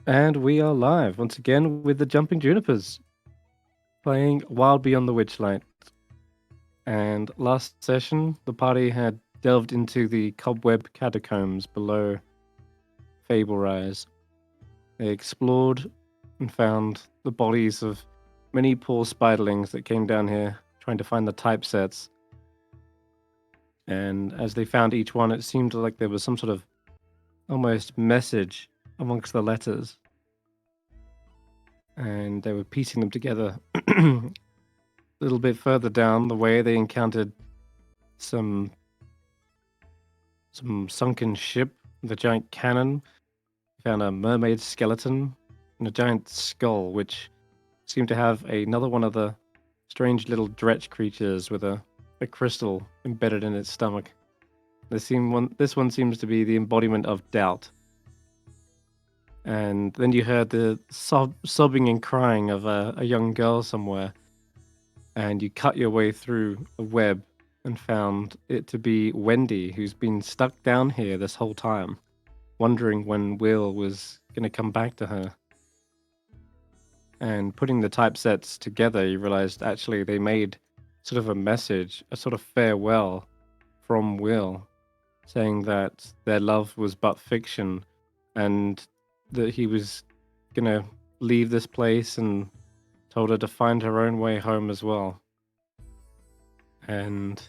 And we are live once again with the Jumping Junipers, playing Wild Beyond the Witchlight. And last session, the party had delved into the cobweb catacombs below Fable Rise. They explored and found the bodies of many poor spiderlings that came down here trying to find the typesets. And as they found each one, it seemed like there was some sort of almost message amongst the letters. And they were piecing them together. A little bit further down the way, they encountered some sunken ship with a giant cannon. Found a mermaid skeleton and a giant skull, which seemed to have another one of the strange little dretch creatures with a crystal embedded in its stomach. This one seems to be the embodiment of doubt. And then you heard the sobbing and crying of a young girl somewhere. And you cut your way through a web and found it to be Wendy, who's been stuck down here this whole time, wondering when Will was going to come back to her. And putting the typesets together, you realized actually they made sort of a message, a sort of farewell from Will, saying that their love was but fiction and that he was going to leave this place, and told her to find her own way home as well. And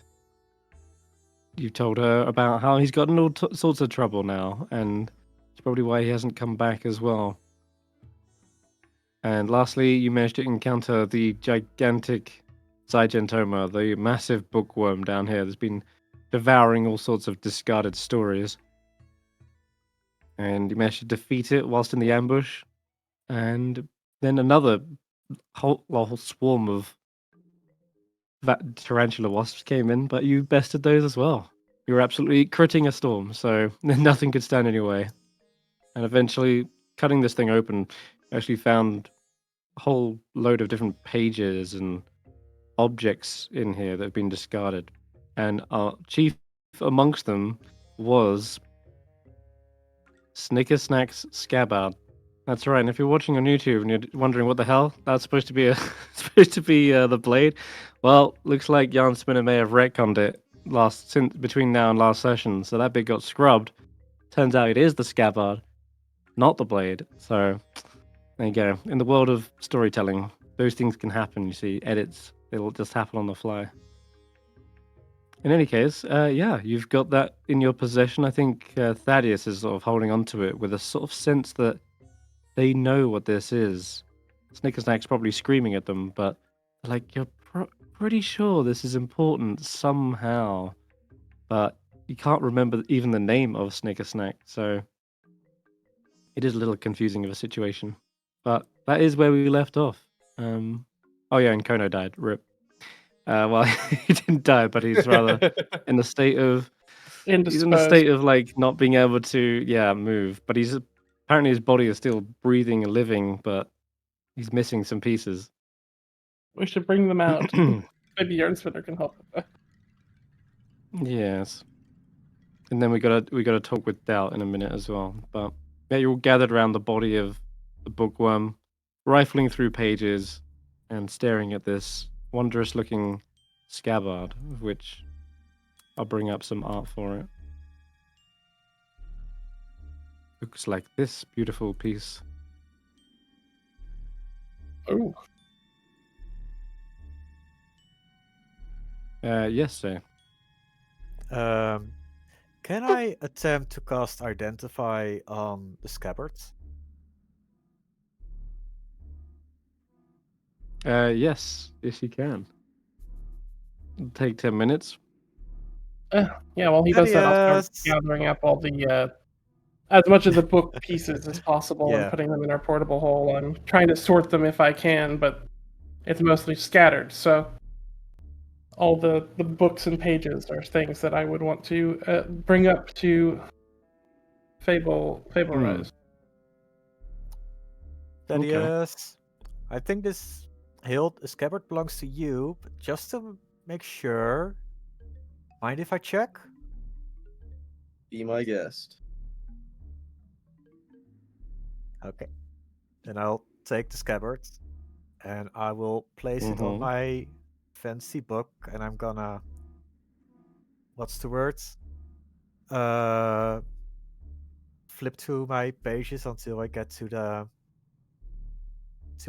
you told her about how he's got in all sorts of trouble now, and it's probably why he hasn't come back as well. And lastly, you managed to encounter the gigantic Zygentoma, the massive bookworm down here that's been devouring all sorts of discarded stories. And you managed to defeat it whilst in the ambush. And then another whole swarm of tarantula wasps came in, but you bested those as well. You were absolutely critting a storm, so nothing could stand in your way. And eventually, cutting this thing open, you actually found a whole load of different pages and objects in here that have been discarded. And chief amongst them was Snickersnack's scabbard. That's right. And if you're watching on YouTube and you're wondering what the hell that's supposed to be, the blade. Well, looks like Spinner may have retconned it between now and last session. So that bit got scrubbed. Turns out it is the scabbard, not the blade. So there you go. In the world of storytelling, those things can happen. You see, edits, it'll just happen on the fly. In any case, yeah, you've got that in your possession. I think Thaddeus is sort of holding onto it with a sort of sense that they know what this is. Snickersnack's probably screaming at them, but like, you're pretty sure this is important somehow. But you can't remember even the name of Snickersnack, so it is a little confusing of a situation. But that is where we left off. Oh yeah, and Kono died. Rip. Well, he didn't die, but he's rather in the state of he's in the state of like not being able to move. But he's apparently his body is still breathing and living, but he's missing some pieces. We should bring them out. Maybe Yarnspinner can help with that. Yes. And then we gotta talk with Doubt in a minute as well. But yeah, you're all gathered around the body of the bookworm, rifling through pages and staring at this wondrous looking scabbard, of which I'll bring up some art for it. Looks like this beautiful piece. Oh. Yes, sir. Can I attempt to cast Identify on the scabbards? Yes, you can. It'll take 10 minutes. Yeah, while he does that, I'll start gathering up all the as much of the book pieces as possible and putting them in our portable hole. I'm trying to sort them if I can, but it's mostly scattered, so all the books and pages are things that I would want to bring up to Fable Rise. Thaddeus, I think this hilt scabbard belongs to you, but just to make sure, mind if I check? Be my guest. Okay. Then I'll take the scabbard and I will place it on my fancy book, and I'm gonna, what's the word? Flip through my pages until I get to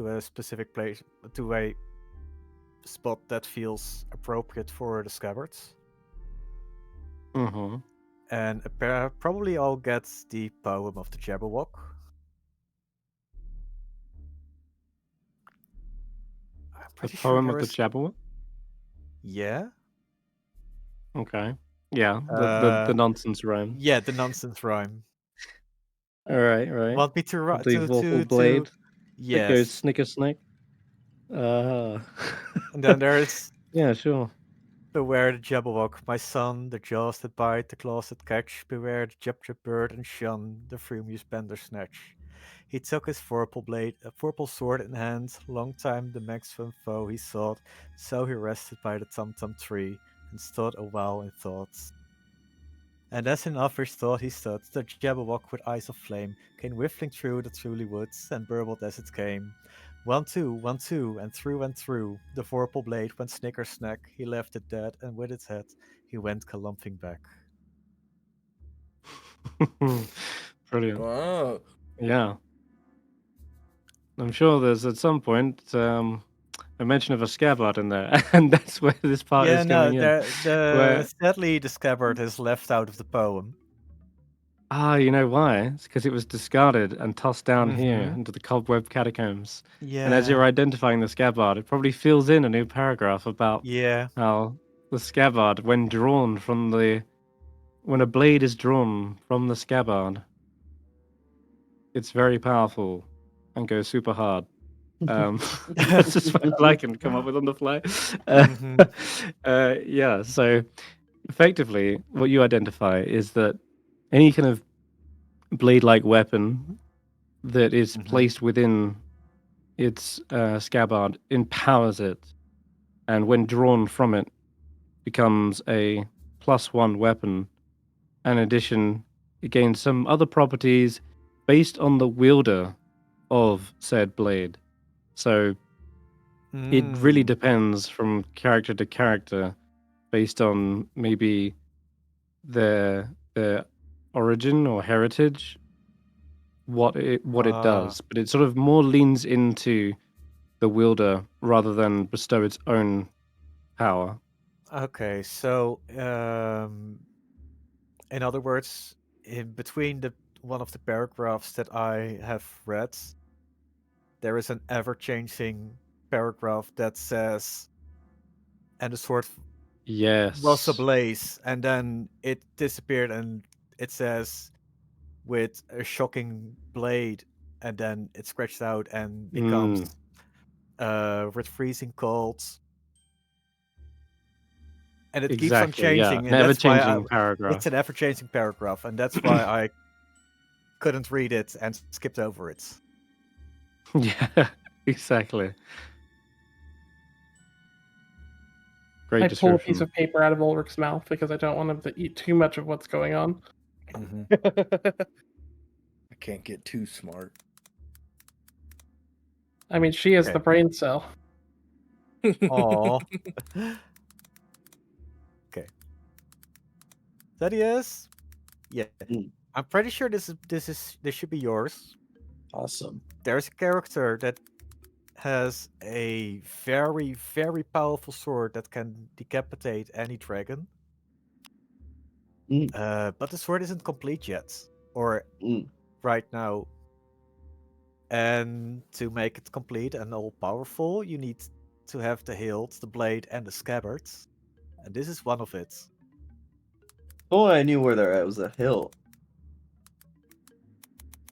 a specific place, to a spot that feels appropriate for the scabbards. And probably I'll get the poem of the Jabberwock. I'm pretty sure poem of the Jabberwock? Yeah. Okay. Yeah, the nonsense rhyme. Yeah, the nonsense rhyme. All right. Want me to write The Vorpal blade. Yes. It goes snicker snick. And then there's yeah, sure. beware the Jabberwock, my son, the jaws that bite, the claws that catch. Beware the jab bird and shun the frumious bender snatch. He took his vorpal sword in hand. Long time the maximum foe he sought. So he rested by the tum-tum tree and stood a while in thoughts. And as in others thought he stood, the Jabberwock with eyes of flame came whiffling through the truly woods and burbled as it came. 1, 2, 1, 2, and through, the vorpal blade went snicker snack. He left it dead, and with its head he went galumphing back. Brilliant. Wow. Yeah. I'm sure there's at some point a mention of a scabbard in there, and that's where this part is coming in. Sadly, the scabbard is left out of the poem. You know why? It's because it was discarded and tossed down here into the cobweb catacombs. Yeah. And as you're identifying the scabbard, it probably fills in a new paragraph about how the scabbard, when a blade is drawn from the scabbard, it's very powerful and goes super hard. That's just what I can come up with on the fly. Yeah, so effectively, what you identify is that any kind of blade-like weapon that is placed within its scabbard empowers it, and when drawn from it, becomes a +1 weapon. In addition, it gains some other properties based on the wielder of said blade. So it really depends from character to character based on maybe their origin or heritage, what it does. But it sort of more leans into the wielder rather than bestow its own power. Okay, so in other words, in between one of the paragraphs that I have read, there is an ever-changing paragraph that says, and the sword was ablaze, and then it disappeared, and it says, with a shocking blade, and then it scratched out and becomes with freezing cold. And it keeps on changing. Yeah. And that's why paragraph. It's an ever-changing paragraph, and that's why I couldn't read it and skipped over it. Yeah, exactly. Great I description. pull a piece of paper out of Ulric's mouth because I don't want him to eat too much of what's going on. I can't get too smart. I mean, she is the brain cell. Aww. Okay. That is? Yeah. I'm pretty sure this should be yours. Awesome. There's a character that has a very, very powerful sword that can decapitate any dragon. But the sword isn't complete yet. Or right now. And to make it complete and all powerful, you need to have the hilt, the blade, and the scabbard. And this is one of it. Oh, I knew where there was a hilt.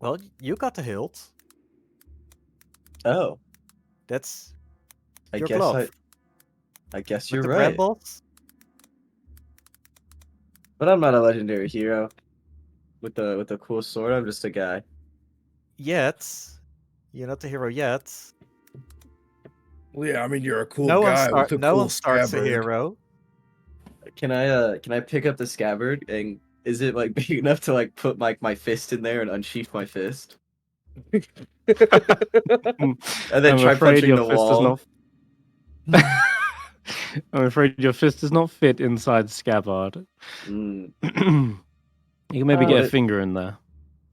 Well, you got the hilt. Oh. That's I your guess glove. I guess With you're the right. brambles. But I'm not a legendary hero with the cool sword. I'm just a guy. Yet. You're not the hero yet. Well, yeah, I mean, you're a cool guy with a no cool one starts scabbard. a hero. Can I pick up the scabbard, and is it like big enough to like put my fist in there and unsheath my fist? And then try punching the wall. I'm afraid your fist does not fit inside Scabbard. Mm. You can maybe get a finger in there.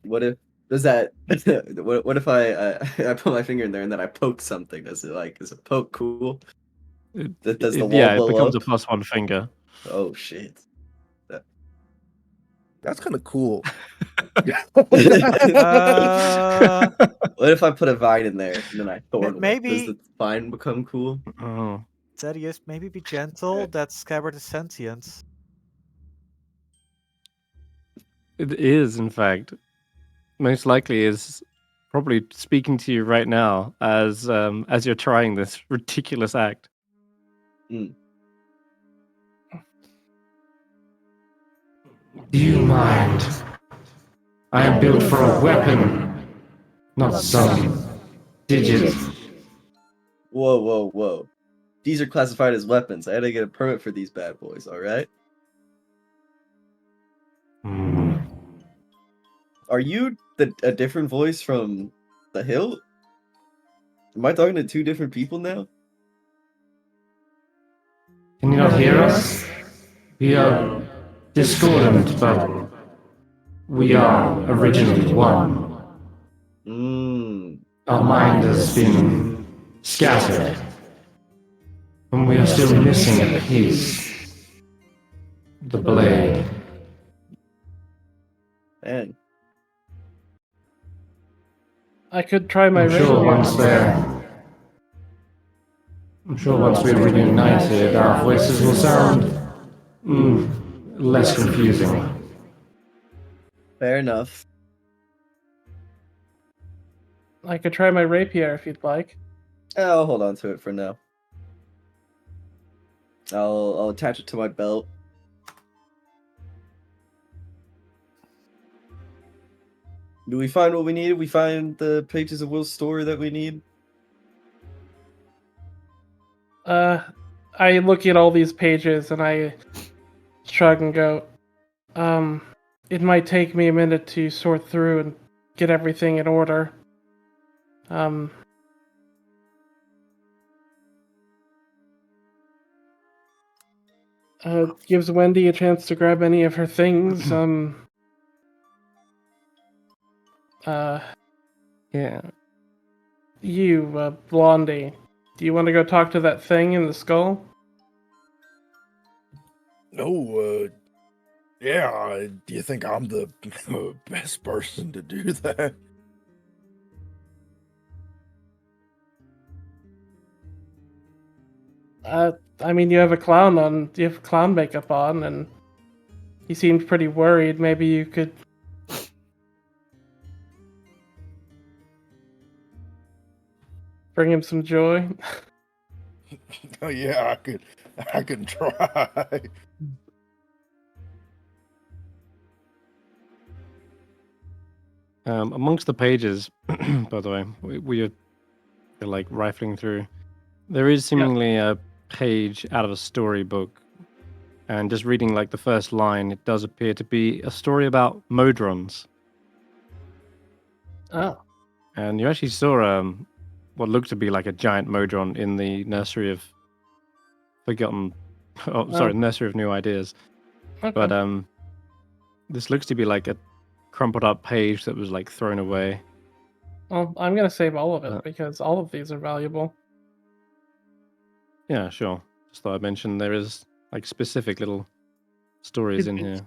What if does that? What if I put my finger in there and then I poke something? Is a poke cool? Does the wall Yeah, it blow becomes up? a +1 finger. Oh shit! That's kind of cool. Uh, What if I put a vine in there and then I thorn? maybe- Does the vine become cool? Oh. Thaddeus, maybe be gentle. That Scabbard is sentient. It is, in fact. Most likely is probably speaking to you right now as you're trying this ridiculous act. Mm. Do you mind? I am built for a weapon, not some digit. Whoa! These are classified as weapons. I had to get a permit for these bad boys. All right. Are you a different voice from the hill? Am I talking to two different people now? Can you not hear us? We are discordant, but we are originally one. Our mind has been scattered, and we are still missing a piece. The blade. Man. I could try my I'm sure rapier. once we're reunited, our voices will sound less confusing. Fair enough. I could try my rapier if you'd like. I'll hold on to it for now. I'll attach it to my belt. Do we find what we need? We find the pages of Will's story that we need? I look at all these pages and I shrug and go, it might take me a minute to sort through and get everything in order. Gives Wendy a chance to grab any of her things. Yeah. You, Blondie, do you want to go talk to that thing in the skull? No, yeah, do you think I'm the best person to do that? I mean, you have clown makeup on, and he seemed pretty worried. Maybe you could... bring him some joy. Oh yeah, I could try. Amongst the pages, by the way, we are like rifling through. There is seemingly a page out of a storybook, and just reading like the first line, it does appear to be a story about modrons. Oh. And you actually saw what looked to be like a giant modron in the Nursery of Forgotten. Nursery of New Ideas. Okay. But this looks to be like a crumpled up page that was like thrown away. Well, I'm gonna save all of it because all of these are valuable. Yeah, sure. Just thought I'd mention there is like specific little stories in here.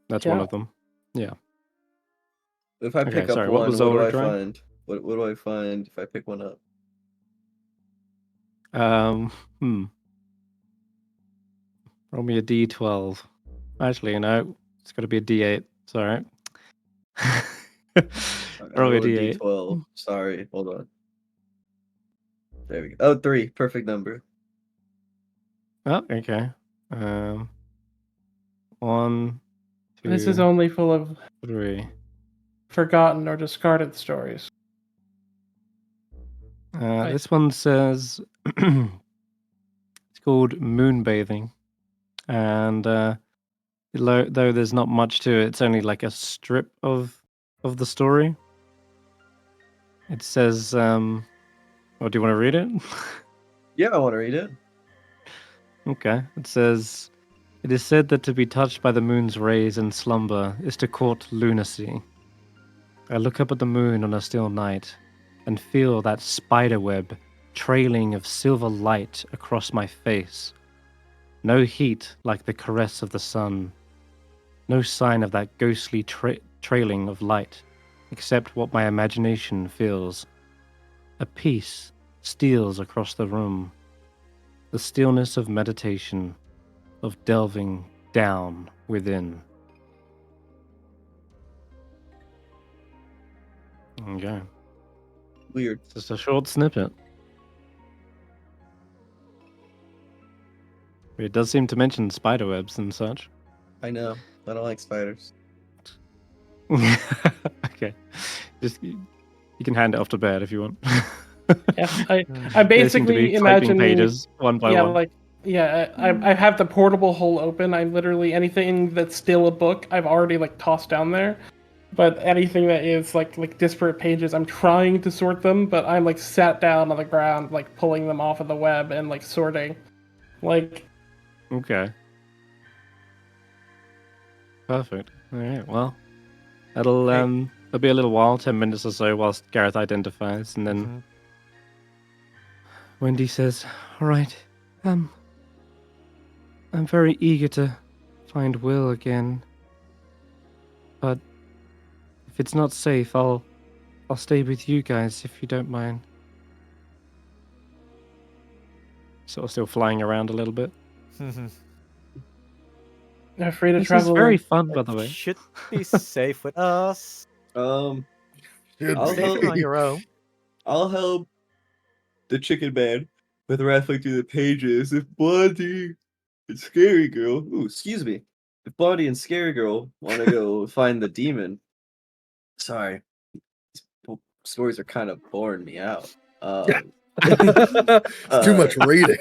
That's one of them. Yeah. If I pick up sorry, one, what was what do I Ulric trying? find? What do I find if I pick one up? Roll me a D12. Actually, no, it's got to be a D8. It's all right. Roll me a D8. D12. Sorry, hold on. There we go. Oh, 3. Perfect number. Oh, okay. 1, 2, This is only full of 3. forgotten or discarded stories. This one says it's called Moonbathing, and though there's not much to it, it's only like a strip of the story. It says, do you want to read it? Yeah, I want to read it. Okay. It says, it is said that to be touched by the moon's rays in slumber is to court lunacy. I look up at the moon on a still night and feel that spider web trailing of silver light across my face. No heat like the caress of the sun. No sign of that ghostly trailing of light, except what my imagination feels. A peace steals across the room. The stillness of meditation, of delving down within. Okay. Weird. Just a short snippet. It does seem to mention spiderwebs and such. I know. I don't like spiders. Okay. Just you can hand it off to Baird if you want. Yeah, I They seem to be basically typing imagine pages one by one. I have the portable hole open. I literally anything that's still a book, I've already like tossed down there. But anything that is like disparate pages, I'm trying to sort them, but I'm like sat down on the ground, like pulling them off of the web and like sorting. Like Okay. Perfect. All right. Well, that'll be a little while, 10 minutes or so, whilst Garreth identifies, and then Wendy says, "All right. I'm very eager to find Will again, but if it's not safe, I'll stay with you guys if you don't mind." Sort of still flying around a little bit. they're free to This is travel. very fun, by the way. Should be safe with us. Should I'll be. help Safe on your own. I'll help the chicken man with rifling through the pages if Blondie and Scary Girl. Ooh, excuse me. If Blondie and Scary Girl want to go find the demon. Sorry. These stories are kind of boring me out. It's too much reading.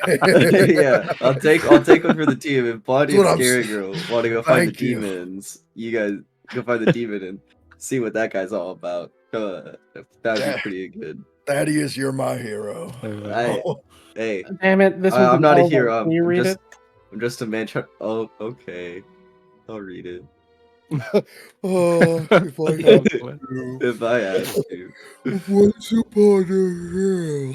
Yeah, I'll take one for the team. If Blondie and That's what I'm Scary saying. Girl want to go find the Thank you. demons, you guys go find the demon and see what that guy's all about. That'd be pretty good. Thaddeus, you're my hero. Hey, Damn it! This was I'm not a Zelda. hero. Can you read it? I'm just a man. Oh, okay. I'll read it Oh, if I have to. if I have to. Once upon a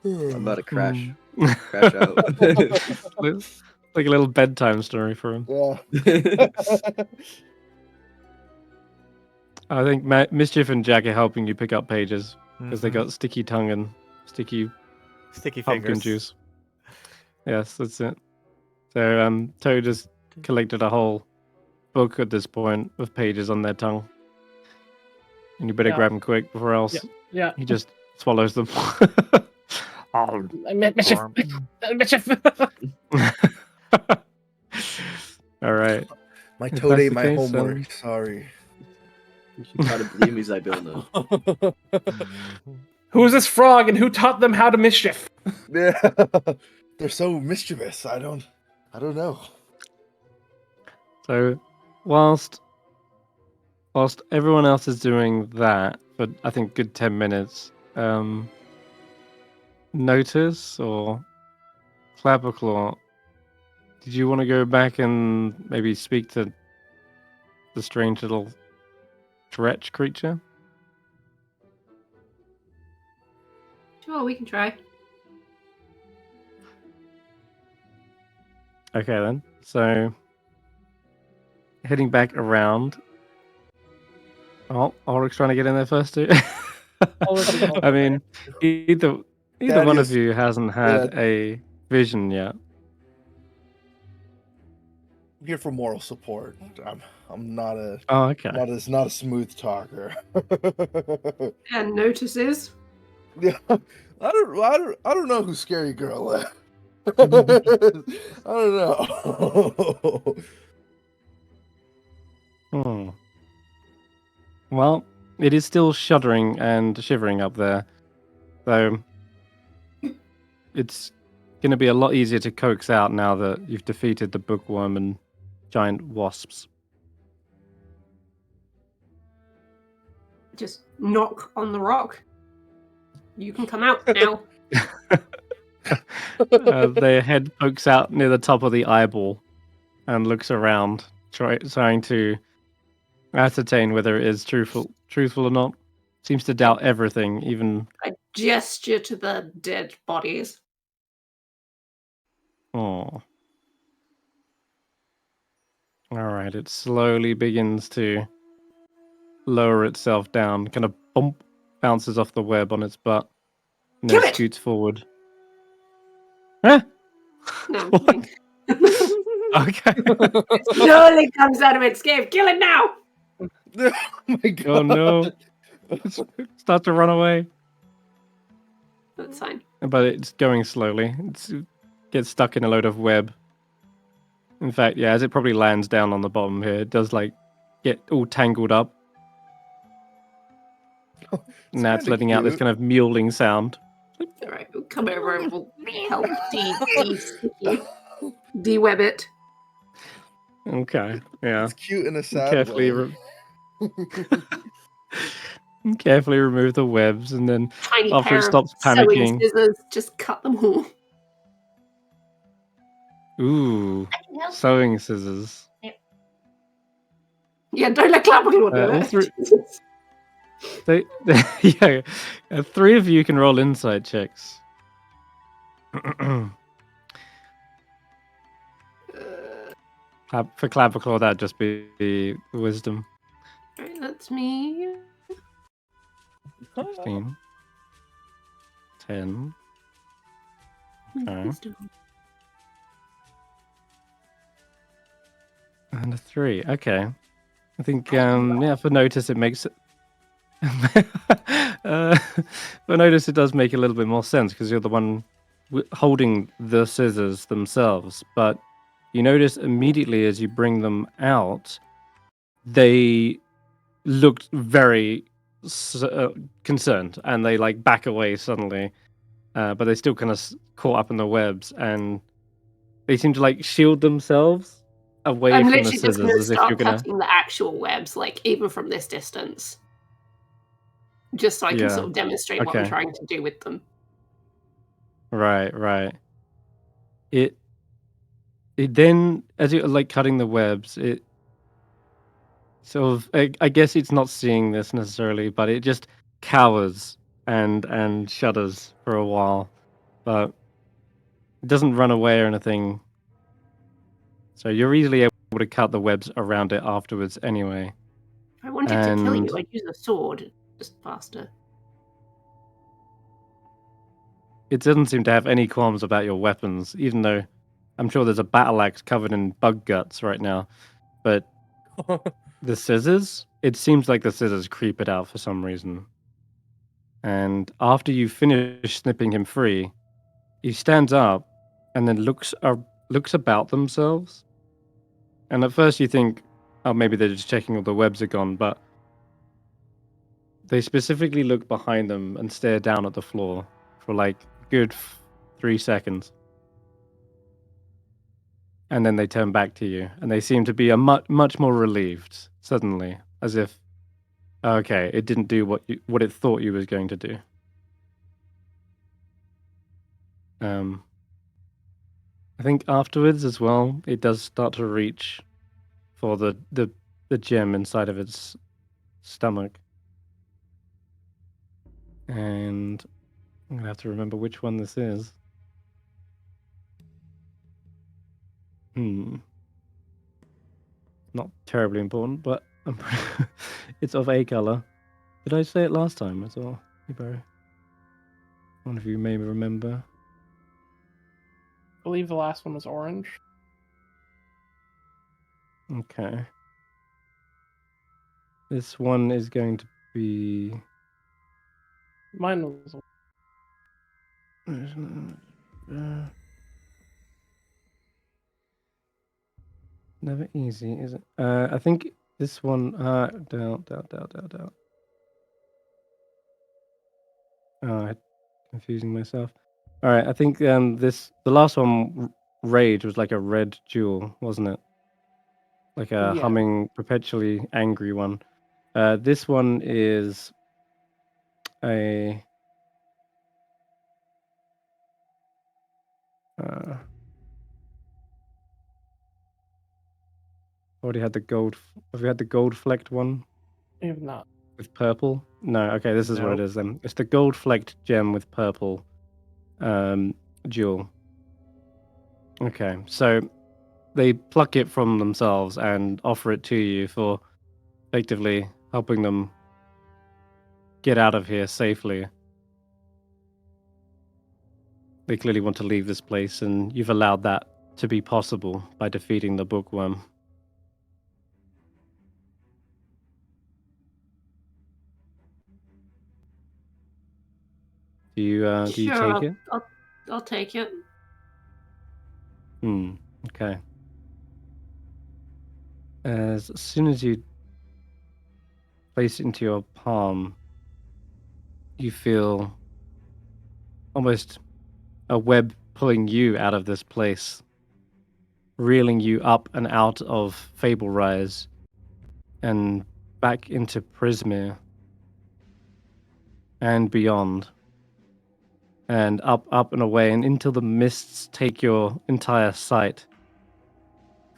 hill. I'm about to crash. Hmm. Crash out. Like a little bedtime story for him. Yeah. I think Mischief and Jack are helping you pick up pages because they Mhm. got sticky tongue and sticky Sticky pumpkin fingers. juice. Yes, that's it. So Toad has collected a whole book at this point with pages on their tongue, and you better Yeah. grab them quick before else Yeah. he just swallows them. Oh. Mischief. Mischief. All right. My If toad that's ate the my case, homework. Sorry. You should try to believe me, I don't know. Who is this frog and who taught them how to mischief? Yeah. They're so mischievous. I don't know. So, whilst everyone else is doing that for I think good 10 minutes, Notus or Clapperclaw, did you want to go back and maybe speak to the strange little Dretch creature? Sure, we can try. Okay then. So heading back around. Oh, Ulric's trying to get in there first too. I mean, either one of Thaddeus- you hasn't had a vision yet. I'm here for moral support. I'm not a Oh, okay. not a smooth talker. And notices. Yeah, I don't know who Scary Girl is. I don't know. Hmm. Well, it is still shuddering and shivering up there, so it's going to be a lot easier to coax out now that you've defeated the bookworm and giant wasps. just knock on the rock. You can come out now. Their head pokes out near the top of the eyeball and looks around, trying to ascertain whether it is truthful or not. Seems to doubt everything, even. I gesture to the dead bodies. Oh. Alright, it slowly begins to lower itself down, kind of bump, bounces off the web on its butt, and then Kill it! scoots forward. Huh? No, What? Okay. it slowly comes out of its cave. Kill it now! Oh my god. Oh no. Start to run away. That's fine. But it's going slowly. It gets stuck in a load of web. In fact, yeah, as it probably lands down on the bottom here, it does like get all tangled up. Now it's letting out this kind of mewling sound. Alright, we'll come over and we'll help de-web it. Okay, yeah. It's cute in a sad Carefully, way. carefully remove the webs, and then Tiny after pair it stops of sewing panicking. scissors, just cut them all. Ooh, sewing scissors. Yeah, don't let Clapperclaw do all it. through- Yeah, 3 of you can roll insight checks. For Clapperclaw, that'd just be wisdom. Right, that's me. 15. 10. Okay. Wisdom. And a 3. Okay. I think, yeah, for Notus, it makes it. For Notus, it does make a little bit more sense because you're the one holding the scissors themselves. But you notice immediately as you bring them out, they looked very concerned and they like back away suddenly. But they still kind of caught up in the webs and they seem to like shield themselves away I'm from the literally just scissors going to as if start you're gonna. cutting the actual webs, like even from this distance, just so I can sort of demonstrate what I'm Okay. trying to do with them. Right. It then, as you're like cutting the webs, it sort of, I guess it's not seeing this necessarily, but it just cowers and shudders for a while, but it doesn't run away or anything. So you're easily able to cut the webs around it afterwards anyway. If I wanted to kill And- you, I'd use a sword, just faster. It doesn't seem to have any qualms about your weapons, even though I'm sure there's a battle axe covered in bug guts right now. But the scissors, it seems like the scissors creep it out for some reason. And after you finish snipping him free, he stands up and then looks about themselves. And at first you think, oh, maybe they're just checking all the webs are gone, but they specifically look behind them and stare down at the floor for like a good 3 seconds. And then they turn back to you, and they seem to be much more relieved suddenly, as if, okay, it didn't do what it thought you was going to do. I think afterwards as well, it does start to reach for the gem inside of its stomach, and I'm gonna have to remember which one this is. Not terribly important, but it's of a color. Did I say it last time as well? One of you may remember. I believe the last one was orange. Okay. This one is going to be. Mine was. Never easy, is it? I think this one. Doubt. Oh, confusing myself. All right, I think the last one, Rage, was like a red jewel, wasn't it? Like a Yeah. humming, perpetually angry one. This one is a already had the gold. Have we had the gold flecked one I have not. with purple? No. Okay, this is what it Nope. is then. It's the gold flecked gem with purple jewel. Okay, so they pluck it from themselves and offer it to you for effectively helping them get out of here safely. They clearly want to leave this place, and you've allowed that to be possible by defeating the bookworm. Do you Sure, take it? I'll take it. Okay. As soon as you place it into your palm, you feel almost a web pulling you out of this place, reeling you up and out of Fable Rise and back into Prismere and beyond, and up and away and until the mists take your entire sight.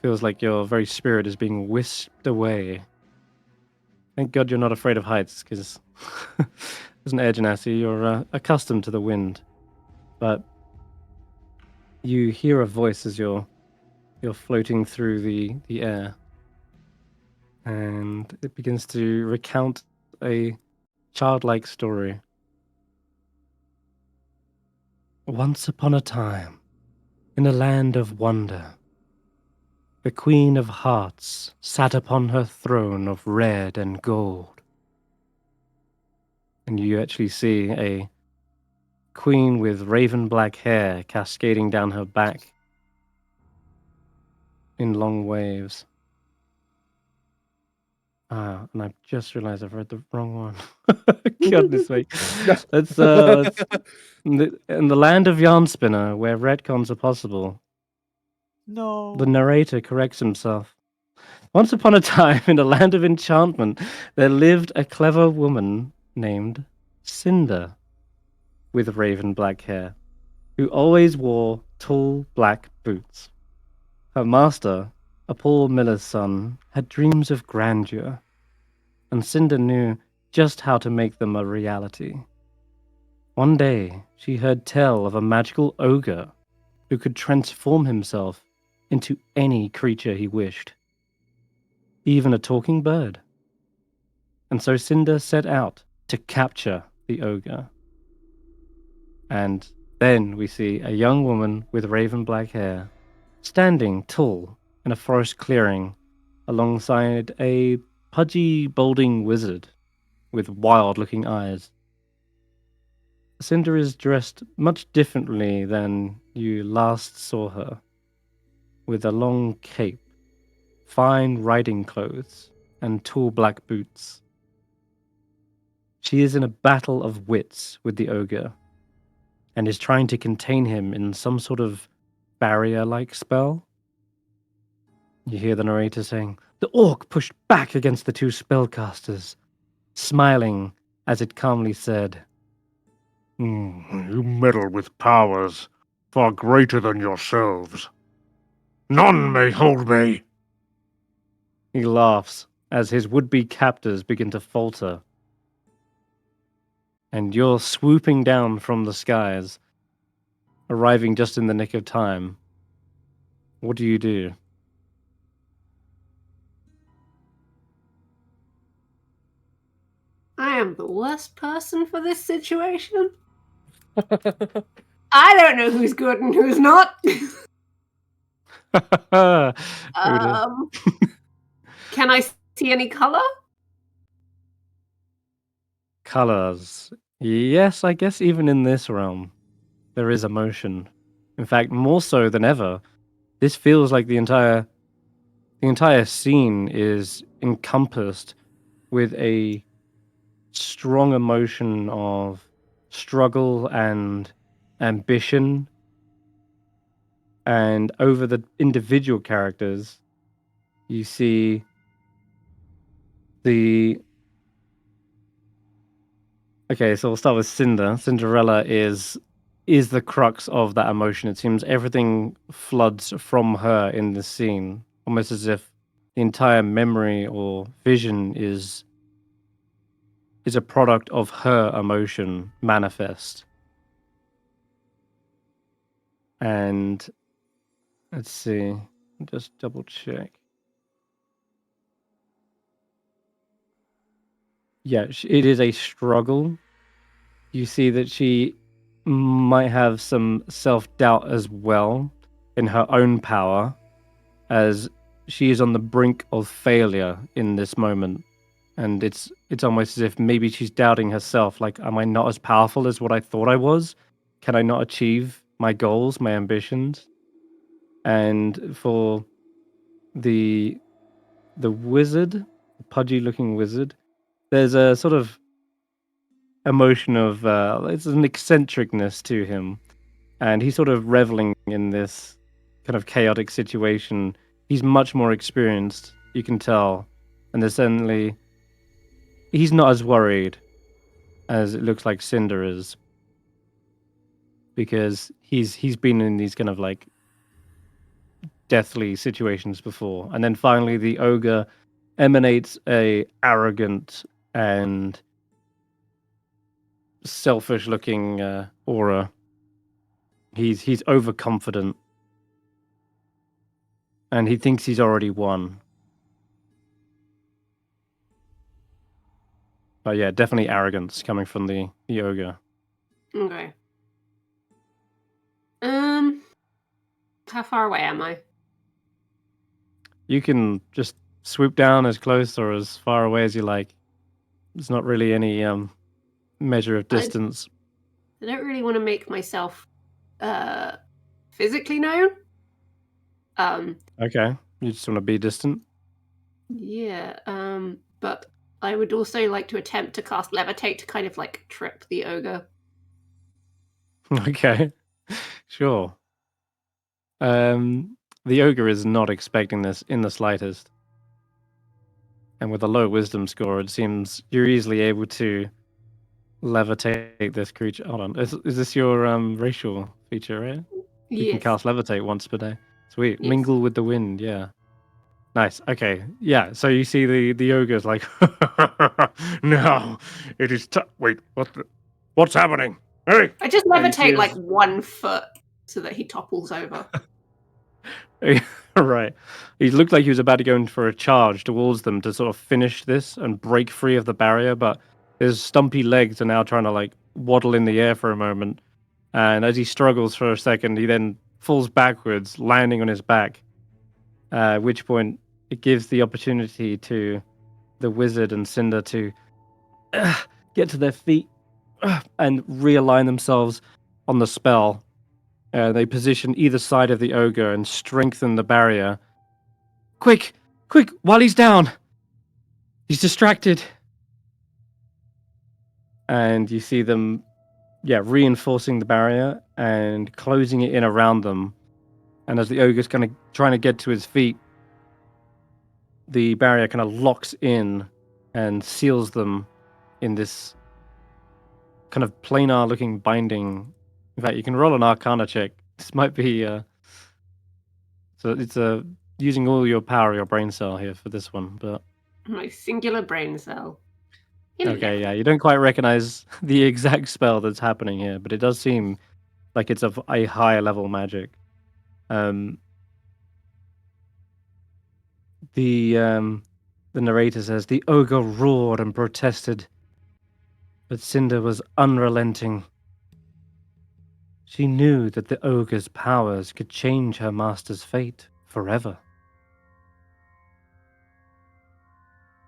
Feels like your very spirit is being whisked away. Thank God you're not afraid of heights, because as an air genasi, you're accustomed to the wind. But you hear a voice as you're floating through the air, and it begins to recount a childlike story. Once upon a time, in a land of wonder, the Queen of Hearts sat upon her throne of red and gold. And you actually see a queen with raven black hair cascading down her back in long waves. And I've just realized I've read the wrong one. Goodness me. Let's in the land of Yarnspinner, where retcons are possible, No. the narrator corrects himself. Once upon a time, in a land of enchantment, there lived a clever woman named Cinder, with raven black hair, who always wore tall black boots. Her master, a poor miller's son, had dreams of grandeur, and Cinder knew just how to make them a reality. One day, she heard tell of a magical ogre who could transform himself into any creature he wished, even a talking bird. And so Cinder set out to capture the ogre. And then we see a young woman with raven black hair, standing tall in a forest clearing alongside a pudgy, balding wizard with wild-looking eyes. Cinder is dressed much differently than you last saw her, with a long cape, fine riding clothes, and tall black boots. She is in a battle of wits with the ogre, and is trying to contain him in some sort of barrier-like spell. You hear the narrator saying, "The orc pushed back against the two spellcasters, smiling as it calmly said, You meddle with powers far greater than yourselves. None may hold me." He laughs as his would-be captors begin to falter. And you're swooping down from the skies, arriving just in the nick of time. What do you do? I am the worst person for this situation. I don't know who's good and who's not. Can I see any color? Colors. Yes, I guess even in this realm, there is emotion. In fact, more so than ever. This feels like the entire scene is encompassed with a strong emotion of struggle and ambition. And over the individual characters, you see the Okay, so we'll start with Cinder. Cinderella is the crux of that emotion. It seems everything floods from her in this scene, almost as if the entire memory or vision is a product of her emotion manifest. And let's see, just double check. Yeah, it is a struggle. You see that she might have some self-doubt as well in her own power, as she is on the brink of failure in this moment. And it's almost as if maybe she's doubting herself, like, am I not as powerful as what I thought I was? Can I not achieve my goals, my ambitions? And for the wizard, the pudgy-looking wizard, there's a sort of emotion of it's an eccentricness to him, and he's sort of reveling in this kind of chaotic situation. He's much more experienced, you can tell, and there's certainly he's not as worried as it looks like Cinder is, because he's been in these kind of like deathly situations before. And then finally the ogre emanates a arrogant and selfish looking aura. He's overconfident, and he thinks he's already won. But yeah, definitely arrogance coming from the ogre. Okay. How far away am I? You can just swoop down as close or as far away as you like. There's not really any measure of distance. I don't really want to make myself physically known. Okay, you just want to be distant. Yeah. But I would also like to attempt to cast levitate to kind of like trip the ogre. Okay, sure. The ogre is not expecting this in the slightest. And with a low wisdom score, it seems you're easily able to levitate this creature. Hold on, is this your racial feature, right? You can cast levitate once per day. Sweet. Yes. Mingle with the wind, yeah. Nice. Okay. Yeah. So you see the ogre's like, no, it is. Wait, what's happening? Hey! I just And he levitate like sees- 1 foot so that he topples over. Right. He looked like he was about to go in for a charge towards them to sort of finish this and break free of the barrier, but his stumpy legs are now trying to like waddle in the air for a moment. And as he struggles for a second, he then falls backwards, landing on his back. At which point, it gives the opportunity to the wizard and Cinder to get to their feet and realign themselves on the spell. They position either side of the ogre and strengthen the barrier. Quick! Quick! While he's down! He's distracted! And you see them, reinforcing the barrier and closing it in around them. And as the ogre's kind of trying to get to his feet, the barrier kind of locks in and seals them in this kind of planar-looking binding. In fact, you can roll an Arcana check. This might be so it's using all your power, your brain cell here for this one. But My singular brain cell. okay, yeah, you don't quite recognize the exact spell that's happening here, but it does seem like it's of a higher level magic. The narrator says the ogre roared and protested, but Cinder was unrelenting. She knew that the ogre's powers could change her master's fate forever.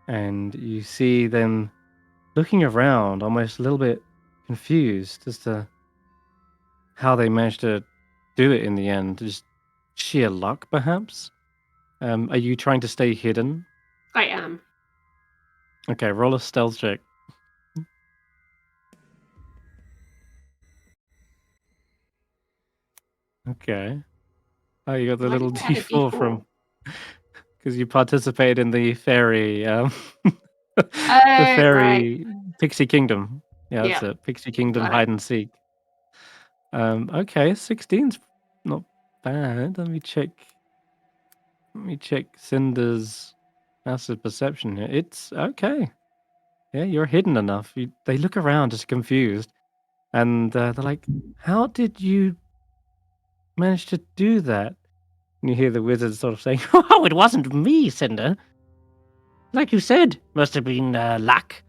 And you see them looking around, almost a little bit confused as to how they managed to do it in the end. Just sheer luck, perhaps? Are you trying to stay hidden? I am. Okay, roll a stealth check. Okay. Oh, you got the Why little did I add a D4 from... Because you participated in the fairy... the fairy right. pixie kingdom. Yeah, that's Yeah. it. Pixie Kingdom Got it. hide and seek. Okay, 16's not bad. Let me check Cinder's massive perception here. It's okay. Yeah, you're hidden enough. They look around just confused. And they're like, how did you manage to do that? And you hear the wizard sort of saying, oh, it wasn't me, Cinder. Like you said, must have been luck.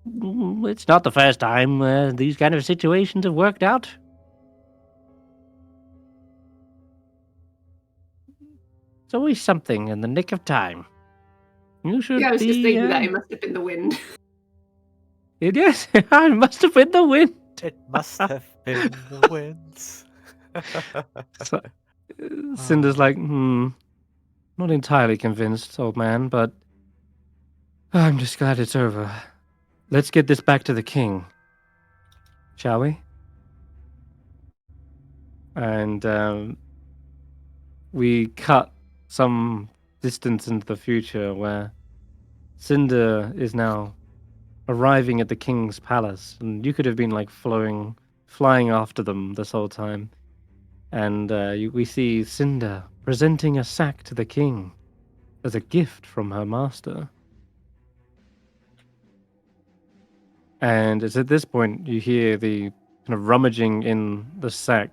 It's not the first time these kind of situations have worked out. It's always something in the nick of time. You should Yeah, I was be, just thinking that it must have been the wind. Yes, it must have been the wind. It must have been the winds. So, Cinder's like, not entirely convinced, old man, but I'm just glad it's over. Let's get this back to the king, shall we? And we cut some distance into the future where Cinder is now arriving at the king's palace, and you could have been like flying after them this whole time. And we see Cinder presenting a sack to the king as a gift from her master. And it's at this point you hear the kind of rummaging in the sack.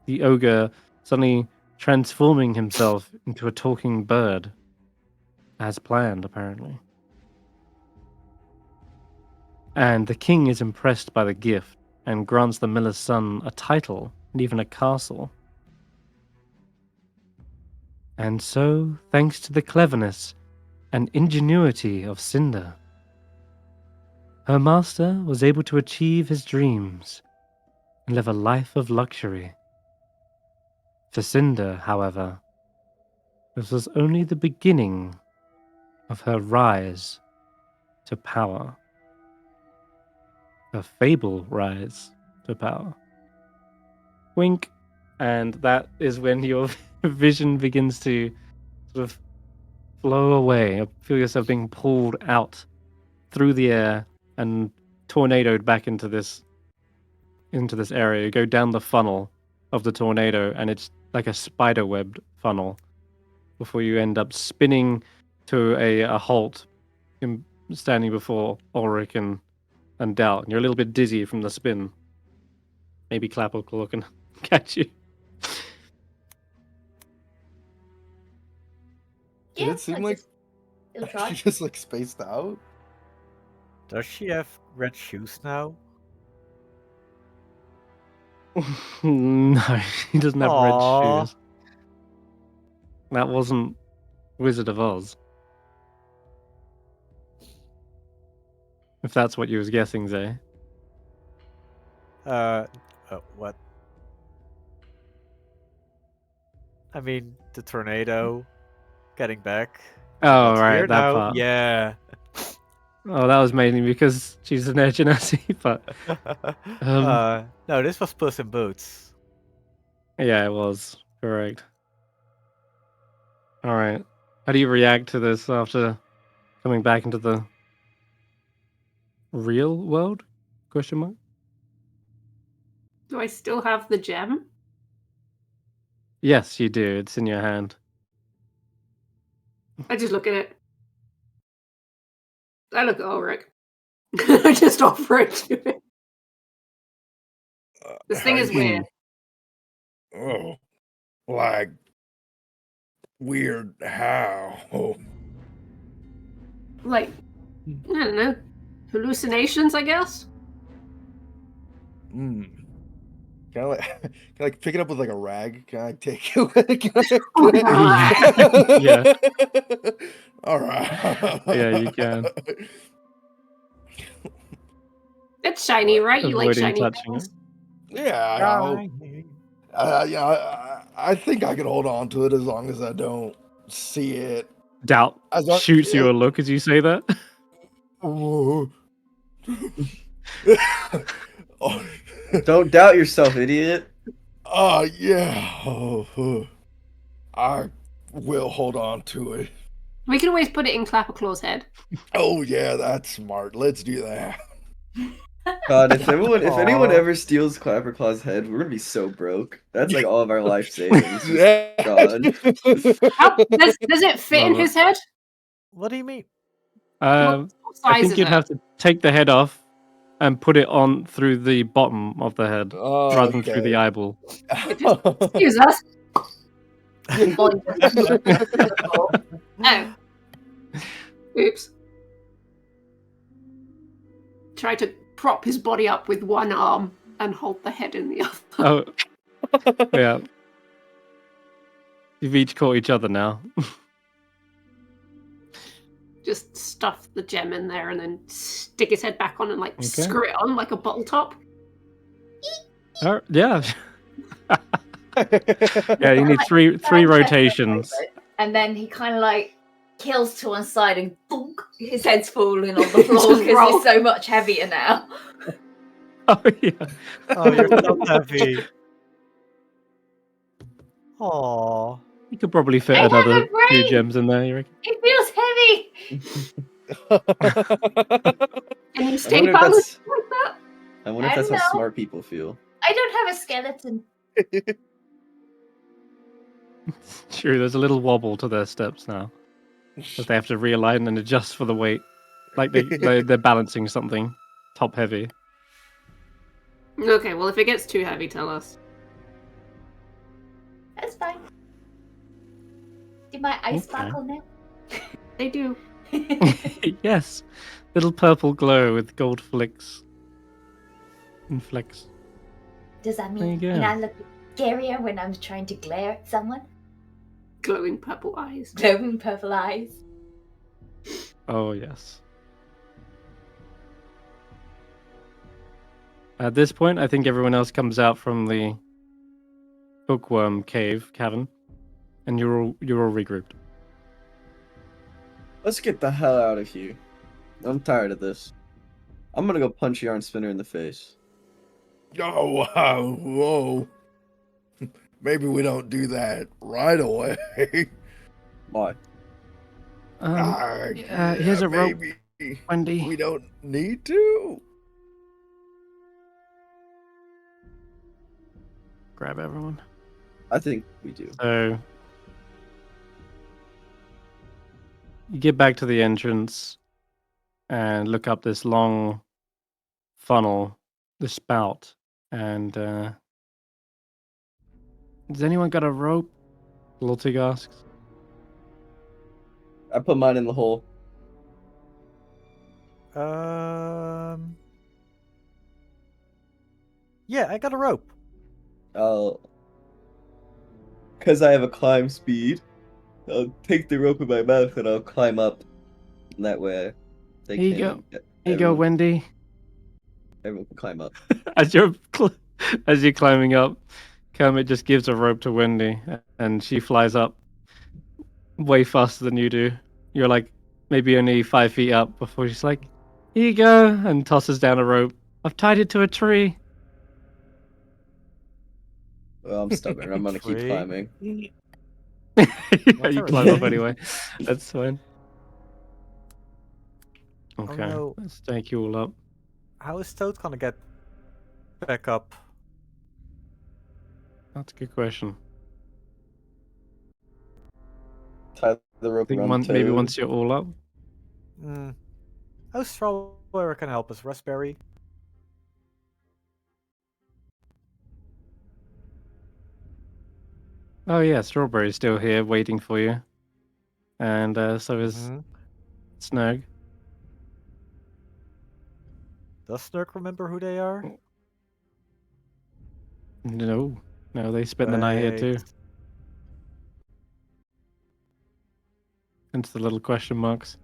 The ogre suddenly transforming himself into a talking bird, as planned, apparently. And the king is impressed by the gift and grants the miller's son a title and even a castle. And so, thanks to the cleverness and ingenuity of Cinder, her master was able to achieve his dreams and live a life of luxury. For Cinder, however, this was only the beginning of her rise to power. Her fable rise to power. Wink. And that is when your vision begins to sort of flow away. You feel yourself being pulled out through the air and tornadoed back into this area. You go down the funnel of the tornado, and it's like a spider-webbed funnel before you end up spinning to a halt, standing before Ulric and Doubt. And you're a little bit dizzy from the spin. Maybe Clapple can catch you. Did it seem like It'll she try. just like spaced out? Does she have red shoes now? No, he doesn't have Aw. red shoes. That wasn't Wizard of Oz. If that's what you was guessing, Zay. What? I mean, the tornado getting back. Oh, That's right, here that now. part. Yeah. Oh, that was mainly because she's an Air Genasi, but No, this was Puss in Boots. yeah, it was. Correct. Alright. How do you react to this after coming back into the real world? Question mark? Do I still have the gem? Yes, you do. It's in your hand. I just look at it. I look at Ulric. I just offer it to him. This thing is weird. Oh, like weird how? Oh, Like, I don't know. Hallucinations, I guess? Can I pick it up with like a rag? Can I take it? Yeah. All right. Yeah, you can. It's shiny, right? You like Avoiding shiny touching things? it. Yeah, I think I can hold on to it as long as I don't see it. Doubt As long- shoots you a look as you say that. Oh. Oh. Don't doubt yourself, idiot. Yeah. I will hold on to it. We can always put it in Clapperclaw's head. Oh yeah, that's smart. Let's do that. God, if anyone Aw. ever steals Clapperclaw's head, we're gonna be so broke. That's like all of our life savings. Just Yeah. gone. Does it fit in Love it. his head? What do you mean? Um, What I size think is you'd it? have to take the head off and put it on through the bottom of the head Oh, rather than through the okay. eyeball. Excuse us. Oh. Oops. Try to prop his body up with one arm and hold the head in the other. Oh, yeah. You've each caught each other now. Just stuff the gem in there and then stick his head back on and like Okay. screw it on like a bottle top. Yeah. Yeah, you need three rotations. And then he kind of like kills to one side and thunk, his head's falling on the floor because roll. he's so much heavier now. Oh yeah. Oh, you're so heavy. Aww. You could probably fit I have another a brain! 2 gems in there, you reckon? It feels heavy. Can you I stay wonder if balanced that's, like that? I wonder if I that's don't how know. smart people feel. I don't have a skeleton. True, there's a little wobble to their steps now. Because they have to realign and adjust for the weight. Like they're balancing something top heavy. Okay, well if it gets too heavy, tell us. That's fine. Do my eyes Okay. sparkle now? They do. Yes. Little purple glow with gold flicks. And flecks. Does that There you mean go. I look scarier when I'm trying to glare at someone? Glowing purple eyes. Glowing purple eyes. Oh yes. At this point, I think everyone else comes out from the bookworm cavern, and you're all regrouped. Let's get the hell out of here. I'm tired of this. I'm gonna go punch Yarn Spinner in the face. Oh wow, whoa. Maybe we don't do that right away. Why? Here's a rope, maybe Wendy. we don't need to. Grab everyone. I think we do. So you get back to the entrance and look up this long funnel, the spout, and has anyone got a rope? Lultig asks. I put mine in the hole. Yeah, I got a rope. Because I have a climb speed, I'll take the rope in my mouth and I'll climb up. And that way, they Here you can. go. Here you go, Wendy. Everyone can climb up. As you're climbing up, Kermit just gives a rope to Wendy, and she flies up way faster than you do. You're like maybe only 5 feet up before she's like, "Here you go," and tosses down a rope. I've tied it to a tree. Well, I'm stubborn. I'm gonna keep Tree. climbing. Yeah, you a climb up tree? anyway. That's fine. Okay, no. let's take you all up. How is Toad gonna get back up? That's a good question. Tie the I rope think around maybe Toad. once you're all up. How Strawberry can help us? Raspberry? Oh yeah, Strawberry's still here waiting for you. And so is Mhm. Snug. Does Snurk remember who they are? No, they spent the night here too. Right. Hence the little question marks.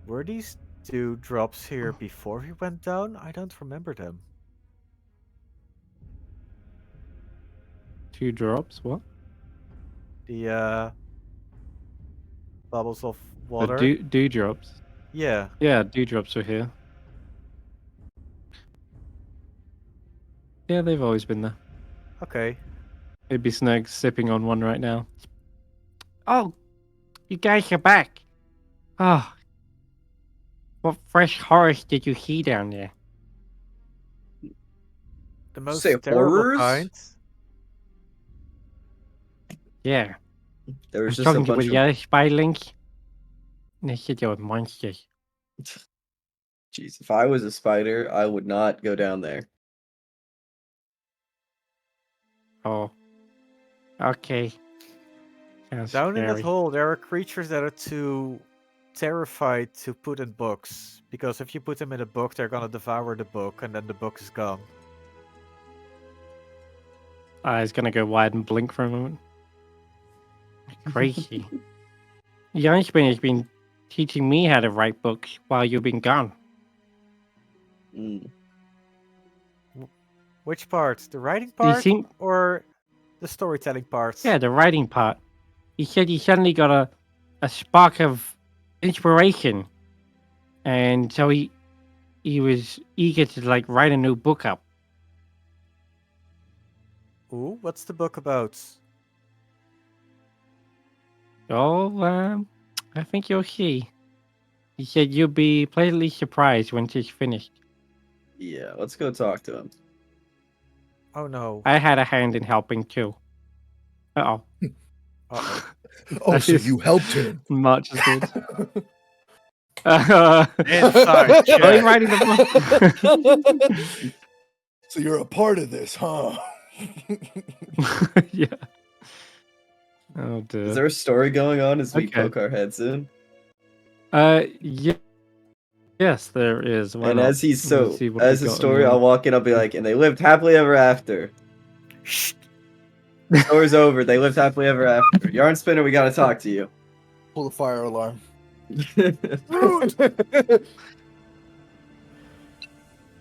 Were these two drops here before we went down? I don't remember them. 2 drops, what? The bubbles of The water. dewdrops. Yeah. Yeah, dewdrops are here. Yeah, they've always been there. Okay. Maybe Snug's sipping on one right now. Oh, you guys are back. Oh, what fresh horrors did you see down there? The most Say terrible horrors? kind. Yeah, There I was was just a talking to bunch with of the other spiderlings. And they said they were monsters. Jeez, if I was a spider, I would not go down there. Oh, okay. Sounds Down in that scary. hole, there are creatures that are too terrified to put in books. Because if you put them in a book, they're gonna devour the book, and then the book is gone. Eyes gonna go wide and blink for a moment. Crazy. Junipers has been teaching me how to write books while you've been gone. Mm. Which part? The writing Do you part think? or the storytelling part? Yeah, the writing part. He said he suddenly got a spark of inspiration, and so he was eager to like write a new book up. Ooh, what's the book about? Oh, I think you'll see. He said you'll be pleasantly surprised when it's finished. Yeah, let's go talk to him. Oh no. I had a hand in helping too. Uh-oh. Uh-oh. Oh, That so is you helped him. Much as good. Inside Are you check. writing the book? So you're a part of this, huh? Yeah. Oh dear. Is there a story going on as we Okay. poke our heads in? Yeah. Yes, there is. Why And not? as he's Let me so see what as we the got in story, your- I'll walk in. I'll be like, and they lived happily ever after. Shh. The story's over. They lived happily ever after. Yarn spinner, we gotta talk to you. Pull the fire alarm.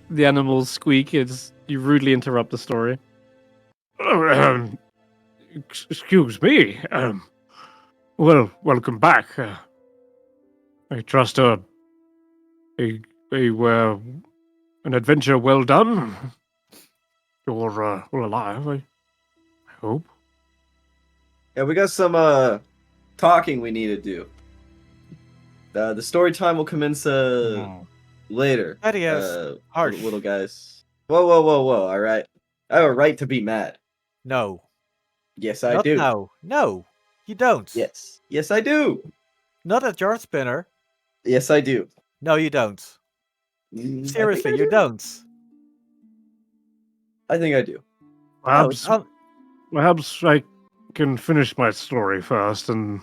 The animals squeak as you rudely interrupt the story. Excuse me. Well, welcome back. I trust an adventure well done. You're alive, I hope. Yeah, we got some talking we need to do. The story time will commence later. That he has. Harsh. Little guys. Whoa, whoa, whoa, whoa! All right, I have a right to be mad. No. Yes, I Not do. now. No. You don't. Yes, yes, I do. Not at Yarn Spinner. Yes, I do. No, you don't. I think Seriously, I you do. don't. I think I do. No, it's Perhaps I can finish my story first, and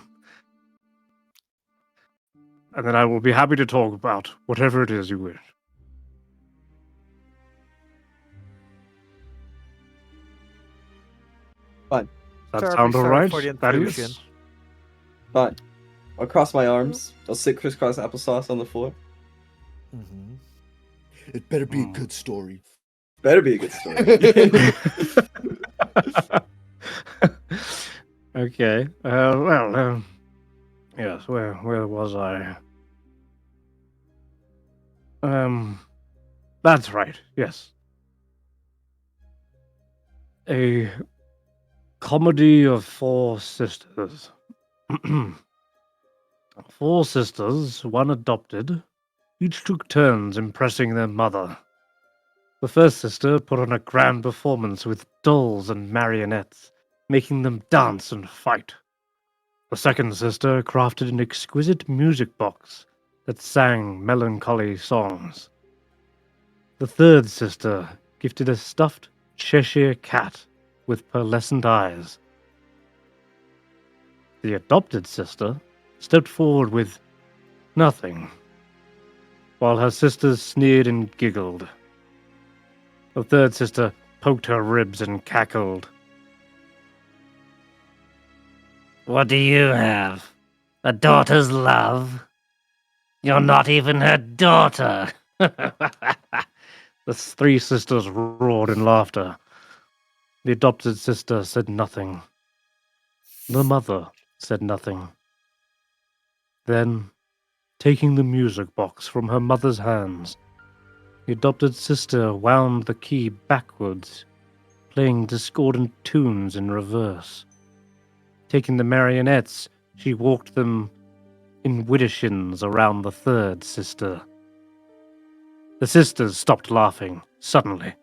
then I will be happy to talk about whatever it is you wish. Fine. That Terribly sound all sorry right? for the That intrusion. is. Fine. I'll cross my arms. I'll sit crisscross applesauce on the floor. Mhm. It better be a good story. Better be a good story. Okay. Yes. Where was I? That's right. Yes. A comedy of four sisters. Four sisters, one adopted, each took turns impressing their mother. The first sister put on a grand performance with dolls and marionettes, making them dance and fight. The second sister crafted an exquisite music box that sang melancholy songs. The third sister gifted a stuffed Cheshire cat with pearlescent eyes. The adopted sister stepped forward with nothing, while her sisters sneered and giggled. The third sister poked her ribs and cackled. What do you have? A daughter's love? You're not even her daughter! The three sisters roared in laughter. The adopted sister said nothing. The mother said nothing. Then, taking the music box from her mother's hands, the adopted sister wound the key backwards, playing discordant tunes in reverse. Taking the marionettes, she walked them in widdershins around the third sister. The sisters stopped laughing, suddenly.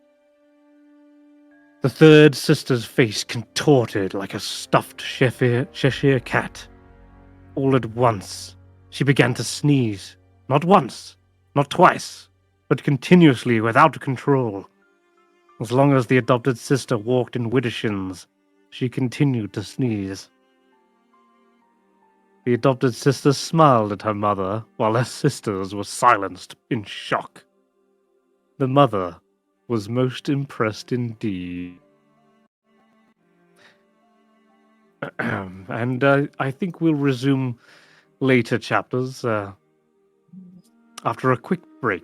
The third sister's face contorted like a stuffed Cheshire cat. All at once, she began to sneeze. Not once, not twice, but continuously without control. As long as the adopted sister walked in widdershins, she continued to sneeze. The adopted sister smiled at her mother, while her sisters were silenced in shock. The mother was most impressed indeed. And I think we'll resume later chapters after a quick break.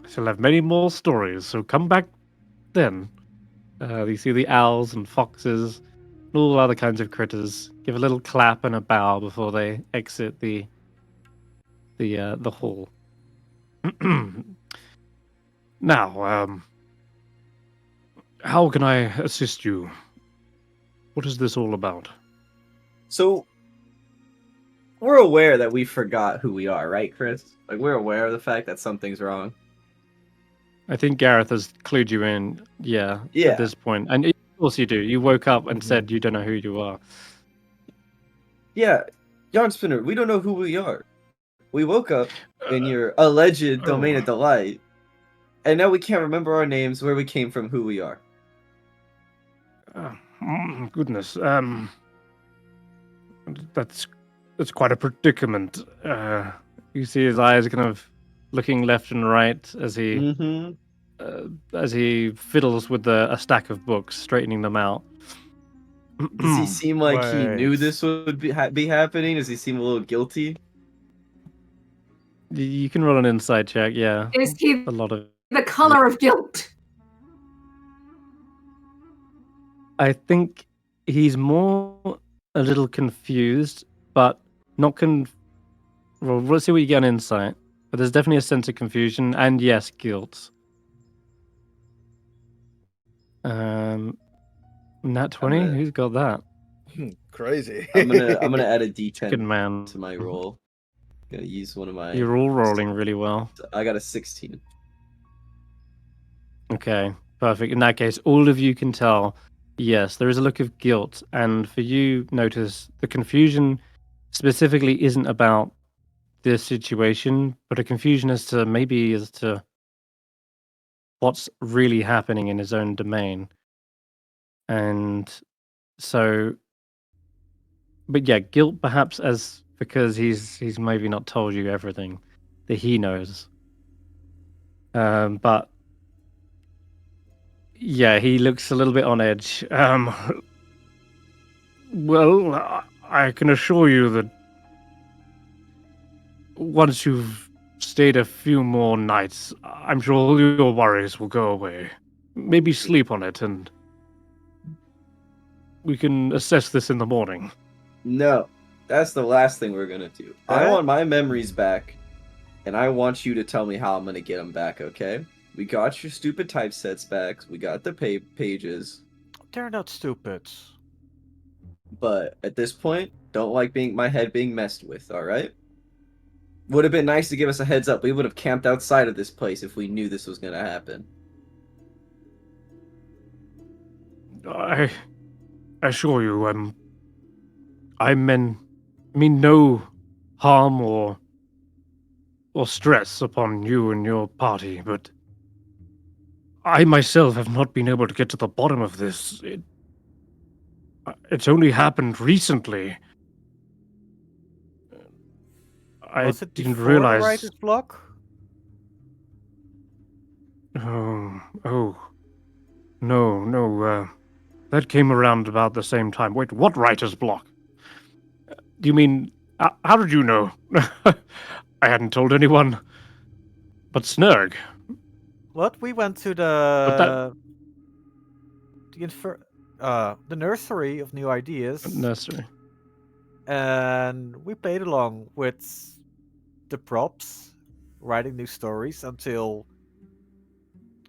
I shall have many more stories, so come back then. You see the owls and foxes, and all other kinds of critters give a little clap and a bow before they exit the hall. Now, how can I assist you? What is this all about? So, we're aware that we forgot who we are, right, Chris? Like, we're aware of the fact that something's wrong. I think Garreth has clued you in, Yeah. at this point. And of course you do. You woke up and said you don't know who you are. Yeah, Darkspinner, we don't know who we are. We woke up in your alleged domain of delight, and now we can't remember our names, where we came from, who we are. Goodness. That's quite a predicament. You see his eyes kind of looking left and right as he fiddles with a stack of books, straightening them out. Does he seem like he knew this would be happening? Does he seem a little guilty? You can roll an insight check, yeah. Is he a lot of the color of guilt? I think he's more a little confused, but not well, we'll see what you get on insight. But there's definitely a sense of confusion and yes, guilt. Nat 20? Who's got that? Crazy. I'm gonna add a D10 Good man. to my roll. Gonna use one of my. You're all rolling really well. I got a 16. Okay, perfect. In that case, all of you can tell, yes, there is a look of guilt. And for you, Notus, the confusion specifically isn't about this situation, but a confusion as to what's really happening in his own domain. And so, but yeah, guilt perhaps because he's maybe not told you everything that he knows. But yeah, he looks a little bit on edge. Well, I can assure you that once you've stayed a few more nights, I'm sure all your worries will go away. Maybe sleep on it, and we can assess this in the morning. No, that's the last thing we're gonna do. I want my memories back, and I want you to tell me how I'm gonna get them back, okay? We got your stupid typesets back. We got the pages. They're not stupid. But at this point, don't like my head being messed with, alright? Would have been nice to give us a heads up. We would have camped outside of this place if we knew this was gonna happen. I assure you, I mean no harm or stress upon you and your party, but I myself have not been able to get to the bottom of this. It's only happened recently. Was it didn't before realize. the writer's block? No. That came around about the same time. Wait, what writer's block? Do you mean? How did you know? I hadn't told anyone. But Snurg. What? We went to the nursery of new ideas. Nursery. And we played along with the props, writing new stories until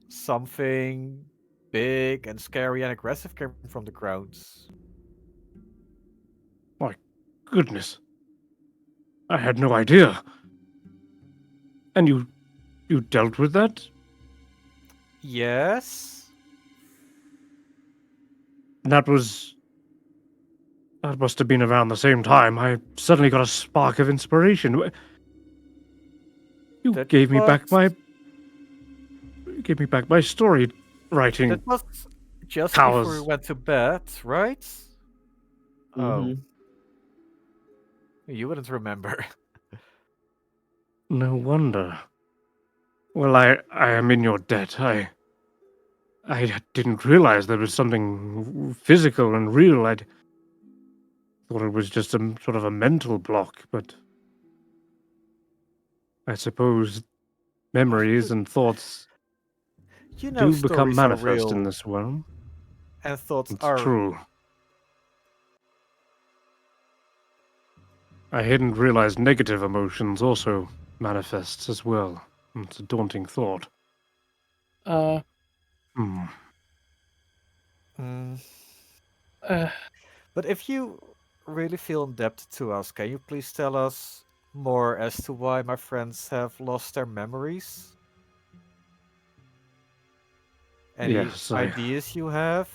something big and scary and aggressive came from the grounds. My goodness. I had no idea. And you dealt with that? Yes. That must have been around the same time. I suddenly got a spark of inspiration. You That gave me back was- my story writing. That was just powers. before we went to bed, right? Oh. Mhm. You wouldn't remember. No wonder. Well, I am in your debt. I didn't realize there was something physical and real. I thought it was just some sort of a mental block, but I suppose memories and thoughts You know, do become stories are manifest in real, this world. and thoughts It's are true. I hadn't realized negative emotions also manifests as well. It's a daunting thought. Hmm. Mm. Uh, But if you really feel indebted to us, can you please tell us more as to why my friends have lost their memories? Any Yes, ideas you have?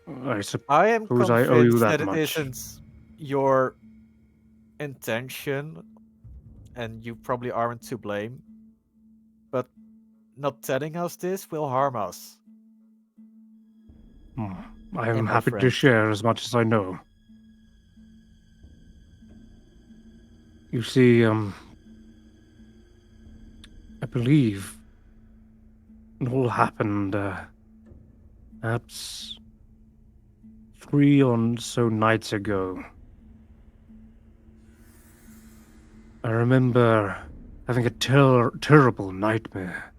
I I am suppose I owe you convinced that that it much. isn't your intention, and you probably aren't to blame. But not telling us this will harm us. I am And my happy to friends. share as much as I know. You see, I believe it all happened, perhaps 3 or so nights ago. I remember having a terrible nightmare,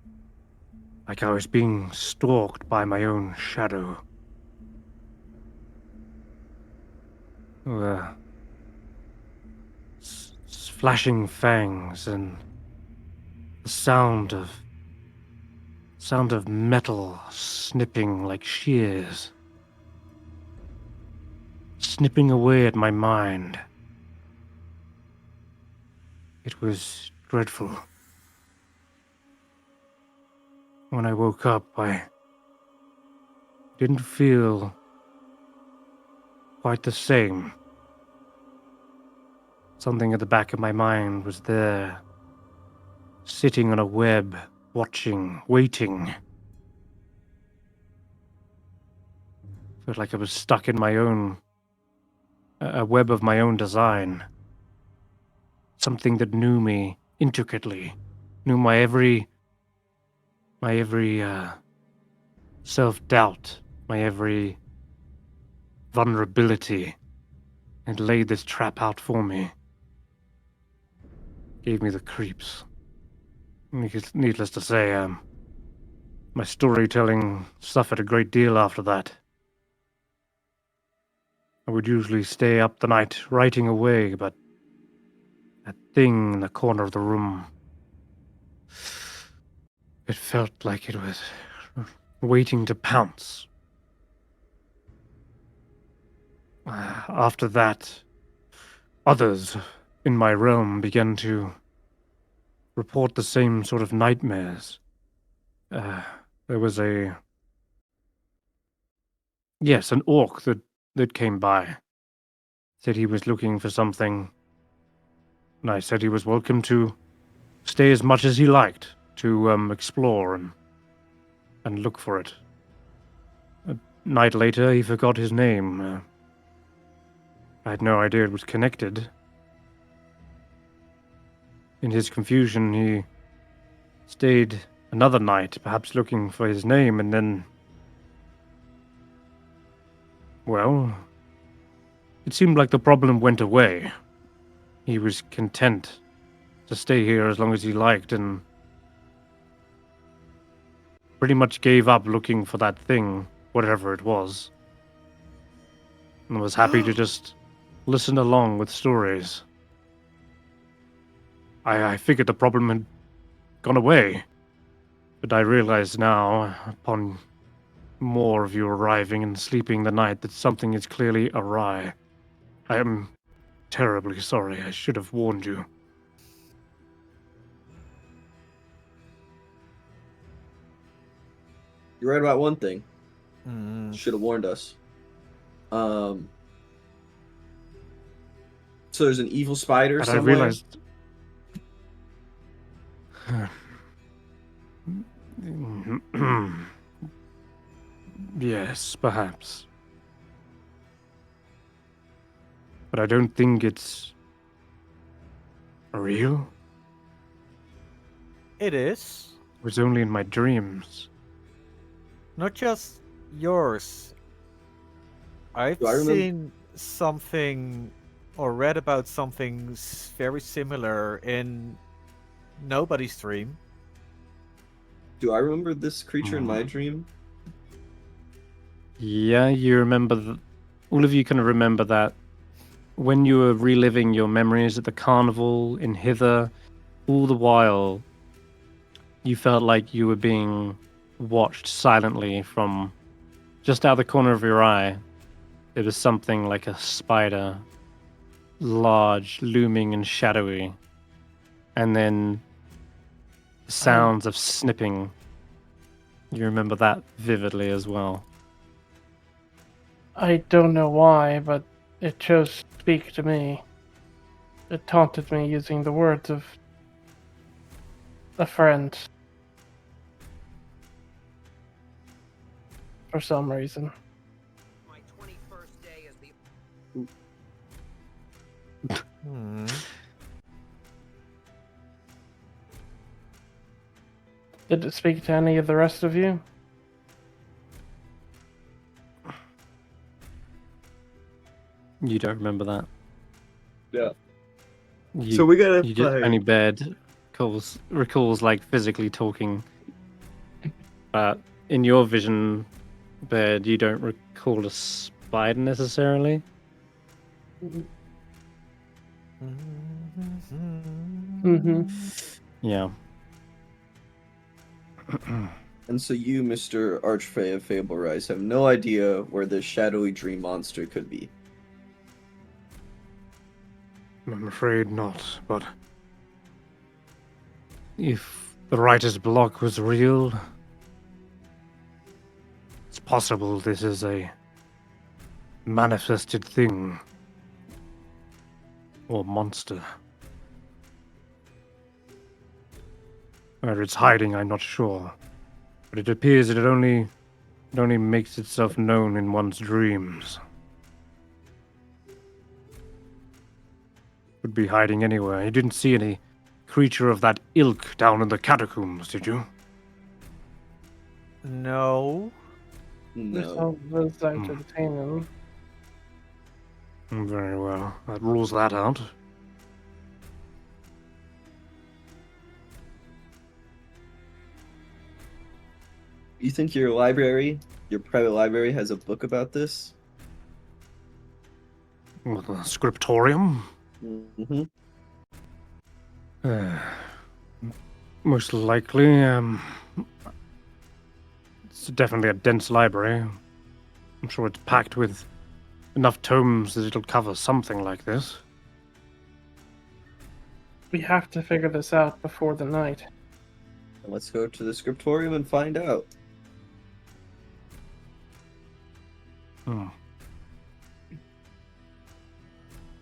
like I was being stalked by my own shadow. Uh, flashing fangs and the sound of metal snipping like shears, snipping away at my mind. It was dreadful. When I woke up, I didn't feel quite the same. Something at the back of my mind was there, sitting on a web, watching, waiting. Felt like I was stuck in my own, a web of my own design. Something that knew me intricately, knew my every self-doubt, my every vulnerability, and laid this trap out for me. Gave me the creeps. Needless to say, my storytelling suffered a great deal after that. I would usually stay up the night writing away, but that thing in the corner of the room, it felt like it was waiting to pounce. After that, others in my realm began to report the same sort of nightmares. There was an orc that came by. Said he was looking for something, and I said he was welcome to stay as much as he liked to explore and look for it. A night later, he forgot his name. I had no idea it was connected. In his confusion, he stayed another night, perhaps looking for his name, and then... Well, it seemed like the problem went away. He was content to stay here as long as he liked, and pretty much gave up looking for that thing, whatever it was, and was happy to just listen along with stories. I figured the problem had gone away, but I realize now, upon more of you arriving and sleeping the night, that something is clearly awry. I am terribly sorry. I should have warned you. You're right about one thing. Mm. Should have warned us. So there's an evil spider But I somewhere. realized. Yes, perhaps. But I don't think it's real. It is. It was only in my dreams. Not just yours. I've Do I remember- seen something or read about something very similar in nobody's dream. Do I remember this creature in my dream? Yeah, you remember. All of you kind of remember that when you were reliving your memories at the carnival in Hither, all the while you felt like you were being watched silently from just out the corner of your eye. It was something like a spider, large, looming, and shadowy. And then the sounds of snipping. You remember that vividly as well. I don't know why, but it chose to speak to me. It taunted me using the words of a friend. For some reason. My 21st day as the Hmm. Did it speak to any of the rest of you? You don't remember that. Yeah. You, So we gotta you just play. only Baird recalls like physically talking. But in your vision, Baird, you don't recall a spider necessarily. Mm-hmm. Yeah. And so you, Mr. Archfey of Fable Rise, have no idea where this shadowy dream monster could be. I'm afraid not, but if the writer's block was real, it's possible this is a manifested thing or monster. Where it's hiding, I'm not sure, but it appears that it only makes itself known in one's dreams. Could be hiding anywhere. You didn't see any creature of that ilk down in the catacombs, did you? No. No. Those entertaining. Very well. That rules that out. You think your library, your private library, has a book about this? Well, the scriptorium? Mm-hmm. Most likely, it's definitely a dense library. I'm sure it's packed with enough tomes that it'll cover something like this. We have to figure this out before the night. Let's go to the scriptorium and find out.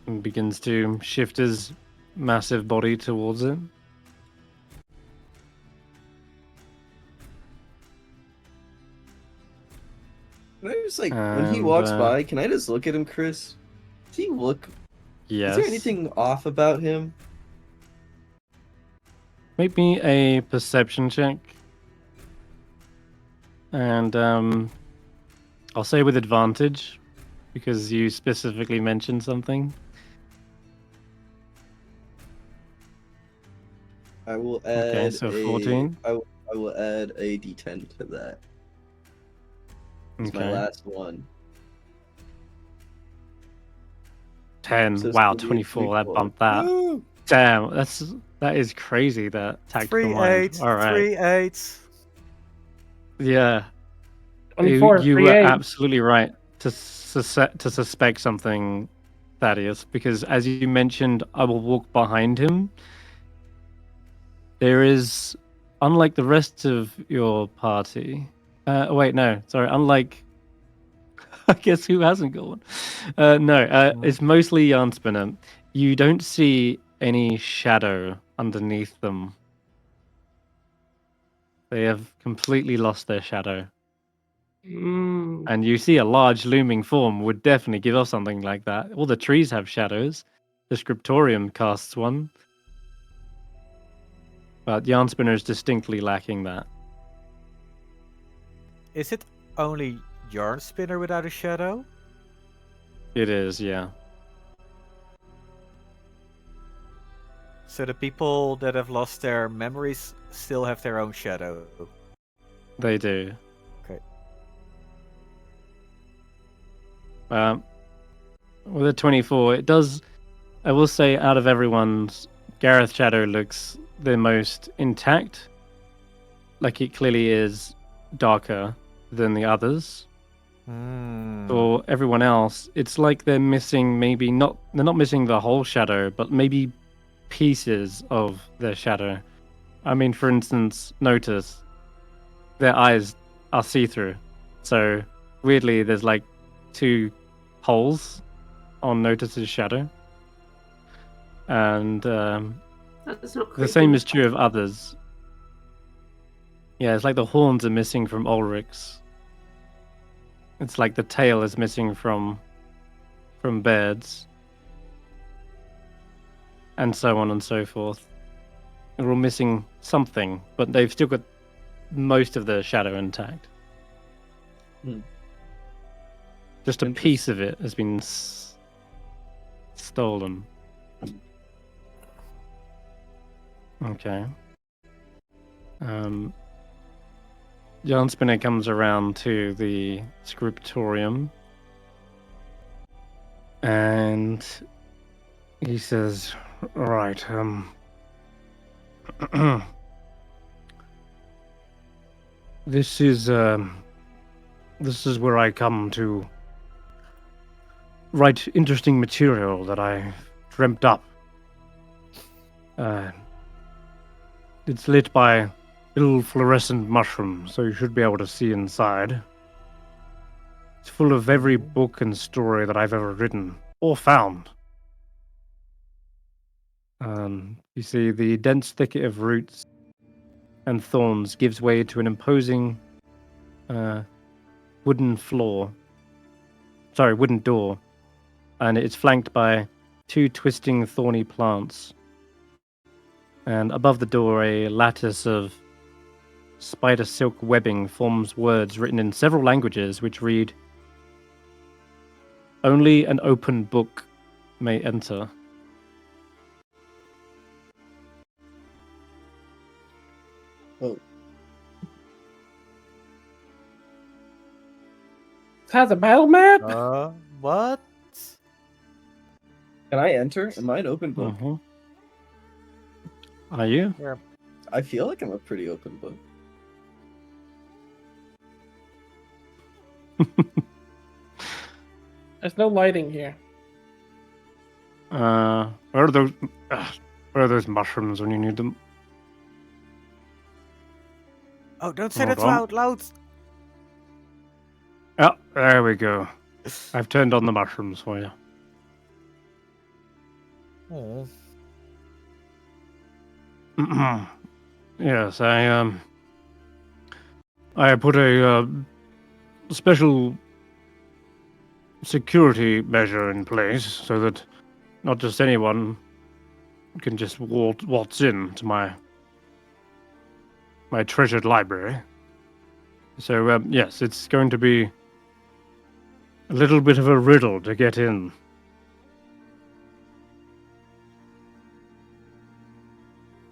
And begins to shift his massive body towards it. Can I just when he walks by, can I just look at him, Chris? Does he look? Yes. Is there anything off about him? Make me a perception check. And I'll say with advantage, because you specifically mentioned something. I will add. Okay, so 14. I will add a d10 to that. It's my Okay. last one. 10. So it's Wow, gonna be 24. That 24. bumped that. Woo! Damn, that is crazy. That tactical 3 mind. 8. All right. 3 8. Yeah. 24, You were 3-8. absolutely right to suspect something Thaddeus, because as you mentioned, I will walk behind him. There is, unlike the rest of your party. Wait, no, sorry. Unlike, I guess who hasn't got one? It's mostly Yarnspinner. You don't see any shadow underneath them. They have completely lost their shadow. And you see a large looming form would definitely give off something like that. All the trees have shadows. The scriptorium casts one. But Yarnspinner is distinctly lacking that. Is it only Yarnspinner without a shadow? It is, yeah. So the people that have lost their memories still have their own shadow. They do. Okay. With a 24, it does. I will say, out of everyone's, Garreth's shadow looks the most intact. Like it clearly is darker than the others. For everyone else, it's like they're missing maybe not. They're not missing the whole shadow, but maybe pieces of their shadow. I mean, for instance, Notus. Their eyes are see-through, so weirdly, there's like 2 holes on Notus's shadow, and That's not the same is true of others. Yeah, it's like the horns are missing from Ulric's. It's like the tail is missing from Baird's, and so on and so forth. They're all missing something, but they've still got most of the shadow intact. Just a piece of it has been stolen. Okay. Yarnspinner comes around to the scriptorium and he says, "Right, this is where I come to write interesting material that I dreamt up. It's lit by little fluorescent mushrooms, so you should be able to see inside. It's full of every book and story that I've ever written or found. You see the dense thicket of roots and thorns gives way to an imposing wooden door, and it's flanked by 2 twisting thorny plants. And above the door, a lattice of spider silk webbing forms words written in several languages which read, "Only an open book may enter." Oh. It has a battle map? What? Can I enter? Am I an open book? Are you? Yeah. I feel like I'm a pretty open book. There's no lighting here. Where are those mushrooms when you need them? Oh, don't say Hold that on. out loud. Oh, there we go. I've turned on the mushrooms for you. Oh. Yes, I put a special security measure in place so that not just anyone can just waltz in to my treasured library. So yes, it's going to be a little bit of a riddle to get in.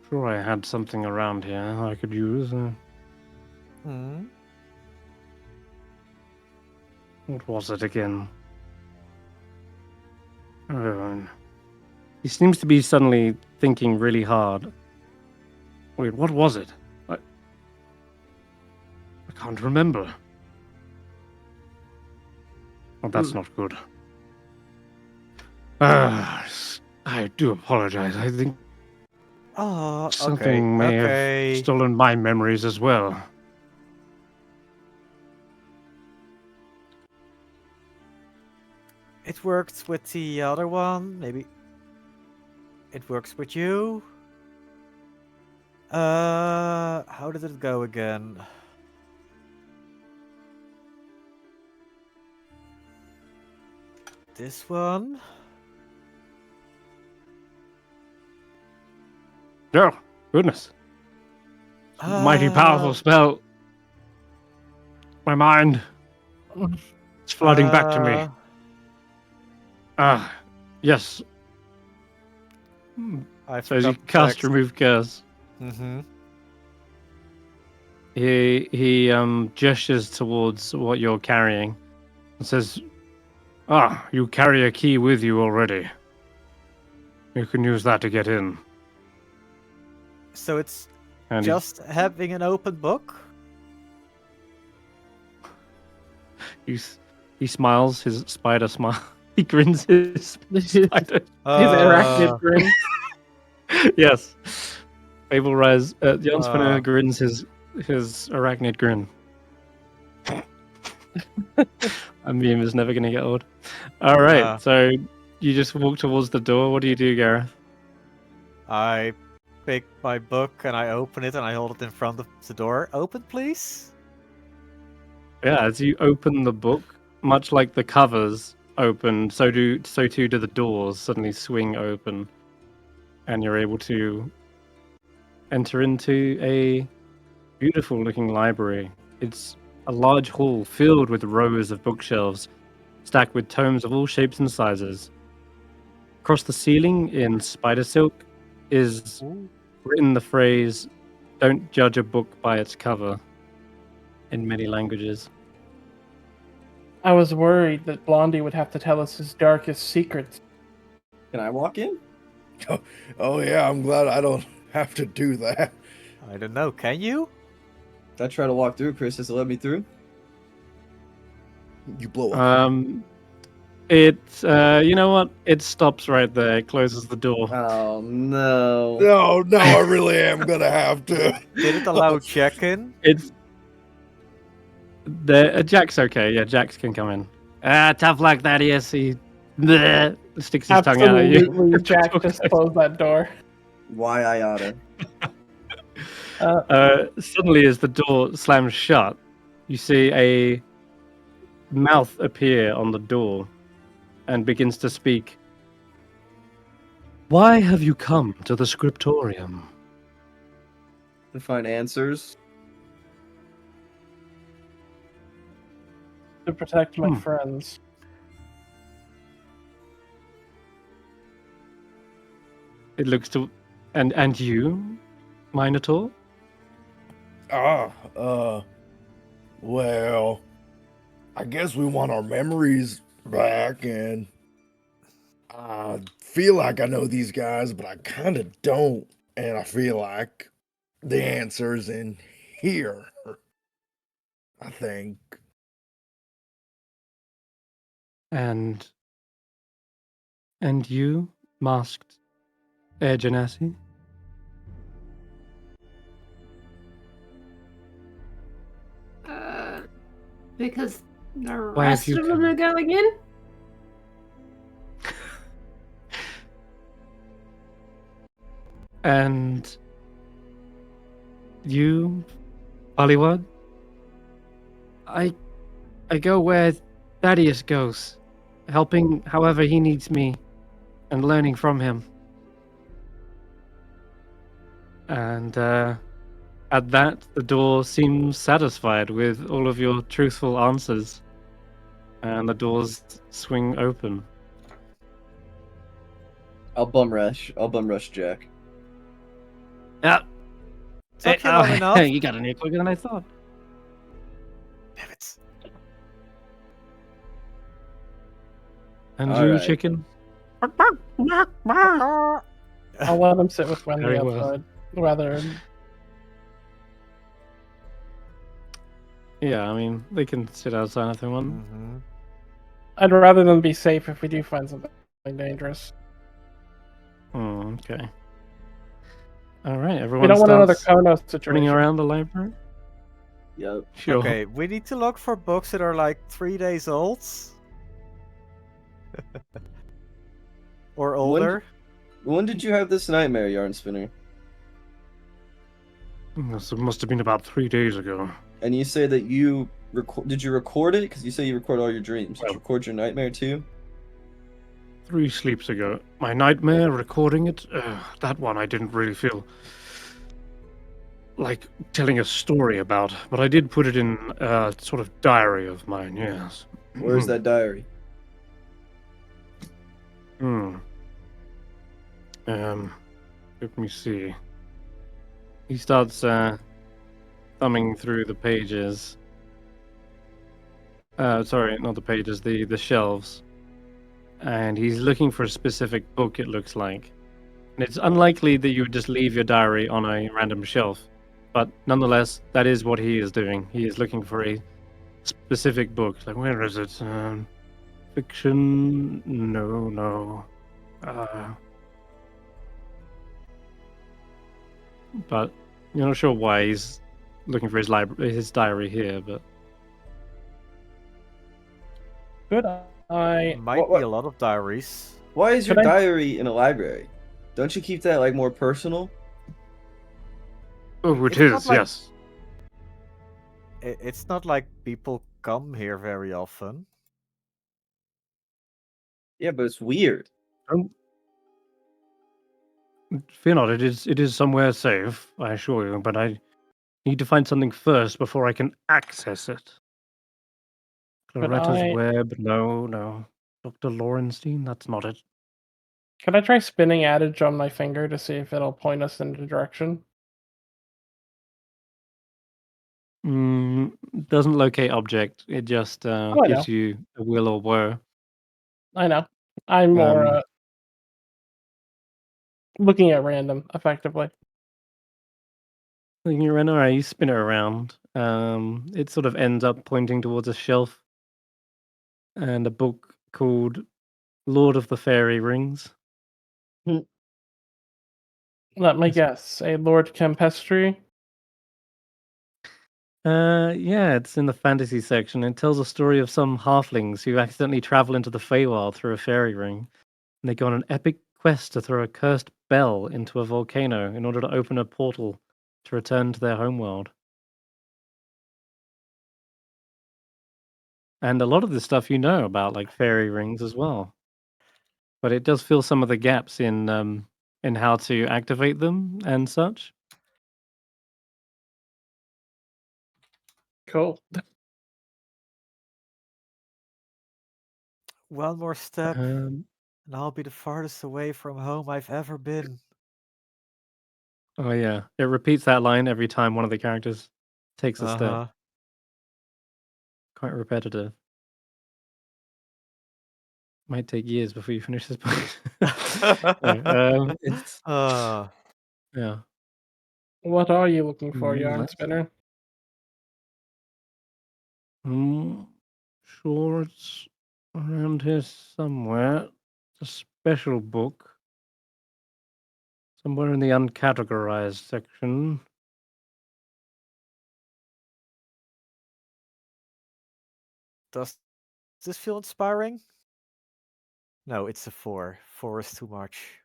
Sure, I had something around here I could use. What was it again? He seems to be suddenly thinking really hard. Wait, what was it? I can't remember. Well, that's not good. I do apologize. I think Oh, something may have stolen my memories as well. It worked with the other one. Maybe it works with you. How did it go again? This one? Oh, goodness. Mighty powerful spell. My mind. It's flooding back to me. Yes. So as you cast Remove Curse, Mm-hmm. he gestures towards what you're carrying and says, you carry a key with you already. You can use that to get in. So it's And just having an open book? he smiles, his spider smile. He grins his spider. His arachnid grin. Yes. Fable Rise. Junipers grins his arachnid grin. A meme is never going to get old. All right, so you just walk towards the door. What do you do, Garreth? I pick my book and I open it and I hold it in front of the door. Open, please. Yeah, as you open the book, much like the covers open, so too do the doors suddenly swing open, and you're able to enter into a beautiful looking library. It's a large hall filled with rows of bookshelves stacked with tomes of all shapes and sizes. Across the ceiling in spider silk is written the phrase, "Don't judge a book by its cover," in many languages. I was worried that Blondie would have to tell us his darkest secrets. Can I walk in? Oh yeah, I'm glad I don't have to do that. I don't know, can you? I try to walk through, Chris. Does it let me through? You blow up. You know what? It stops right there. It closes the door. Oh no. No, I really am gonna have to. Did it allow check-in? It's Jack's okay. Yeah, Jax can come in. Tough luck, Thaddeus. He sticks his tongue out at you. Absolutely, Jack just closed that door. Why I oughta. Suddenly, as the door slams shut, you see a mouth appear on the door and begins to speak. Why have you come to the scriptorium? To find answers. To protect my friends. It looks to... And you, Minotaur? Well, I guess we want our memories back, and I feel like I know these guys, but I kind of don't, and I feel like the answer's in here, I think. And you, masked Air Genasi? Because the Why have rest you of them come? are going in? And you, Hollywood? I go where Thaddeus goes, helping however he needs me and learning from him. And at that, the door seems satisfied with all of your truthful answers. And the doors swing open. I'll bum rush Jack. Yeah. Took you long enough. You got in here quicker than I thought. Damn it. And All you, right. chicken? I'll let him sit with Wendy Very well. outside. Rather, Yeah, I mean, they can sit outside if they want. Mm-hmm. I'd rather them be safe if we do find something. dangerous. Okay. All right, We everyone don't want another starts Konos running situation. around the library. Yep. Sure. Okay, we need to look for books that are like 3 days old. Or older. When did you have this nightmare, Yarn Spinner? This must have been about 3 days ago. And you say that you did you record it? Because you say you record all your dreams. Did you record your nightmare too? 3 sleeps ago. My nightmare, recording it, that one I didn't really feel like telling a story about, but I did put it in a sort of diary of mine, yes. Where's that diary? Let me see. He starts thumbing through the pages. Sorry, not the pages, the shelves. And he's looking for a specific book, it looks like. And it's unlikely that you would just leave your diary on a random shelf. But nonetheless, that is what he is doing. He is looking for a specific book. Like, where is it? Fiction? No. But you're not sure why he's looking for his diary here, but... Could I... Might be a lot of diaries. Why is your diary in a library? Don't you keep that like more personal? Oh, it is, like- yes. It's not like people come here very often. Yeah, but it's weird. Fear not, it is somewhere safe, I assure you, but I need to find something first before I can access it. Loretta's web, no. Dr. Lorenstein, that's not it. Can I try spinning adage on my finger to see if it'll point us in the direction? Doesn't locate object, it just gives you a will or woe. I know. I'm more looking at random, effectively. Looking around, alright, you spin it around. It sort of ends up pointing towards a shelf and a book called Lord of the Fairy Rings. Let me guess. A Lord Campestri? Yeah, it's in the fantasy section. It tells a story of some halflings who accidentally travel into the Feywild through a fairy ring. And they go on an epic quest to throw a cursed bell into a volcano in order to open a portal to return to their homeworld. And a lot of this stuff you know about, like fairy rings as well. But it does fill some of the gaps in how to activate them and such. Cool. One more step, and I'll be the farthest away from home I've ever been. Oh yeah, it repeats that line every time one of the characters takes a step. Quite repetitive. Might take years before you finish this book. It's yeah. What are you looking for, Yarn let's- Spinner? Sure, it's around here somewhere. It's a special book. Somewhere in the uncategorized section. Does this feel inspiring? No, it's a 4. 4 is too much.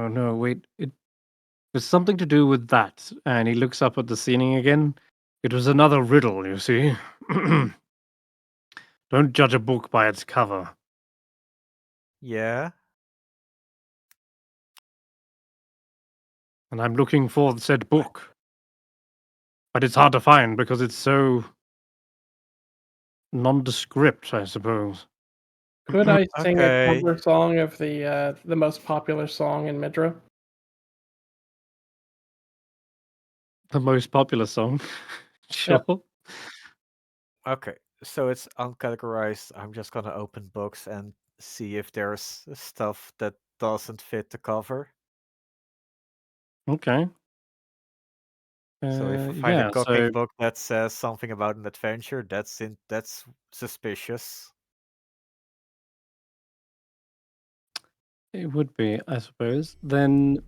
No, wait. There's something to do with that. And he looks up at the ceiling again. It was another riddle, you see. Don't judge a book by its cover. Yeah? And I'm looking for said book. But it's hard to find because it's so nondescript, I suppose. Could I sing Okay. a cover song of the most popular song in Midra? The most popular song. Sure. Yep. Okay, so it's uncategorized. I'm just gonna open books and see if there's stuff that doesn't fit the cover. Okay. So if I find Yeah, a cooking so book that says something about an adventure, that's suspicious. it would be, I suppose. Then,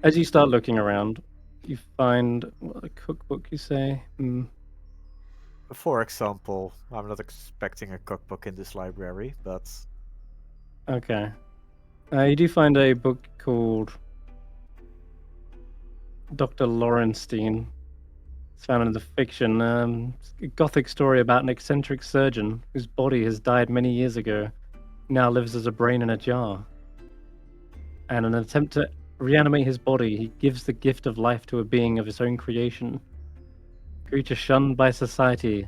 as you start looking around, you find a cookbook. You say, For example, I'm not expecting a cookbook in this library, but okay. You do find a book called Dr. Lorenstein. It's found in the fiction. It's a gothic story about an eccentric surgeon whose body has died many years ago. Now lives as a brain in a jar. And in an attempt to reanimate his body, he gives the gift of life to a being of his own creation. A creature shunned by society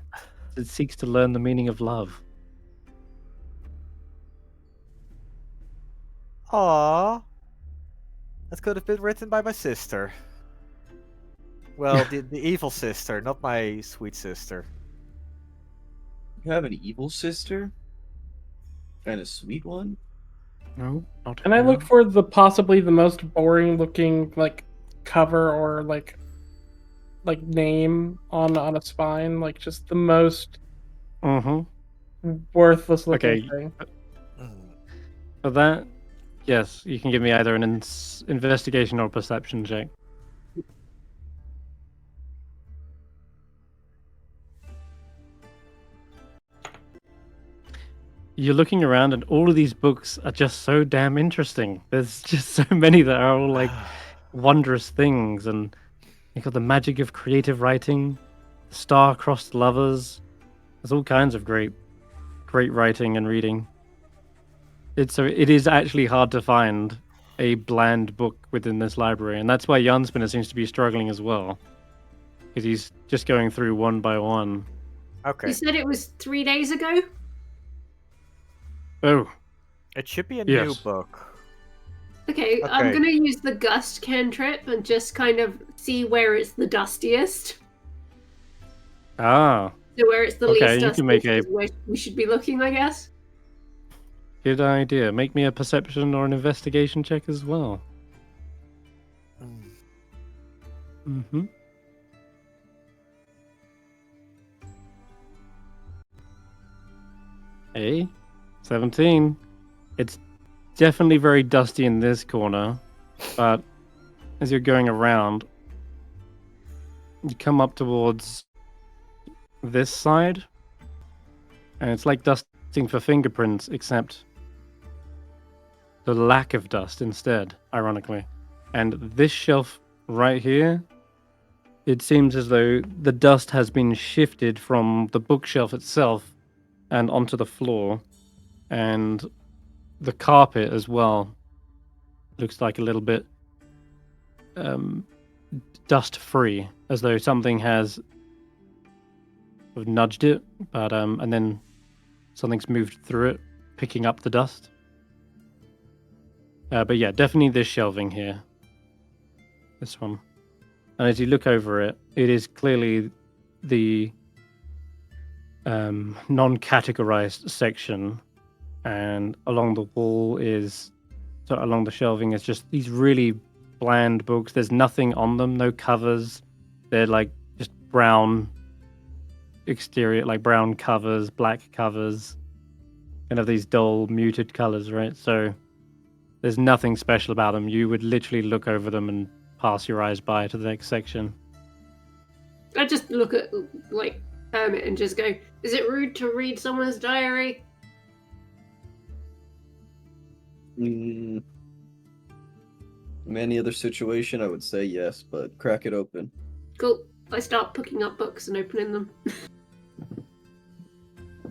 as it seeks to learn the meaning of love. aww, that could have been written by my sister. Well, the evil sister, not my sweet sister. You have an evil sister? And a sweet one? No, not Can I look now. for the possibly the most boring looking like cover or like name on a spine? Like just the most worthless looking Okay. thing. For that, yes, you can give me either an investigation or perception check. You're looking around, and all of these books are just so damn interesting. There's just so many that are all like wondrous things, and you got the magic of creative writing, star-crossed lovers. There's all kinds of great writing and reading. It is actually hard to find a bland book within this library, and that's why Janspinner seems to be struggling as well, because he's just going through one by one. Okay. You said it was 3 days ago? Oh, It should be a Yes. new book. Okay, I'm Okay. gonna use the gust cantrip and just kind of see where it's the dustiest. ah, So where it's the Okay, least you dustiest can make a- is where we should be looking, I guess. good idea. Make me a perception or an investigation check as well. Mm-hmm. Hey, 17. It's definitely very dusty in this corner, but as you're going around, you come up towards this side, and it's like dusting for fingerprints, except the lack of dust instead, ironically. And this shelf right here, it seems as though the dust has been shifted from the bookshelf itself and onto the floor, and the carpet as well looks like a little bit dust free, as though something has sort of nudged it, but and then something's moved through it, picking up the dust. But yeah, definitely this shelving here, this one. And as you look over it, it is clearly the non-categorized section, and along the wall is, so along the shelving is just these really bland books. There's nothing on them, no covers. They're like just brown exterior, like brown covers, black covers, kind of these dull, muted colors, right? So there's nothing special about them. You would literally look over them and pass your eyes by to the next section. I just look at like Hermit and just go, is it rude to read someone's diary? In any other situation, I would say yes, but crack it open. Cool. I start picking up books and opening them.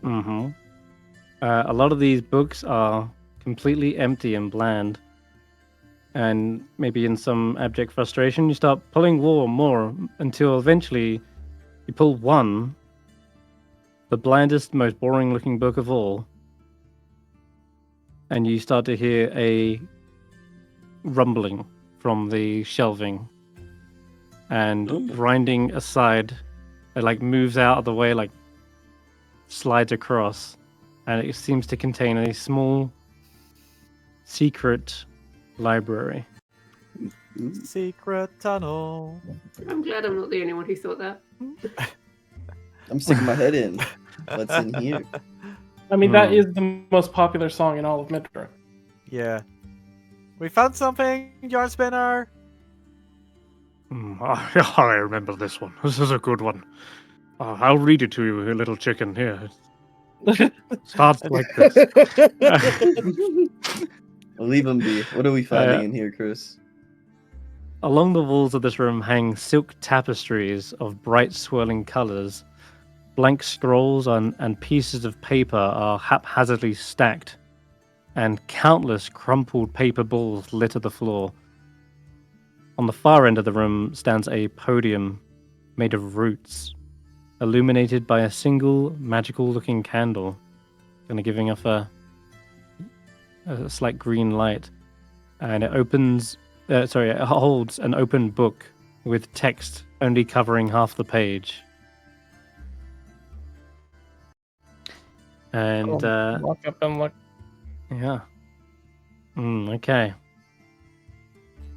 Mm-hmm. A lot of these books are completely empty and bland. And maybe in some abject frustration, you start pulling more until eventually you pull one, the blandest, most boring looking book of all. And you start to hear a rumbling from the shelving. And grinding aside, it like moves out of the way, like slides across. And it seems to contain a small secret library. Secret tunnel. I'm glad I'm not the only one who thought that. I'm sticking my head in. What's in here? I mean, that is the most popular song in all of Midra. Yeah. We found something, Darkspinner. I remember this one. This is a good one. I'll read it to you, little chicken. Here. It starts like this. I'll leave him be. What are we finding in here, Chris? Along the walls of this room hang silk tapestries of bright swirling colors. Blank scrolls and pieces of paper are haphazardly stacked, and countless crumpled paper balls litter the floor. On the far end of the room stands a podium made of roots, illuminated by a single magical-looking candle, kind of giving off a slight green light. And it it holds an open book with text only covering half the page. And Walk up and look. yeah. Okay.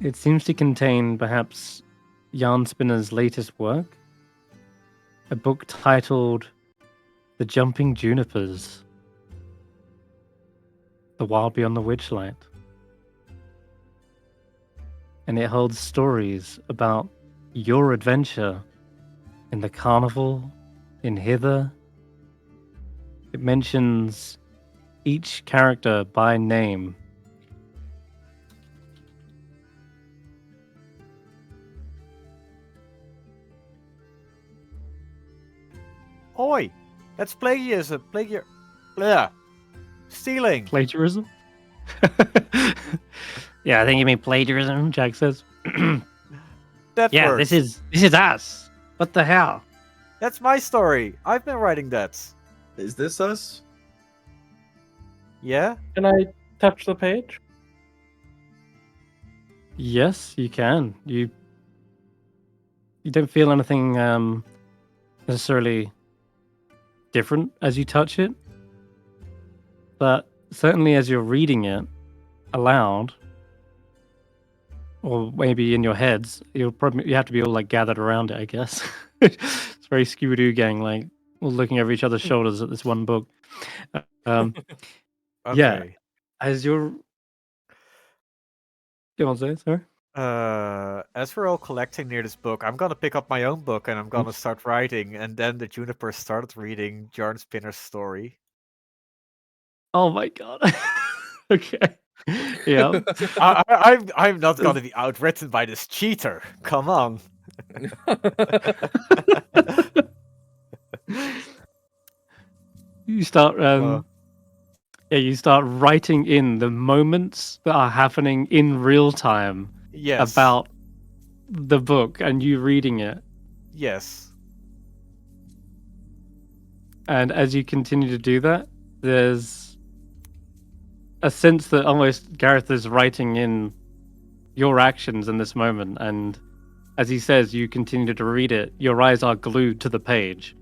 It seems to contain perhaps Yarnspinner's latest work, a book titled The Jumping Junipers, The Wild Beyond the Witchlight. And it holds stories about your adventure in the carnival, in Hither. It mentions each character by name. Oi! That's plagiarism. Stealing. Plagiarism? Yeah, I think you mean plagiarism, Jack says. That Yeah, works. this is us. What the hell? That's my story. I've been writing that. Is this us? Yeah? Can I touch the page? Yes, you can. You don't feel anything necessarily different as you touch it, but certainly as you're reading it aloud, or maybe in your heads, you have to be all like gathered around it, I guess. It's very Scooby-Doo gang, like all looking over each other's shoulders at this one book. Okay. Yeah, as you're. You want to say, sorry? As we're all collecting near this book, I'm gonna pick up my own book and I'm gonna start writing, and then the Junipers started reading Darkspinner's story. Oh my god. Okay. Yeah. I'm not gonna be outwritten by this cheater. Come on. You start you start writing in the moments that are happening in real time Yes. about the book and you reading it. Yes. And as you continue to do that, there's a sense that almost Garreth is writing in your actions in this moment. And as he says, you continue to read it. Your eyes are glued to the page.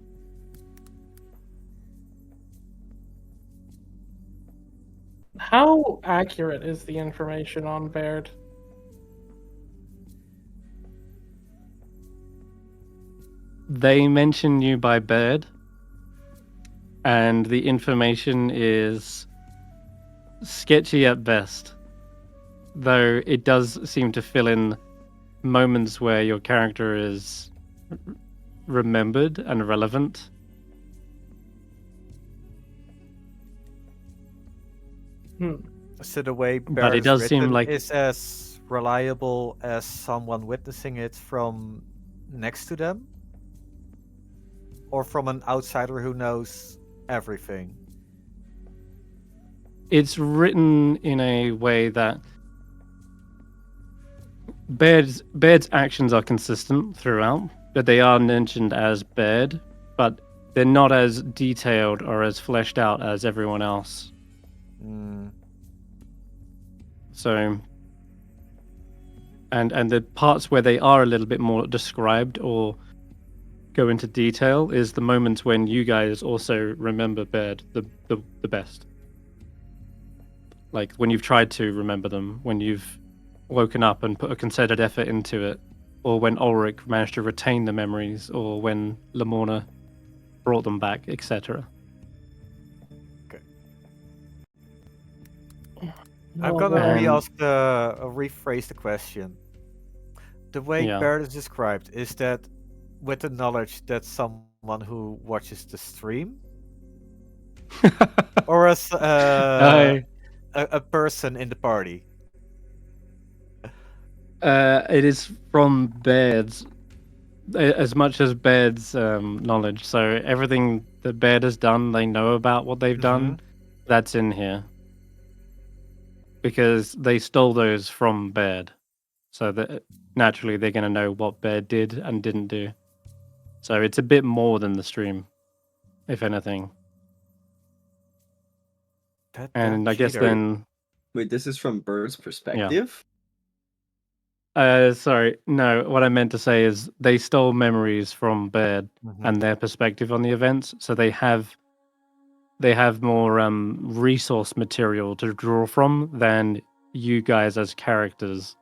How accurate is the information on Baird? They mention you by Baird, and the information is sketchy at best, though it does seem to fill in moments where your character is remembered and relevant. So the way But Baird it does is seem written like- is as reliable as someone witnessing it from next to them? Or from an outsider who knows everything? It's written in a way that Baird's actions are consistent throughout, but they are mentioned as Baird, but they're not as detailed or as fleshed out as everyone else. So, and the parts where they are a little bit more described or go into detail is the moments when you guys also remember Baird the best. Like when you've tried to remember them, when you've woken up and put a concerted effort into it, or when Ulric managed to retain the memories, or when Lamorna brought them back, etc. I'm gonna rephrase the question. The way Barrett is described, is that with the knowledge that someone who watches the stream? Or as a person in the party? It is from Baird's, as much as Baird's knowledge. So everything that Baird has done, they know about what they've done. That's in here. Because they stole those from Baird. So that naturally they're going to know what Baird did and didn't do. So it's a bit more than the stream, if anything. And I guess then... Wait, this is from Bird's perspective? Sorry, no, what I meant to say is they stole memories from Baird and their perspective on the events, so they have more resource material to draw from than you guys as characters.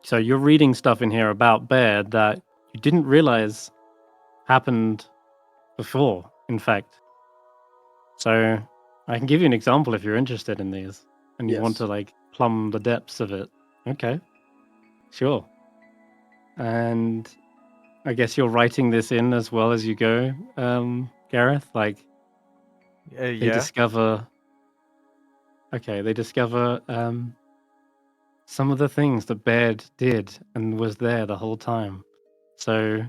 So you're reading stuff in here about Baird that you didn't realize happened before, in fact. So I can give you an example if you're interested in these and you want to like plumb the depths of it. Okay, sure. And I guess you're writing this in as well as you go, Garreth. Like, they discover. Okay, they discover some of the things that Baird did and was there the whole time. So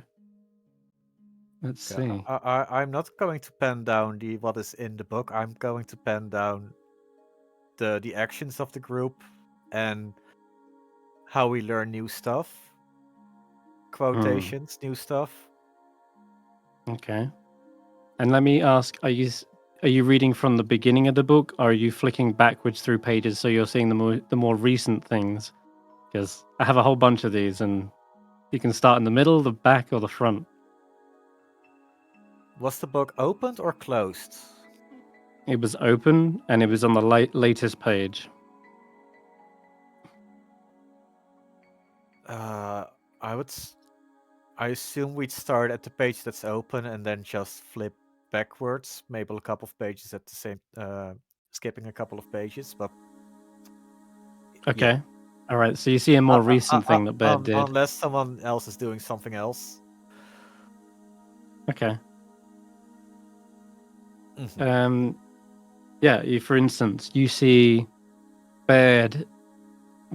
let's see. I'm not going to pen down what is in the book. I'm going to pen down the actions of the group and how we learn new stuff. Quotations, new stuff. Okay. And let me ask, are you reading from the beginning of the book, or are you flicking backwards through pages so you're seeing the more recent things? Because I have a whole bunch of these, and you can start in the middle, the back, or the front. Was the book opened or closed? It was open, and it was on the latest page. I assume we'd start at the page that's open and then just flip backwards, maybe a couple of pages at the same, skipping a couple of pages, but... Okay. Yeah. All right, so you see a more recent thing that Baird did. Unless someone else is doing something else. Okay. Yeah, for instance, you see Baird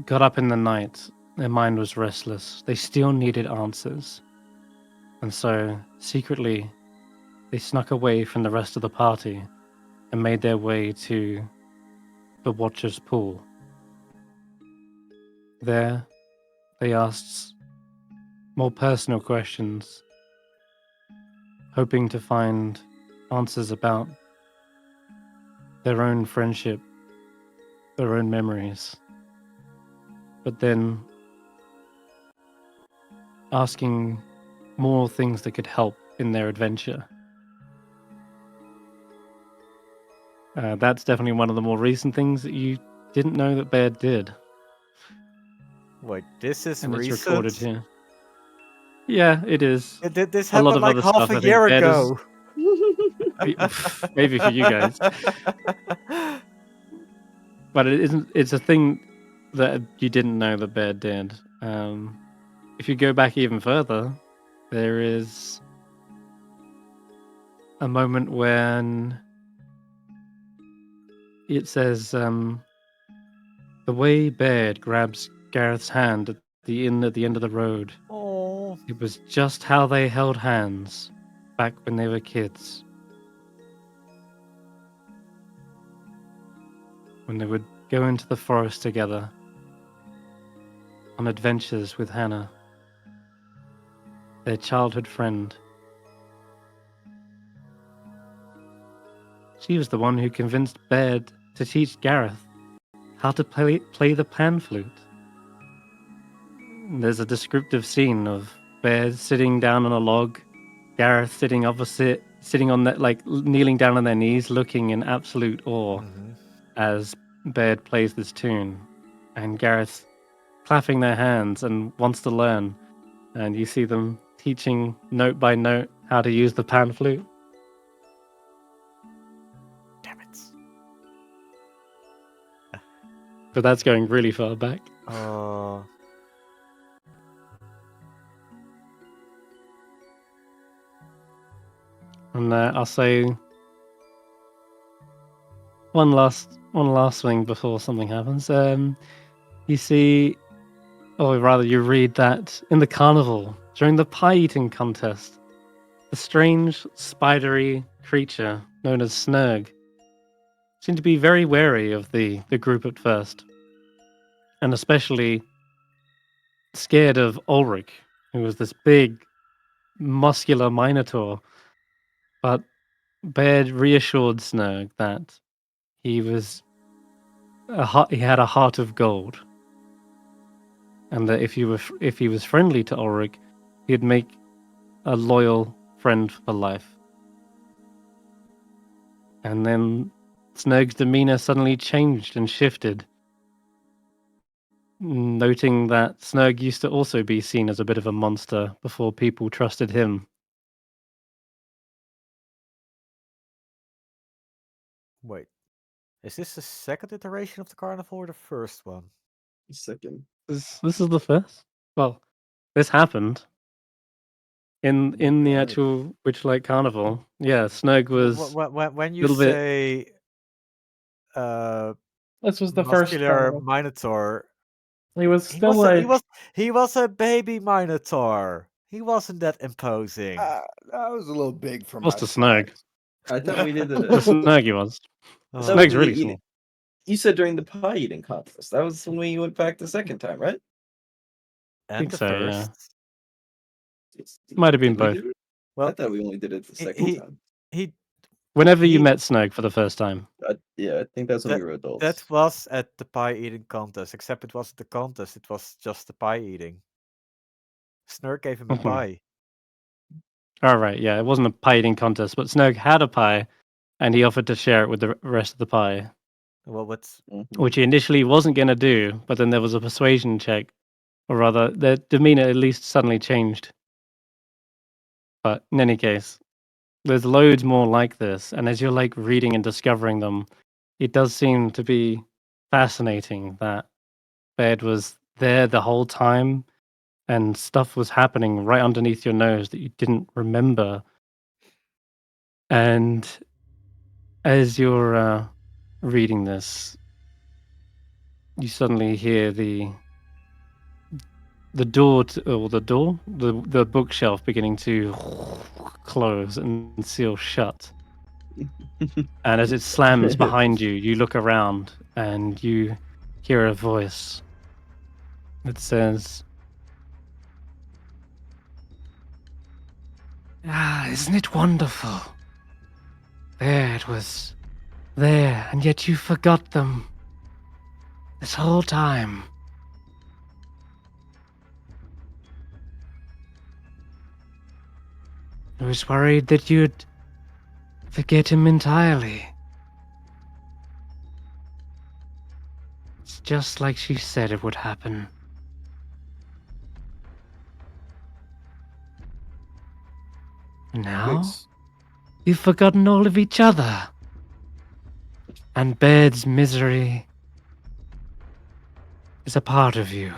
got up in the night. Their mind was restless. They still needed answers. And so, secretly, they snuck away from the rest of the party and made their way to the Watcher's Pool. There, they asked more personal questions, hoping to find answers about their own friendship, their own memories. But then, asking more things that could help in their adventure. That's definitely one of the more recent things that you didn't know that Baird did. Wait, this is and recent? It's recorded here. Yeah, it is. This happened like half a year ago. Maybe for you guys. But it isn't. It's a thing that you didn't know that Baird did. If you go back even further, there is a moment when it says the way Baird grabs Gareth's hand at the inn at the end of the road. Oh. It was just how they held hands back when they were kids. When they would go into the forest together on adventures with Hannah, their childhood friend. She was the one who convinced Baird to teach Garreth how to play the pan flute. There's a descriptive scene of Baird sitting down on a log, Garreth sitting opposite, sitting on that, like kneeling down on their knees, looking in absolute awe as Baird plays this tune, and Garreth clapping their hands and wants to learn, and you see them teaching note by note how to use the pan flute. Damn it. But that's going really far back. Oh. And I'll say one last thing before something happens. You see, or rather, you read that in the carnival during the pie eating contest, the strange spidery creature known as Snurg seemed to be very wary of the group at first, and especially scared of Ulric, who was this big, muscular minotaur. But Baird reassured Snurg that he had a heart of gold, and that if he was friendly to Ulric, he'd make a loyal friend for life. And then Snurg's demeanor suddenly changed and shifted, noting that Snurg used to also be seen as a bit of a monster before people trusted him. Wait. Is this the second iteration of the carnival or the first one? Second. This is the first? Well, this happened in the actual Witchlight Carnival. Yeah, Snurg was When you little bit- say This was the first muscular carnival. minotaur, He was he still he was a baby minotaur. He wasn't that imposing. That was a little big for What's my the Snurg? size. I thought we did The the. Snurg he was. Oh. Snurg's really small. You said during the pie eating contest. That was when we went back the second time, right? And think the so, yeah. first. Might have been Did we both. do it? Well, I thought we only did it the second time. he Whenever you he- met Snurg for the first time. Yeah, I think that's when we were adults. that was at the pie eating contest, except it wasn't the contest, it was just the pie eating. Snurg gave him a Mhm. pie. All right, yeah, it wasn't a pie eating contest, but Snurg had a pie, and he offered to share it with the rest of the pie, Well, what's which he initially wasn't going to do, but then there was a persuasion check, or rather, their demeanor at least suddenly changed. But in any case, there's loads more like this, and as you're like reading and discovering them, it does seem to be fascinating that Baird was there the whole time, and stuff was happening right underneath your nose that you didn't remember. And as you're reading this, you suddenly hear the bookshelf beginning to close and seal shut. And as it slams behind you, you look around and you hear a voice that says, "Ah, isn't it wonderful? There it was. There, and yet you forgot them. This whole time." I was worried that you'd forget him entirely. It's just like she said it would happen. Now, you've forgotten all of each other. And Baird's misery is a part of you.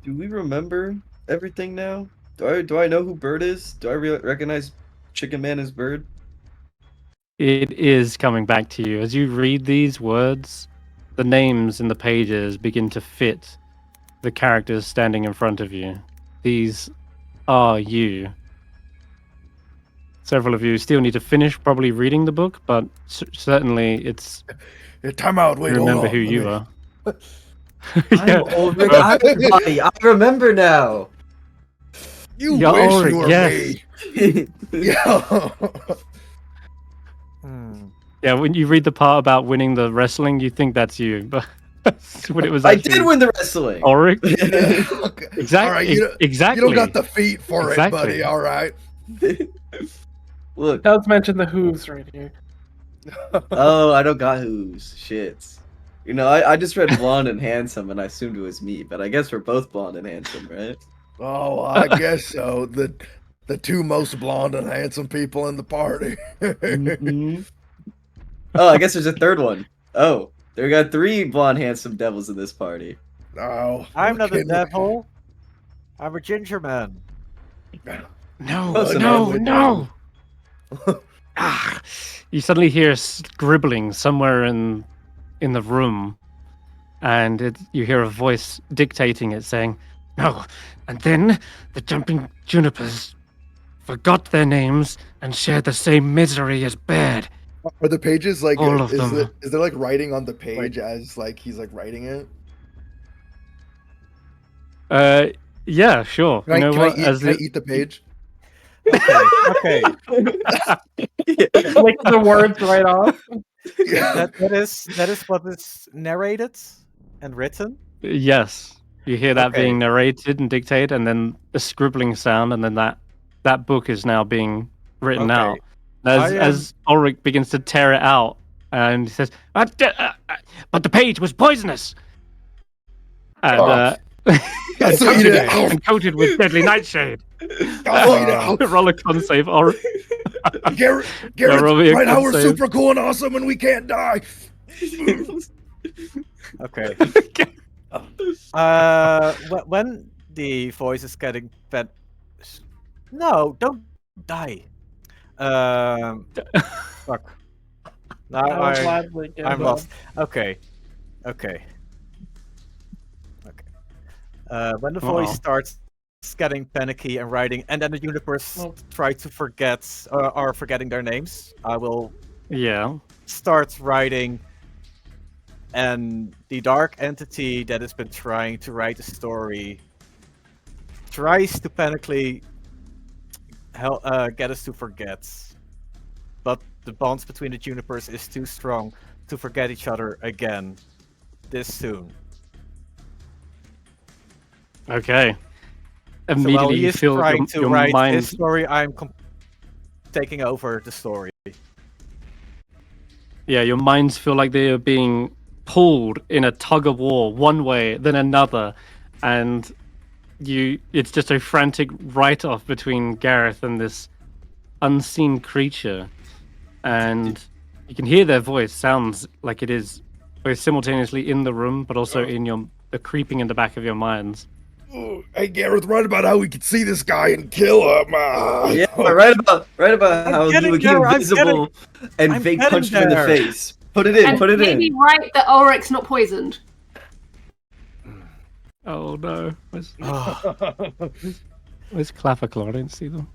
Do we remember everything now? Do I know who Bird is? Do I recognize Chicken Man as Bird? It is coming back to you. As you read these words, the names in the pages begin to fit the characters standing in front of you. These are you. Several of you still need to finish probably reading the book, but certainly it's... Time out, wait, remember hold on. who you are. I'm Ulric. I remember now. You You're wish Ulric, you were yes. me. Yeah. Yeah, when you read the part about winning the wrestling, you think that's you, but that's what it was I actually. did win the wrestling. Ulric? Okay. Exactly. All right, exactly. You don't got the feet for Exactly. it, buddy. All right. Look. It does mention the hooves right here. Oh, I don't got hooves. Shit. You know, I just read blonde and handsome, and I assumed it was me. But I guess we're both blonde and handsome, right? Oh, I guess so. The two most blonde and handsome people in the party. Mhm. Oh, I guess there's a third one. Oh, there got 3 blonde, handsome devils in this party. Oh, I'm what not a can- devil. I'm a ginger man. No, Close no, enough. no. You suddenly hear scribbling somewhere in the room, and you hear a voice dictating it, saying, "No." And then the jumping Junipers forgot their names and shared the same misery as Baird. Are the pages like? All of them. Is there like writing on the page as like he's like writing it? Yeah, sure. Can, You know what? can I eat the page? Okay. Lick the words right off. that is what is narrated and written. Yes, you hear that Okay. being narrated and dictated, and then a scribbling sound, and then that book is now being written Okay. out. As Ulric begins to tear it out, and he says, but the page was poisonous, and So eat it. and coated with deadly nightshade. Roll a con save, Ulric. Garrett, roll me a right now con we're save. super cool and awesome and we can't die. Okay. When the voice is getting fed. No, don't die. Fuck. Now I will gladly give I'm up. lost. Okay. When the voice starts getting panicky and writing, and then the Junipers try to forget are forgetting their names, I will start writing, and the dark entity that has been trying to write the story tries to panically get us to forget, but the bonds between the Junipers is too strong to forget each other again this soon. Okay. So while Immediately he you is feel trying to your write mind. his story, I'm taking over the story. Yeah, your minds feel like they are being pulled in a tug of war, one way then another, and it's just a frantic write-off between Garreth and this unseen creature, and you can hear their voice sounds like it is both simultaneously in the room but also in the creeping in the back of your minds. Hey Garreth, write about how we could see this guy and kill him. Yeah, right about how you would get invisible and I'm Vaike getting punched him in the there. face. Put it in, And put it maybe in. write that Ulric's not poisoned. Oh no. Where's Clapperclaw? I didn't see them.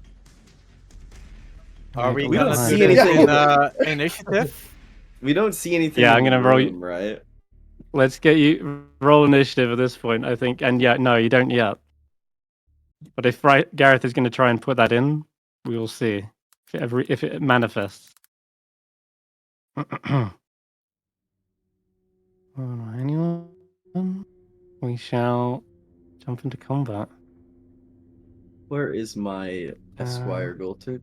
Are we We don't gonna see do this anything. in initiative? We don't see anything. Yeah, I'm in the gonna roll room, right? Let's get you roll initiative at this point, I think. And yeah, no, you don't yet. But if Garreth is going to try and put that in, we will see if it manifests. Anyone? We shall jump into combat. Where is my Esquire Goltic?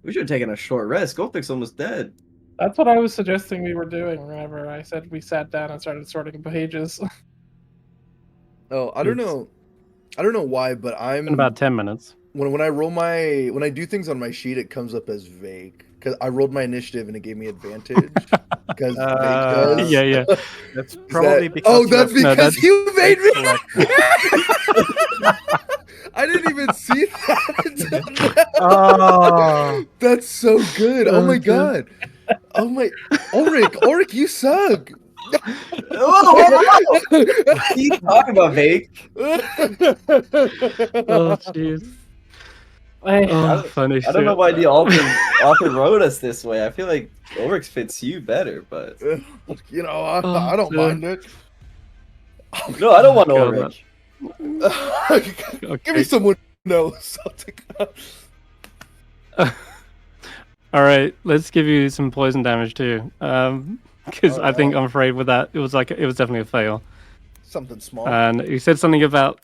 We should have taken a short rest. Goltic's almost dead. That's what I was suggesting we were doing whenever I said we sat down and started sorting pages. Oh, I don't know why, but I'm In about 10 minutes. when I do things on my sheet, it comes up as Vaike because I rolled my initiative and it gave me advantage because Vaike does. Yeah. That's probably because. Oh, that's because you made me. collected. I didn't even see that until now. Oh. That's so good. Oh my god. Oh my, Ulric, you suck. Oh, what are you talking about, Vaike? Oh, jeez. Funny I don't know why the author wrote us this way. I feel like Ulric fits you better, but You know, I don't mind it. no, I don't want God, Ulric. Give me someone else. I'll take that. All right, let's give you some poison damage too. Because I'm afraid with that, it was definitely a fail. Something small. And you said something about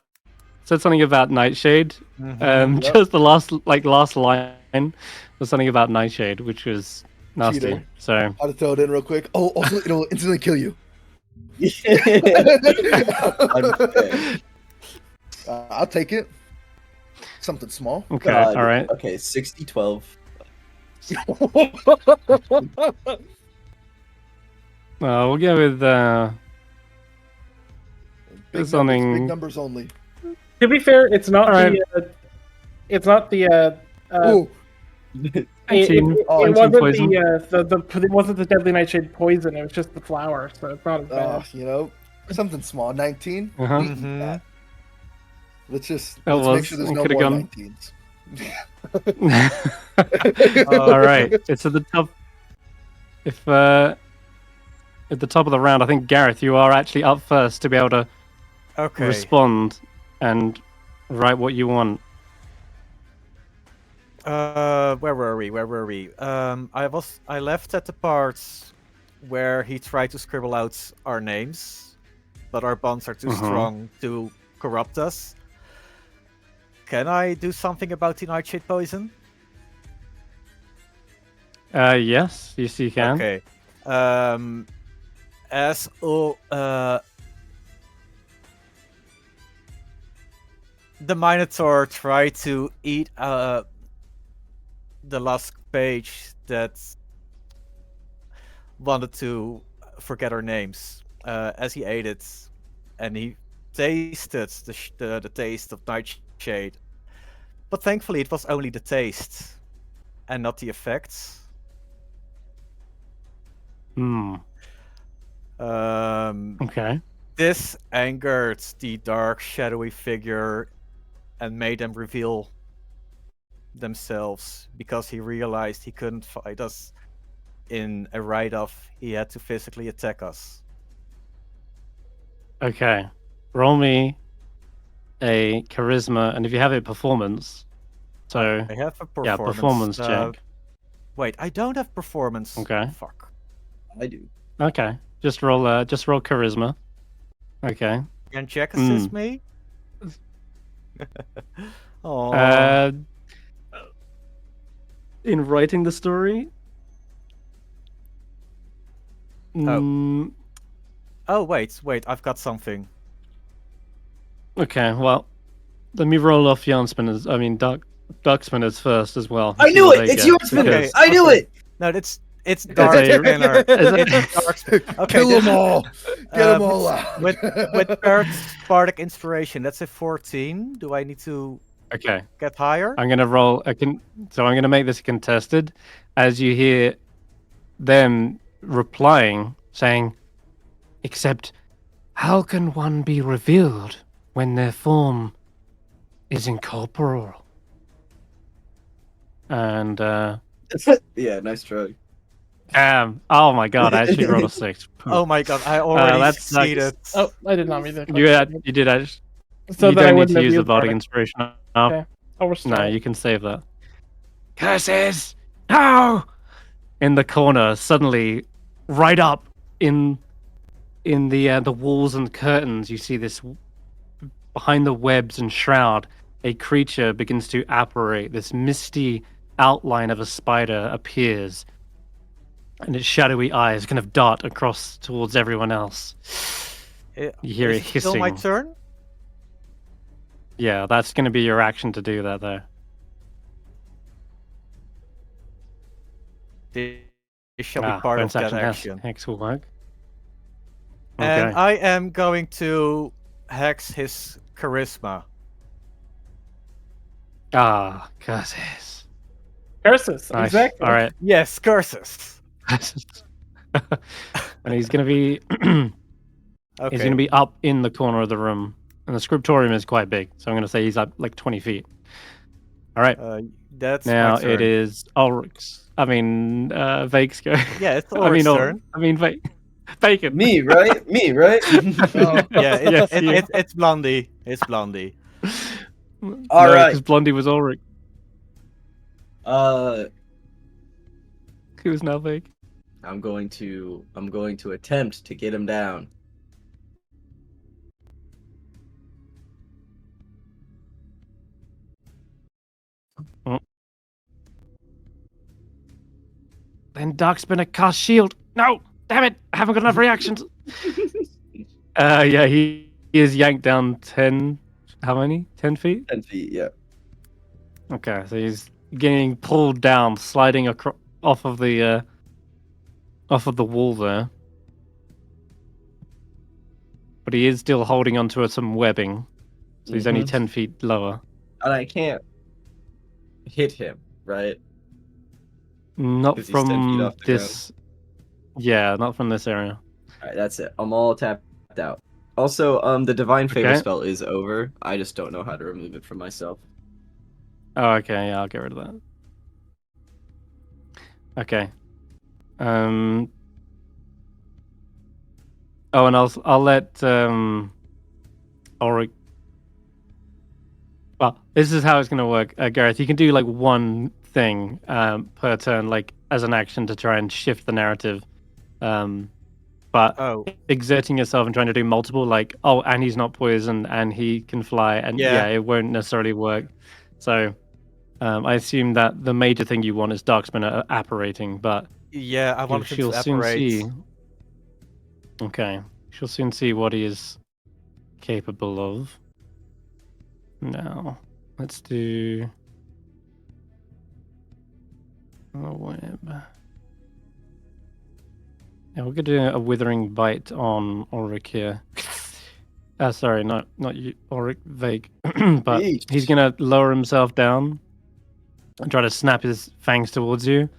said something about Nightshade. Mhm. Just the last line was something about Nightshade, which was nasty. Cheater. So I'll throw it in real quick. Oh, also, it'll instantly kill you. Unfair. I'll take it. Something small. okay, God. all right. Okay, 60-12. We'll go with Big something. numbers only. To be fair, it's not Alright. it's not the Ooh, it 19 wasn't poison. it wasn't the deadly nightshade poison. It was just the flower, so it's not as bad. you know, something small. 19. Uh-huh. We eat that. Let's That make was- sure there's we no could've more gone- 19s. All right, it's at the top. If at the top of the round, I think Garreth, you are actually up first to be able to Okay. respond and write what you want. Where were we? I left at the parts where he tried to scribble out our names, but our bonds are too strong to corrupt us. Can I do something about the nightshade poison? Yes, you can. Okay. As the Minotaur tried to eat the last page that wanted to forget our names. As he ate it, and he tasted the taste of nightshade, but thankfully it was only the taste and not the effects. Okay. This angered the dark, shadowy figure and made them reveal themselves because he realized he couldn't fight us in a write-off. He had to physically attack us. Okay. Roll me a charisma, and if you have it, performance. So I have a performance. yeah, performance check. Wait, I don't have performance. Okay. Fuck. I do. Okay. Just roll charisma. Okay. Can Jack assist me? Oh. In writing the story. Oh wait, I've got something. Okay, well, let me roll off Yarnspinners. I mean, Darkspinners first as well. I See knew what it! they It's get, Yarnspinners! because- I knew it! No, it's Darkspinner. It's Darkspinner. Okay, Kill them all. Get them all out. with Bart's bardic inspiration, that's a 14. Do I need to Okay, get higher? I'm gonna roll. So I'm gonna make this contested, as you hear them replying, saying, "Except, how can one be revealed when their form is incorporeal?" And Yeah, nice try. oh my god, I actually rolled a 6. Oh my god, I already that succeeded. Oh, I did not mean to. You did actually. So you that I don't need wouldn't to have use the used bardic bardic. inspiration. Okay. Oh, we're No, still. you can save that. Curses! No! In the corner, suddenly, right up in the walls and curtains, you see this behind the webs and shroud. A creature begins to apparate. This misty outline of a spider appears, and its shadowy eyes kind of dart across towards everyone else. You hear Is it it still my hissing. turn? Yeah, that's going to be your action to do that, though. This shall be part of bonus that action. action. Hex will work. And Okay. I am going to hex his charisma. Curses. Curses. Nice. Exactly. All right. Yes, curses. And he's going to be Okay. he's going to be up in the corner of the room, and the scriptorium is quite big, so I'm going to say he's up like 20 feet. All right. That's Now my turn. it is Ulric's. I mean, Vaike's go. Yeah, it's I mean, Ulric's turn. I mean, Bacon. Me, right? Me, right? Yeah, Yes, you. it's Blondie. It's Blondie. All right. Because Blondie was Ulric. Who is now Vaike? I'm going to attempt to get him down. Then Darkspinner cast shield. No, damn it! I haven't got enough reactions. Yeah, he is yanked down 10. How many? 10 feet? 10 feet, yeah. Okay, so he's getting pulled down, sliding off of the wall there. But he is still holding onto some webbing, so he's only 10 feet lower. And I can't hit him, right? Not 'Cause he's 10 feet from off the this. Yeah, not from this area. Alright, that's it. I'm all tapped out. Also, the Divine Favor Okay. spell is over. I just don't know how to remove it from myself. Oh, okay. Yeah, I'll get rid of that. Okay. Oh, and I'll let Ulric. Well, this is how it's gonna work, Garreth. You can do like one thing per turn, like as an action to try and shift the narrative. But exerting yourself and trying to do multiple, like, oh, and he's not poisoned, and he can fly, and yeah, it won't necessarily work. So, I assume that the major thing you want is Darkspinner apparating, but yeah, I want him she'll to soon apparate. see. Okay, she'll soon see what he is capable of. Now, let's do a web. Yeah, we're gonna do a withering bite on Ulric here. Sorry, not you, Ulric, Vaike. But he's gonna lower himself down and try to snap his fangs towards you.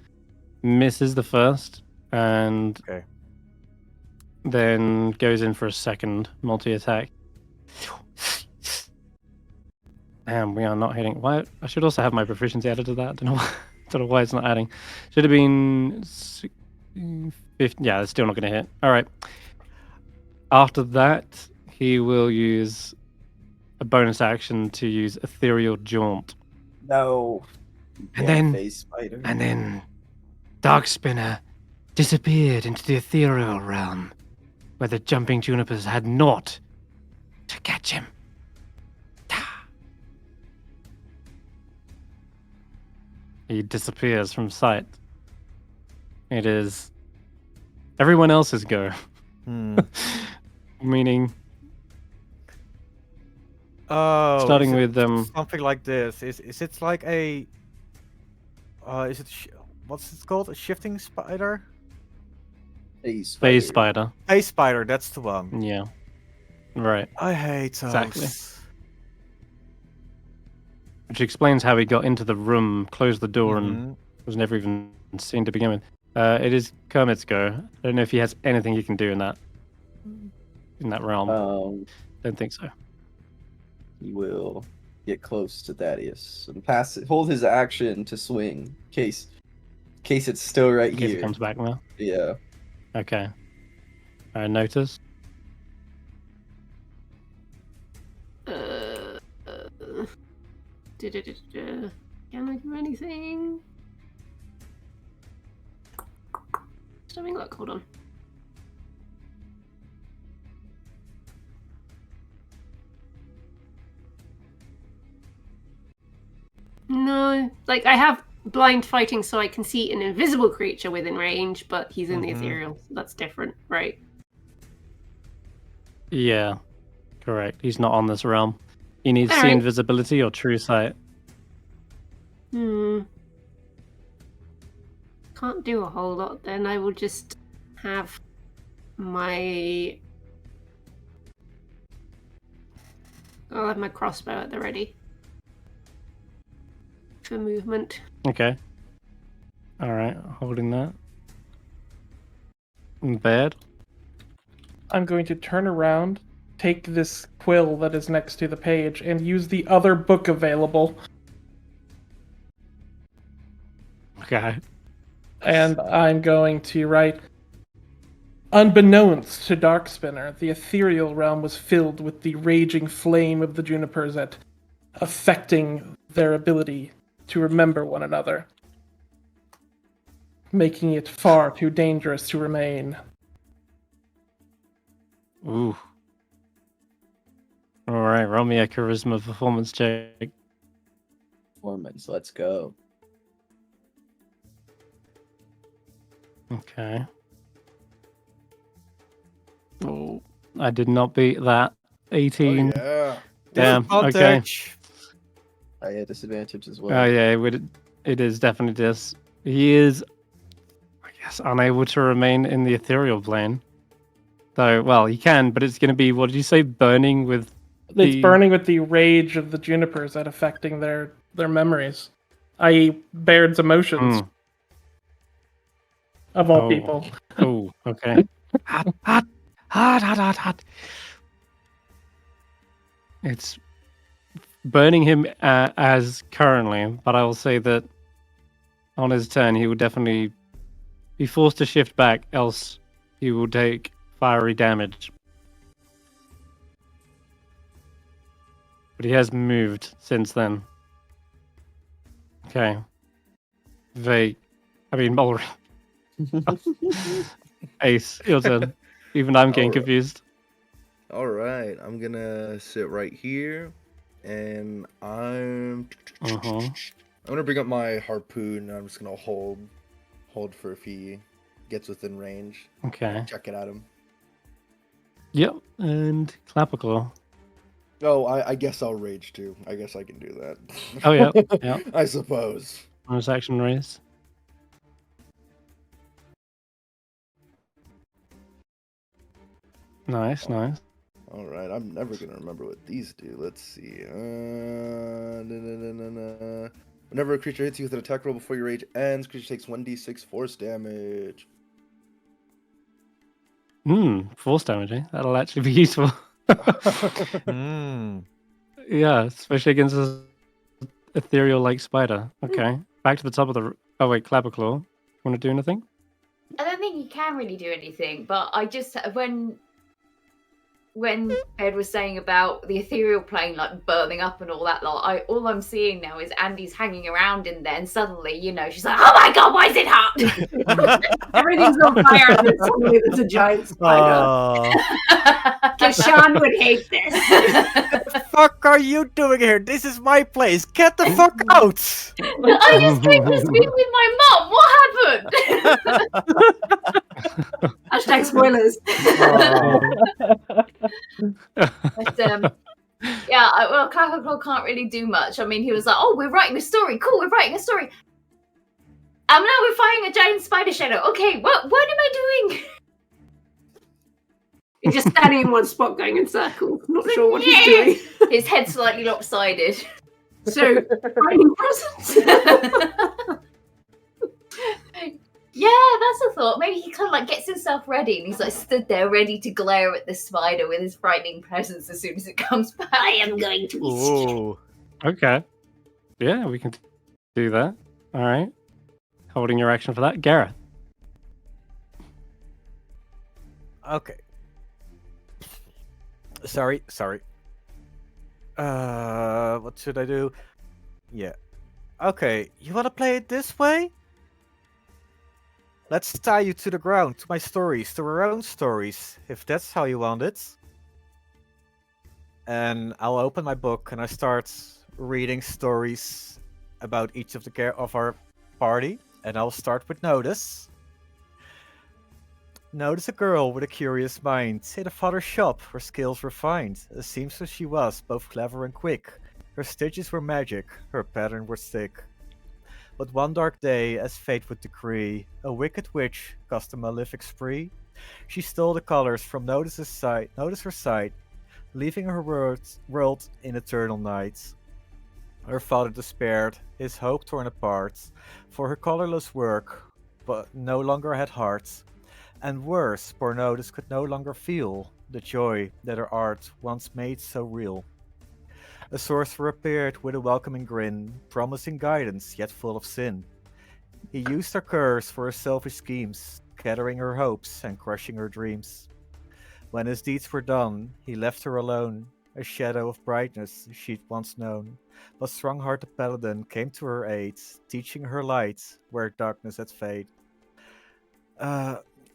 Misses the first, and then goes in for a second multi-attack. Damn, we are not hitting. Why? I should also have my proficiency added to that. Don't know why it's not adding. Should have been 50. Yeah, it's still not going to hit. All right. After that, he will use a bonus action to use Ethereal Jaunt. No. And then, face spider. and then, Darkspinner disappeared into the ethereal realm, where the jumping Junipers had naught to catch him. He disappears from sight. It is everyone else's go. Meaning, starting with something like this. Is it like a? Is it what's it called? A shifting spider? Phase spider. Phase spider. That's the one. Yeah. Right. I hate those. Exactly. Which explains how he got into the room, closed the door, and was never even seen to begin with. It is Kermit's go. I don't know if he has anything he can do in that realm. Don't think so. He will get close to Thaddeus and hold his action to swing, in case it's still right here. It comes back now. Yeah. Okay. Notus. Can I do anything? Just having a look. Hold on. No, like I have blind fighting, so I can see an invisible creature within range, but he's in the ethereal, so that's different, right? Yeah, correct. He's not on this realm. He needs see invisibility or true sight. Can't do a whole lot then. I will just have my... I'll have my crossbow at the ready. For movement. Okay. Alright, holding that. Bad. I'm going to turn around, take this quill that is next to the page, and use the other book available. Okay. And I'm going to write, unbeknownst to Darkspinner, the ethereal realm was filled with the raging flame of the Junipers affecting their ability to remember one another, making it far too dangerous to remain. Ooh. Alright, roll me a charisma performance check. performance. Let's go. Okay. Oh, I did not beat that. 18. Oh, yeah. Damn. Okay. Disadvantage. I had disadvantage as Oh well. yeah, it is definitely this. He is, I guess, unable to remain in the ethereal plane. Though, well, he can, but it's going to be, what did you say, burning with It's burning with the rage of the Junipers that affecting their memories, i.e., Baird's emotions. Of all people. Oh, okay. Hot. It's burning him as currently, but I will say that on his turn, he will definitely be forced to shift back, else he will take fiery damage. But he has moved since then. Okay. Ulric. Ace, your turn. Even I'm getting Alright. confused. All right, I'm gonna sit right here, and I'm gonna bring up my harpoon. And I'm just gonna hold for if he gets within range. Okay. Check it at him. Yep, and Clapperclaw. Oh, I guess I'll rage too. I guess I can do that. Oh, yeah, yeah. I suppose. Bonus action raise. Nice. All right, I'm never gonna remember what these do. Let's see. Whenever a creature hits you with an attack roll before your rage ends, creature takes 1d6 force damage. Force damage, eh? That'll actually be useful. Yeah, especially against an ethereal-like spider. Okay, back to the top of the... Oh, wait, Clapperclaw. Want to do anything? I don't think you can really do anything, but I just when Ed was saying about the ethereal plane like burning up and all that, like all I'm seeing now is Andy's hanging around in there, and suddenly, she's like, "Oh my god, why is it hot?" Everything's on fire, and then suddenly there's a giant spider. Because Sean would hate this. What the fuck are you doing here? This is my place. Get the fuck out! I just came to speak with my mom. What happened? Hashtag spoilers. But, well, Clapperclaw can't really do much. I mean, he was like, "Oh, we're writing a story. Cool, we're writing a story. Now we're fighting a giant spider shadow. Okay, what am I doing?" He's just standing in one spot going in circles, not sure what he's doing. His head slightly lopsided. So, writing presents. Yeah, that's a thought. Maybe he kind of gets himself ready, and he's stood there ready to glare at the spider with his frightening presence as soon as it comes back. I am going to eat you. Okay. Yeah, we can do that. All right. Holding your action for that. Garreth. Okay. Sorry. What should I do? Yeah. Okay, you wanna play it this way? Let's tie you to the ground, to my stories, to our own stories, if that's how you want it. And I'll open my book and I start reading stories about each of our party, and I'll start with Notus. Notice a girl with a curious mind, in a father's shop where skills refined. A seamstress she was, both clever and quick. Her stitches were magic, her pattern was thick. But one dark day, as fate would decree, a wicked witch cast a malefic spree. She stole the colors from Notice her sight, leaving her world in eternal night. Her father despaired, his hope torn apart, for her colorless work, but no longer had heart. And worse, poor Notus could no longer feel the joy that her art once made so real. A sorcerer appeared with a welcoming grin, promising guidance yet full of sin. He used her curse for his selfish schemes, scattering her hopes and crushing her dreams. When his deeds were done, he left her alone, a shadow of brightness she'd once known. But strong-hearted paladin came to her aid, teaching her light where darkness had faded.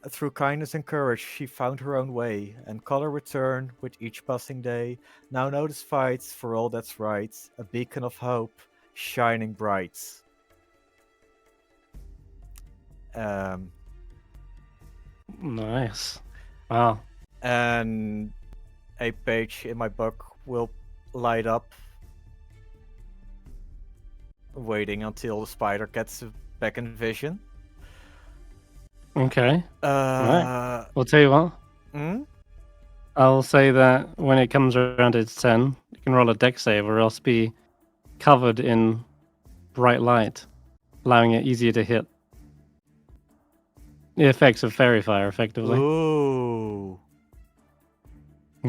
Through kindness and courage, she found her own way, and color returned with each passing day. Now Notice fights for all that's right, a beacon of hope. shining bright. Nice. Wow. And a page in my book will light up, waiting until the spider gets back in vision. Okay. Uh, I'll tell you what. hmm? I'll say that when it comes around its turn, you can roll a dex save or else be covered in bright light, allowing it easier to hit. The effects of fairy fire, effectively. Ooh.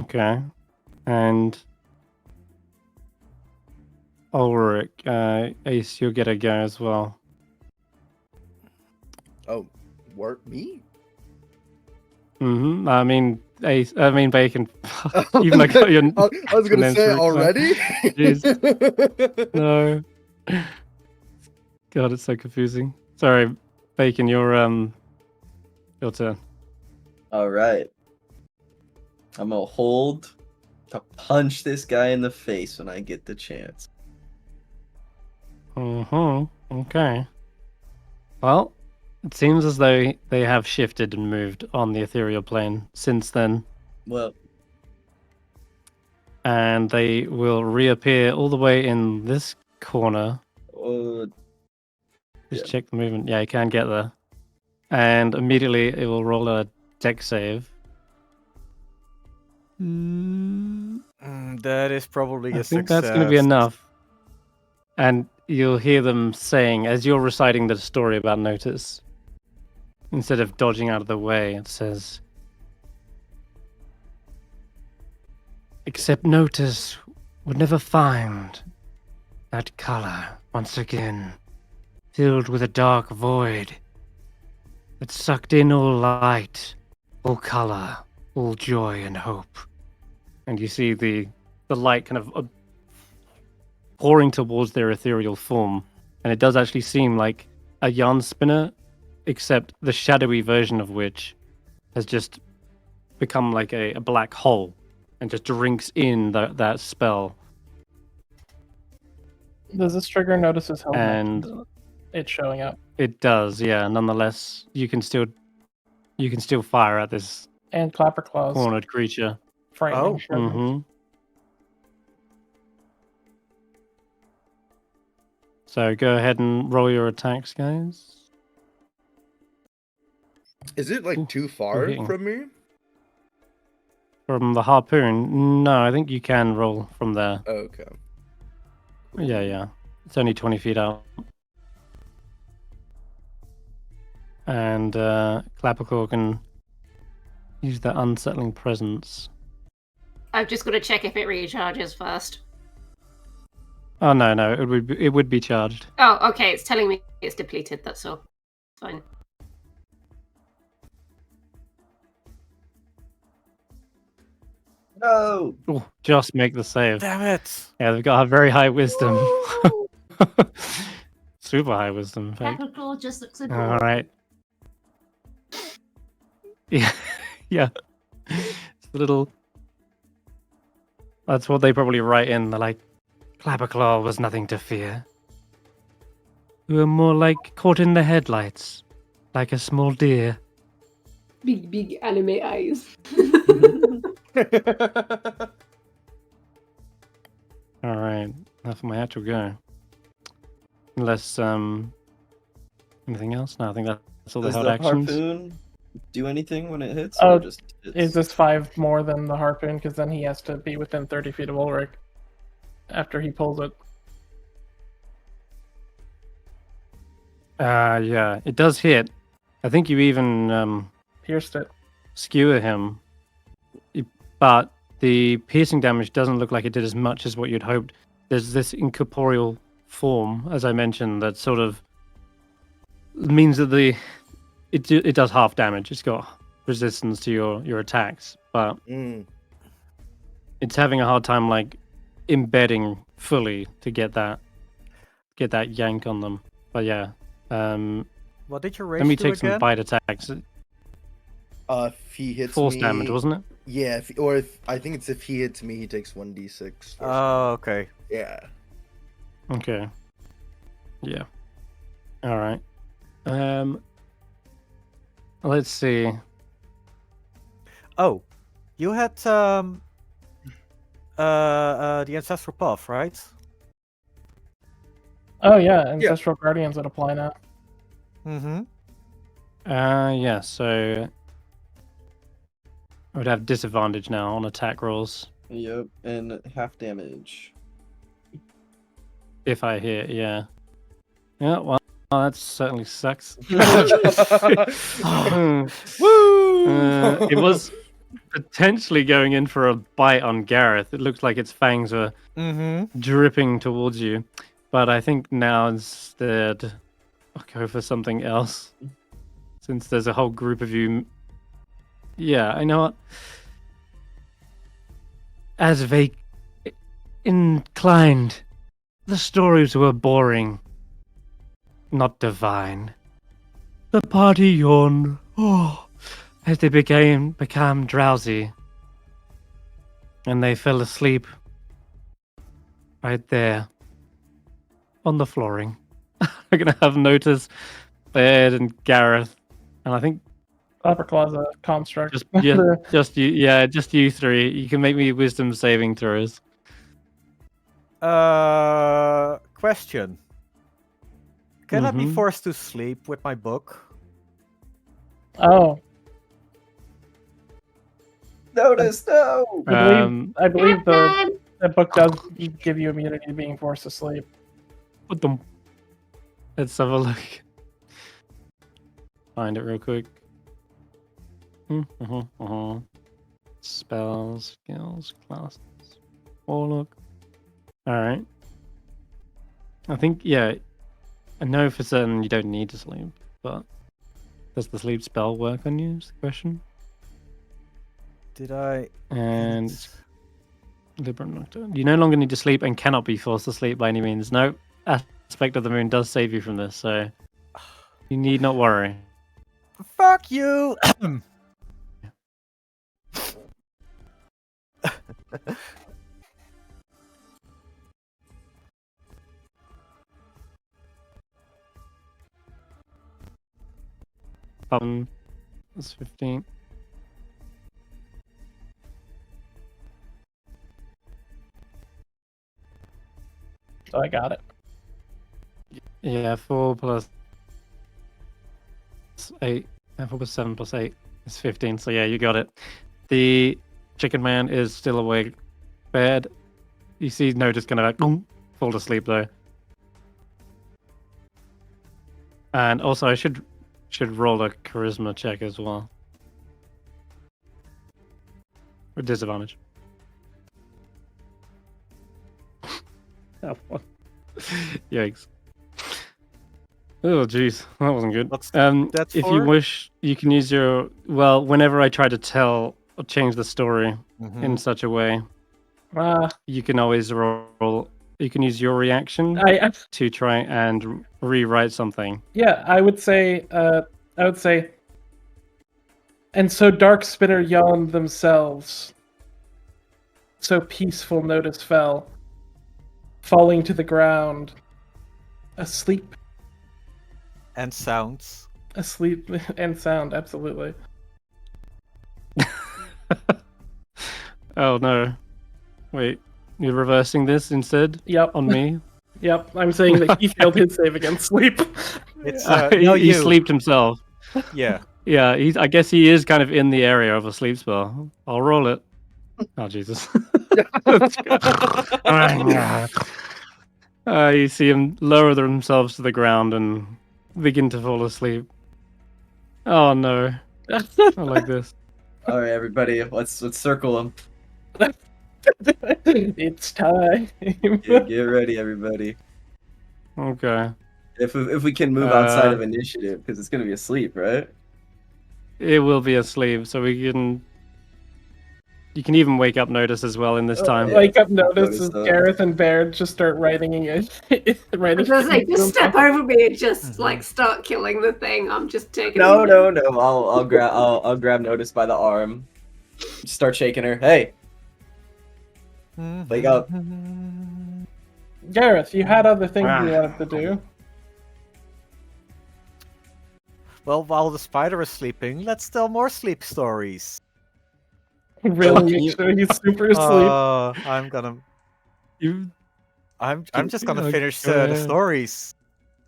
Okay. And Ulric, Ace, you'll get a go as well. Oh, work me? I mean, Ace. I mean, Bacon. Even I got your. I was gonna names say correct, already. Jeez. No. God, it's so confusing. Sorry, Bacon. Your turn. All right. I'm gonna hold to punch this guy in the face when I get the chance. Okay. Well, it seems as though they have shifted and moved on the ethereal plane since then, Well, and they will reappear all the way in this corner. Just check the movement. Yeah, you can get there. And immediately it will roll a dex save. That is probably I a think success. that's going to be enough. And you'll hear them saying, as you're reciting the story about Notus, instead of dodging out of the way, it says, "Except Notus would never find that color once again, filled with a dark void that sucked in all light, all color, all joy and hope." And you see the light kind of pouring towards their ethereal form, and it does actually seem like a yarn spinner, except the shadowy version of which has just become like a black hole and just drinks in that spell. Does this trigger Notus's home And actions? It's showing up. it does, yeah. Nonetheless, you can still fire at this And Clapper Claws. cornered creature. Frightening. Oh. Mm-hmm. So go ahead and roll your attacks, guys. Is it like too far hitting. from me? From the harpoon? No, I think you can roll from there. Oh, okay. Yeah. It's only 20 feet out. And Clapperclaw can use that unsettling presence. I've just got to check if it recharges first. Oh no, it would be charged. Oh, okay. It's telling me it's depleted. That's all. Fine. no. Oh, just make the save. Damn it! Yeah, they've got a very high wisdom. Super high wisdom, in fact. Claw just looks All adorable. right. Yeah. It's a little. That's what they probably write in. They're like, Clapperclaw was nothing to fear. We were more like caught in the headlights, like a small deer. Big anime eyes. All right, enough of my actual go. Unless anything else? No, I think that's all the Does held the actions. harpoon do anything when it hits? Oh, or just hits? Is this 5 more than the harpoon? Because then he has to be within 30 feet of Ulric after he pulls it. Yeah, it does hit. I think you even Pierced it. skewer him, but the piercing damage doesn't look like it did as much as what you'd hoped. There's this incorporeal form, as I mentioned, that sort of means that it does half damage. It's got resistance to your attacks, but it's having a hard time like embedding fully to get that yank on them. But yeah, What did your rage let me do take some again? bite attacks. If he hits Force me, damage, wasn't it? Yeah, I think it's if he hits me, he takes 1d6. Oh, okay. Yeah. Okay. Yeah. All right. Let's see. Oh, you had the ancestral path, right? Oh yeah, ancestral guardians would apply now. Mm-hmm. Yeah. So I would have disadvantage now on attack rolls Yep, and half damage. if I hit. Yeah. Yeah. Well, that certainly sucks. Woo! It was potentially going in for a bite on Garreth. It looked like its fangs were dripping towards you, but I think now instead I'll go for something else. Since there's a whole group of you. Yeah, I know what. As Vaike inclined, the stories were boring, not divine. The party yawned, as they became drowsy, and they fell asleep right there on the flooring. We're gonna have Notus, Baird, and Garreth, and I think Claw's a construct. just you three. You can make me wisdom saving throws. Question. Can I be forced to sleep with my book? Oh. Notus, no! I believe the book does give you immunity to being forced to sleep. Let's have a look. Find it real quick. Spells, skills, classes, warlock. Alright. I think, yeah, I know for certain you don't need to sleep, but does the sleep spell work on you is the question. Did I? And Liberum Nocturne. You no longer need to sleep and cannot be forced to sleep by any means. No aspect of the moon does save you from this, so you need not worry. Fuck you! That's 15. So I got it. Yeah, 4 plus 8. 4 plus 7 plus 8 is 15. So yeah, you got it. The chicken man is still awake. Bed. You see Notus kind of like fall asleep though. And also I should roll a charisma check as well. With disadvantage. Yikes. Oh jeez, that wasn't good. That's if you wish, you can use your whenever I try to tell or change the story in such a way, you can always roll. You can use your reaction to try and rewrite something. Yeah, I would say, and so Darkspinner yawned themselves. So peaceful Notus fell, falling to the ground, asleep. And sounds. Asleep and sound, absolutely. Oh no. Wait, you're reversing this instead? Yep. On me? Yep, I'm saying that he failed his save against sleep. It's he sleeped himself. Yeah. Yeah, I guess he is kind of in the area of a sleep spell. I'll roll it. Oh Jesus. You see him lower themselves to the ground and begin to fall asleep. Oh no. I like this. All right, everybody, let's circle him. It's time. Get ready, everybody. Okay. If we can move outside of initiative, because it's gonna be asleep, right? It will be asleep, so we can. You can even wake up Notus as well in this time. Wake up Notus as Garreth and Baird just start writing it. Just step over me and just like start killing the thing. I'm just taking. No. I'll grab Notus by the arm. Start shaking her. Hey, wake up. Garreth, you had other things you wanted to do. Well, while the spider is sleeping, let's tell more sleep stories. Really can make sure he's super asleep. I'm gonna. You I'm just gonna Okay. finish the stories.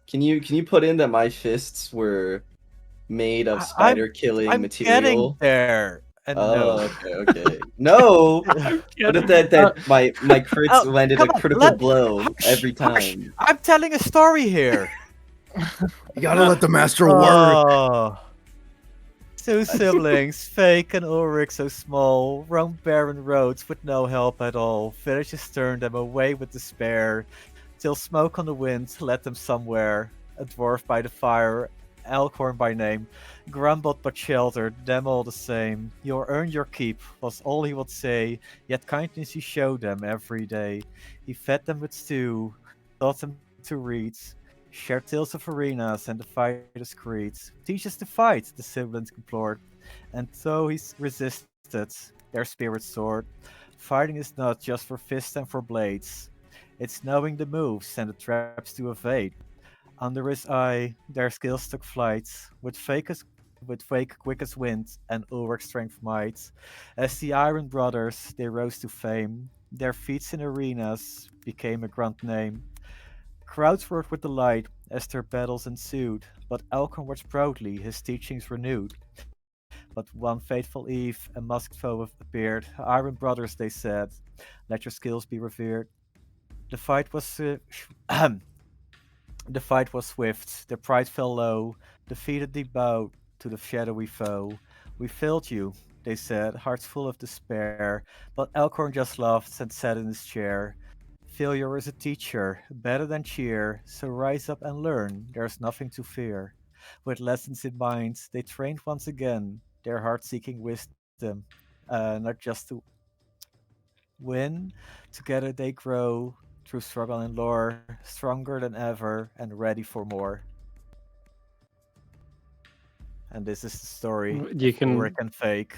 Can you put in that my fists were made of I'm spider killing getting material? there. And Oh, no. okay. No. What if that my crits Oh, landed come a on, critical blow hush, every hush. time? I'm telling a story here. You gotta let the master work. Oh. Two siblings, Vaike and Ulric, so small, roam barren roads with no help at all. Villages turned them away with despair, till smoke on the wind led them somewhere. A dwarf by the fire, Elkhorn by name, grumbled but sheltered, them all the same. You'll earn your keep, was all he would say, yet kindness he showed them every day. He fed them with stew, taught them to read, shared tales of arenas and the fighters' creeds. Teach us to fight, the siblings implored. And so he resisted, their spirits soared. Fighting is not just for fists and for blades. It's knowing the moves and the traps to evade. Under his eye, their skills took flight, with Vaike quick as wind and Ulric's strength might. As the Iron Brothers, they rose to fame. Their feats in arenas became a grand name. Crowds roared with delight as their battles ensued, but Elkhorn watched proudly, his teachings renewed. But one fateful eve, a masked foe appeared. Iron Brothers, they said, let your skills be revered. The fight was the fight was swift. Their pride fell low. Defeated, they bowed to the shadowy foe. We failed you, they said, hearts full of despair. But Elkhorn just laughed and sat in his chair. Failure is a teacher, better than cheer, so rise up and learn, there's nothing to fear. With lessons in mind, they trained once again, their heart-seeking wisdom, not just to win. Together they grow, through struggle and lore, stronger than ever and ready for more. And this is the story You of can- Ulric and Vaike.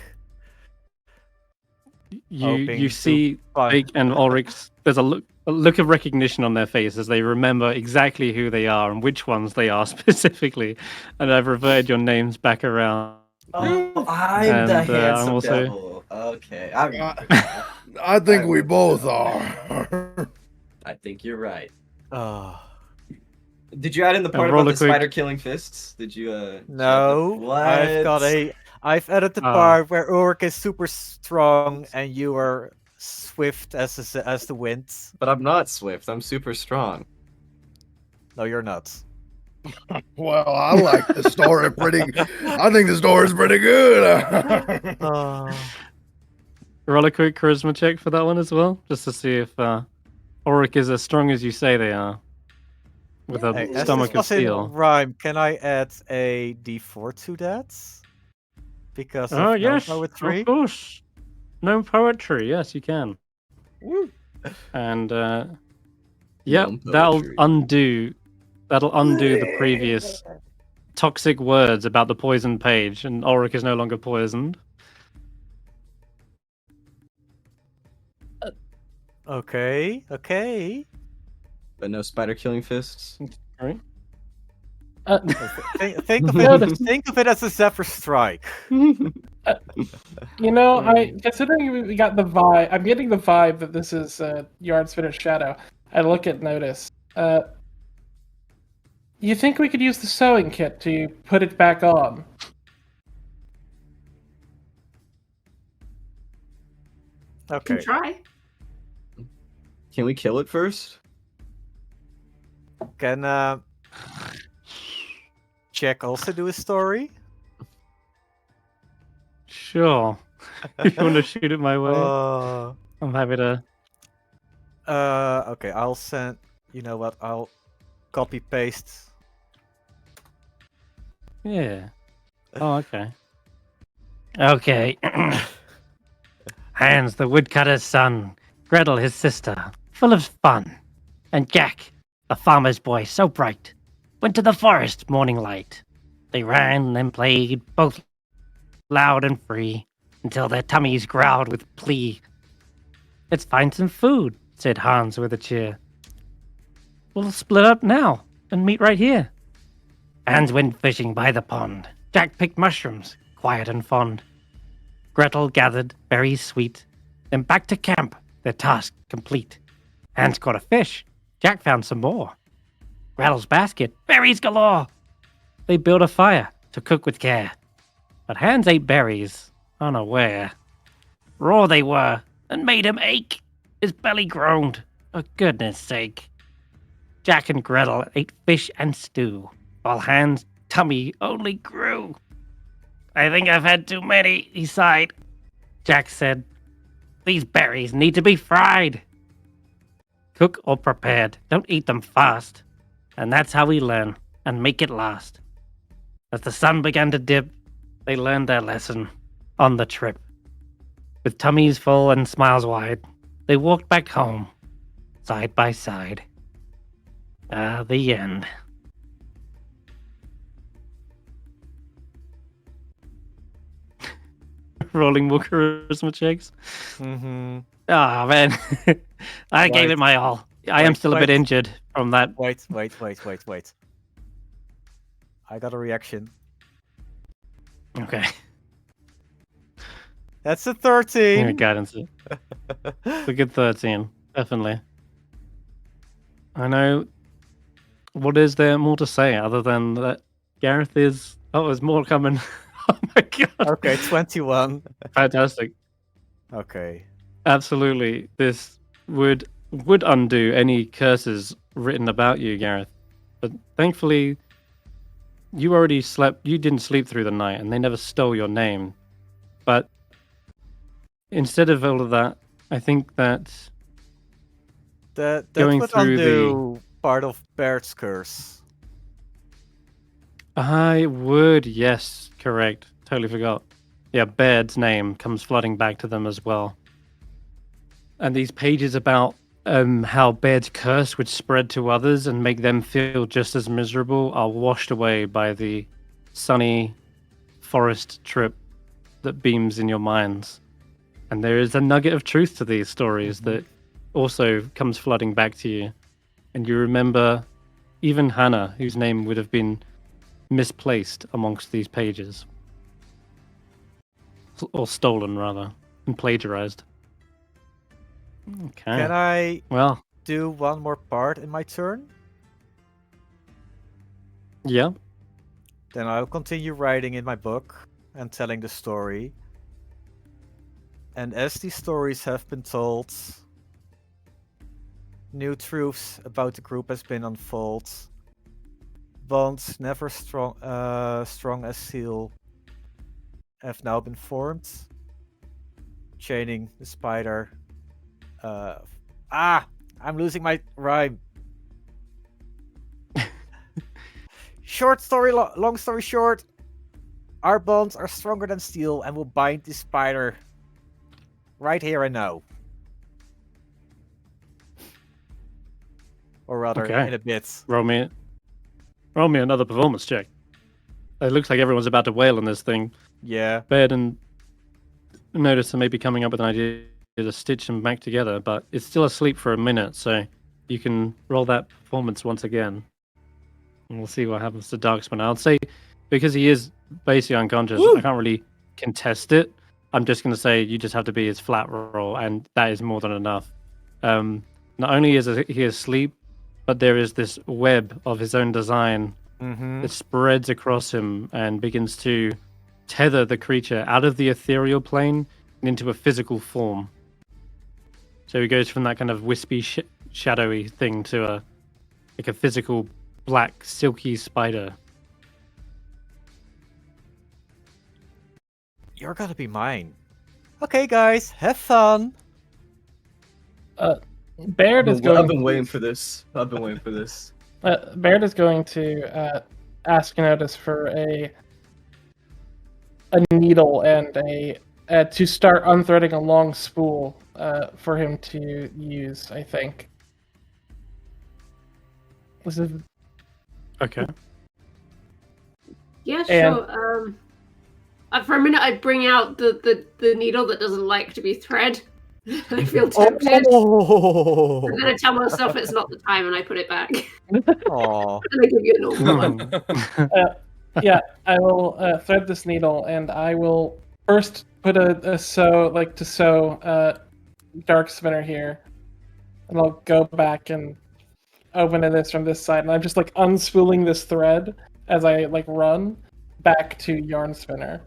you hoping see to find- Vaike and Ulric's. There's a look of recognition on their face as they remember exactly who they are and which ones they are specifically. And I've reverted your names back around. Oh, I'm And, the I'm handsome also- devil. Okay, I think we both are. I think you're right. Oh. Did you add in the part roll about a the quick- spider killing fists? Did you? No, What? I've added the part where Ulric is super strong and you are swift as the wind. But I'm not swift. I'm super strong. No, you're not. Well, I like the story I think the story's pretty good. Roll a quick charisma check for that one as well, just to see if Ulric is as strong as you say they are. With a Hey, as stomach this of was in steel. rhyme, can I add a d4 to that? Because Oh of yes, poetry? of course. No poetry. Yes, you can. And yeah, No that'll poetry. undo the previous toxic words about the poisoned page, and Ulric is no longer poisoned. Okay. But no spider killing fists. Right? Think of it as a Zephyr Strike. You know, considering we got the vibe, I'm getting the vibe that this is Yard's Finished Shadow. I look at Notus. You think we could use the sewing kit to put it back on? Okay. Can try. Can we kill it first? Can Jack also do a story? Sure. If you want to shoot it my way, Uh, I'm happy to. okay, I'll send. You know what? I'll copy paste. Yeah. Oh, okay. Okay. Hans, the woodcutter's son, Gretel, his sister, full of fun, and Jack, the farmer's boy, so bright, went to the forest morning light. They ran and played, both loud and free, until their tummies growled with plea. Let's find some food, said Hans with a cheer. We'll split up now and meet right here. And went fishing by the pond. Jack picked mushrooms, quiet and fond. Gretel gathered berries sweet. Then back to camp, their task complete. Hans caught a fish. Jack found some more. Gretel's basket, berries galore. They built a fire to cook with care. But Hans ate berries, unaware. Raw they were, and made him ache. His belly groaned, for goodness sake. Jack and Gretel ate fish and stew, while Hans' tummy only grew. I think I've had too many, he sighed. Jack said, these berries need to be fried. Cook or prepared, don't eat them fast. And that's how we learn and make it last. As the sun began to dip, they learned their lesson on the trip. With tummies full and smiles wide, they walked back home, side by side. The end. Rolling more charisma checks. Mm-hmm. Ah, man. I gave it my all. I am still a bit injured from that. Wait. I got a reaction. Okay. That's a 13. Yeah, guidance. It's a good 13, definitely. I know. What is there more to say other than that Garreth is... Oh, there's more coming. Oh my god. Okay, 21. Fantastic. Okay. Absolutely. This would undo any curses written about you, Garreth. But thankfully, you already slept. You didn't sleep through the night, and they never stole your name. But instead of all of that, I think that That going would through undo part of Baird's curse. I would, yes, correct. Totally forgot. Yeah, Baird's name comes flooding back to them as well. And these pages about how Baird's curse would spread to others and make them feel just as miserable are washed away by the sunny forest trip that beams in your minds. And there is a nugget of truth to these stories that also comes flooding back to you. And you remember even Hannah, whose name would have been misplaced amongst these pages. Or stolen, rather, and plagiarized. Okay. Can I Well, do one more part in my turn? yeah. Then I'll continue writing in my book and telling the story. And as these stories have been told, new truths about the group has been unfolded. Bonds never strong as steel have now been formed. Chaining the spider. I'm losing my rhyme. Short story, long story short. Our bonds are stronger than steel and will bind the spider right here and now. Or rather, Okay. in a bit. Roll me another performance check. It looks like everyone's about to wail on this thing. Yeah. Baird and Notus are maybe coming up with an idea to stitch them back together, but it's still asleep for a minute, so you can roll that performance once again. And we'll see what happens to Darkspinner. I'll say, because he is basically unconscious, I can't really contest it. I'm just going to say you just have to be his flat roll, and that is more than enough. Not only is he asleep, but there is this web of his own design that spreads across him and begins to tether the creature out of the ethereal plane and into a physical form. So he goes from that kind of wispy, shadowy thing to a physical, black, silky spider. You're gonna be mine. Okay, guys, have fun. Baird is going. I've been waiting for this. Baird is going to ask Notus for a needle and to start unthreading a long spool for him to use. I think. This is Okay. Yeah, And- sure. For a minute, I bring out the needle that doesn't like to be thread, I feel tempted. Oh. I'm gonna tell myself it's not the time, and I put it back. Aw. And I give you a normal one. Yeah, I will thread this needle, and I will first put a sew Darkspinner here, and I'll go back and open this from this side, and I'm just like unspooling this thread as I like run back to Yarn Spinner.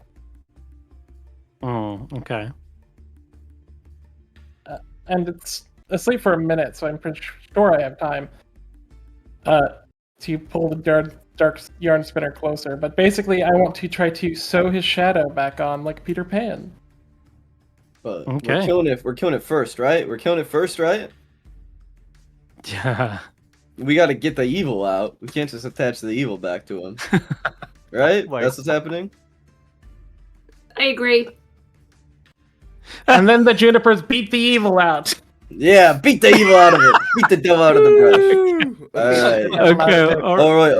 Oh, okay. And it's asleep for a minute, so I'm pretty sure I have time to pull the dark Yarn Spinner closer. But basically, I want to try to sew his shadow back on like Peter Pan. But Okay. we're killing it first, right? We're killing it first, right? Yeah. We got to get the evil out. We can't just attach the evil back to him, right? Wait. That's what's happening. I agree. And then the Junipers beat the evil out. Yeah, beat the evil out of it. Beat the devil out of the brush. All right. Okay.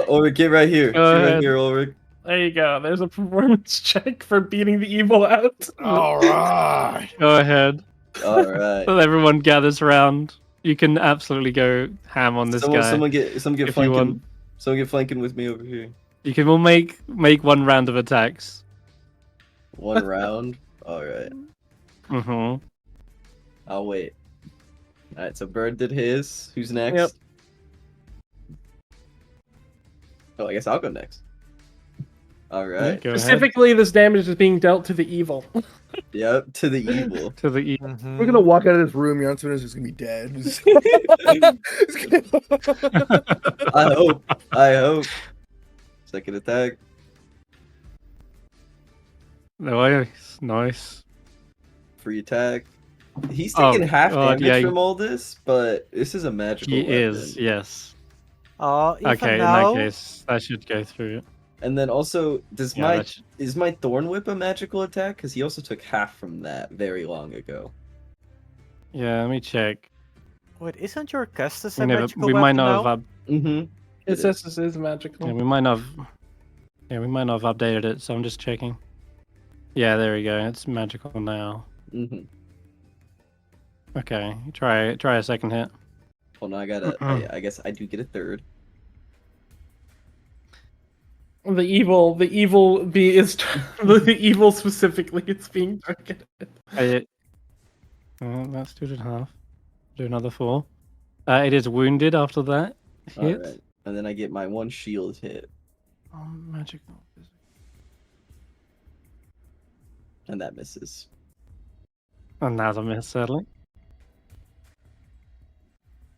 Ulric, get right here. Get right ahead. here, Ulric. There you go. There's a performance check for beating the evil out. All right. Go ahead. All right. Everyone gathers around. You can absolutely go ham on this guy. Someone get if you flanking. want. Someone get flanking with me over here. You can all make 1 round of attacks. 1 round. All right. Mm-hmm. I'll wait. All right. So Bird did his. Who's next? Yep. Oh, I guess I'll go next. All right. Go ahead. Specifically, this damage is being dealt to the evil. Yep. To the evil. To the evil. Mhm. We're gonna walk out of this room. Yarn Spinner's just gonna be dead. I hope. Second attack. Nice. Free attack. He's Oh, taking half God, damage yeah, from all this, but this is a magical He weapon. is, yes. Oh, even Okay, now? in that case, that should go through. And then also, Yeah, that should- is my Thorn Whip a magical attack? Because he also took half from that very long ago. Yeah, let me check. Wait, isn't your Kestis We, a never, magical we weapon might not now? have up, Mm-hmm. It says this is magical. yeah, we might not have updated it, so I'm just checking. Yeah, there we go. It's magical now. Mm-hmm. Okay, try a second hit. Well, now I guess I do get a third. The evil bee is the evil specifically. It's being targeted. That's 2.5. Do another 4. It is wounded after that hit. Alright. And then I get my 1 shield hit. Magical. And that misses. Another miss, sadly.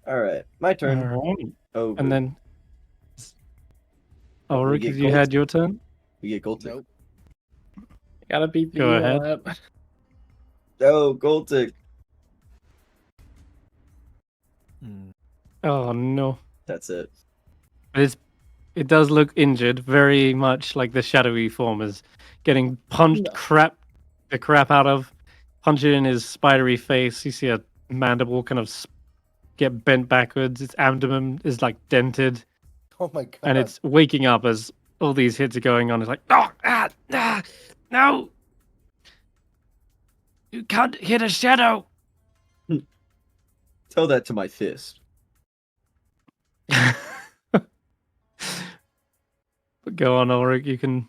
Alright. My turn. Alright. Oh, And then. Oh, we Rick, get you gold. had your turn? we get gold tick. Nope. Gotta beat the Go evil ahead. out. Oh, gold tick. Hmm. Oh, no. That's it. It does look injured, very much like the shadowy form is getting punched the crap out of. Punch it in his spidery face. You see a mandible kind of get bent backwards. Its abdomen is like dented, Oh my god. and it's waking up as all these hits are going on. It's like, no, you can't hit a shadow. Tell that to my fist. Go on, Ulric. You can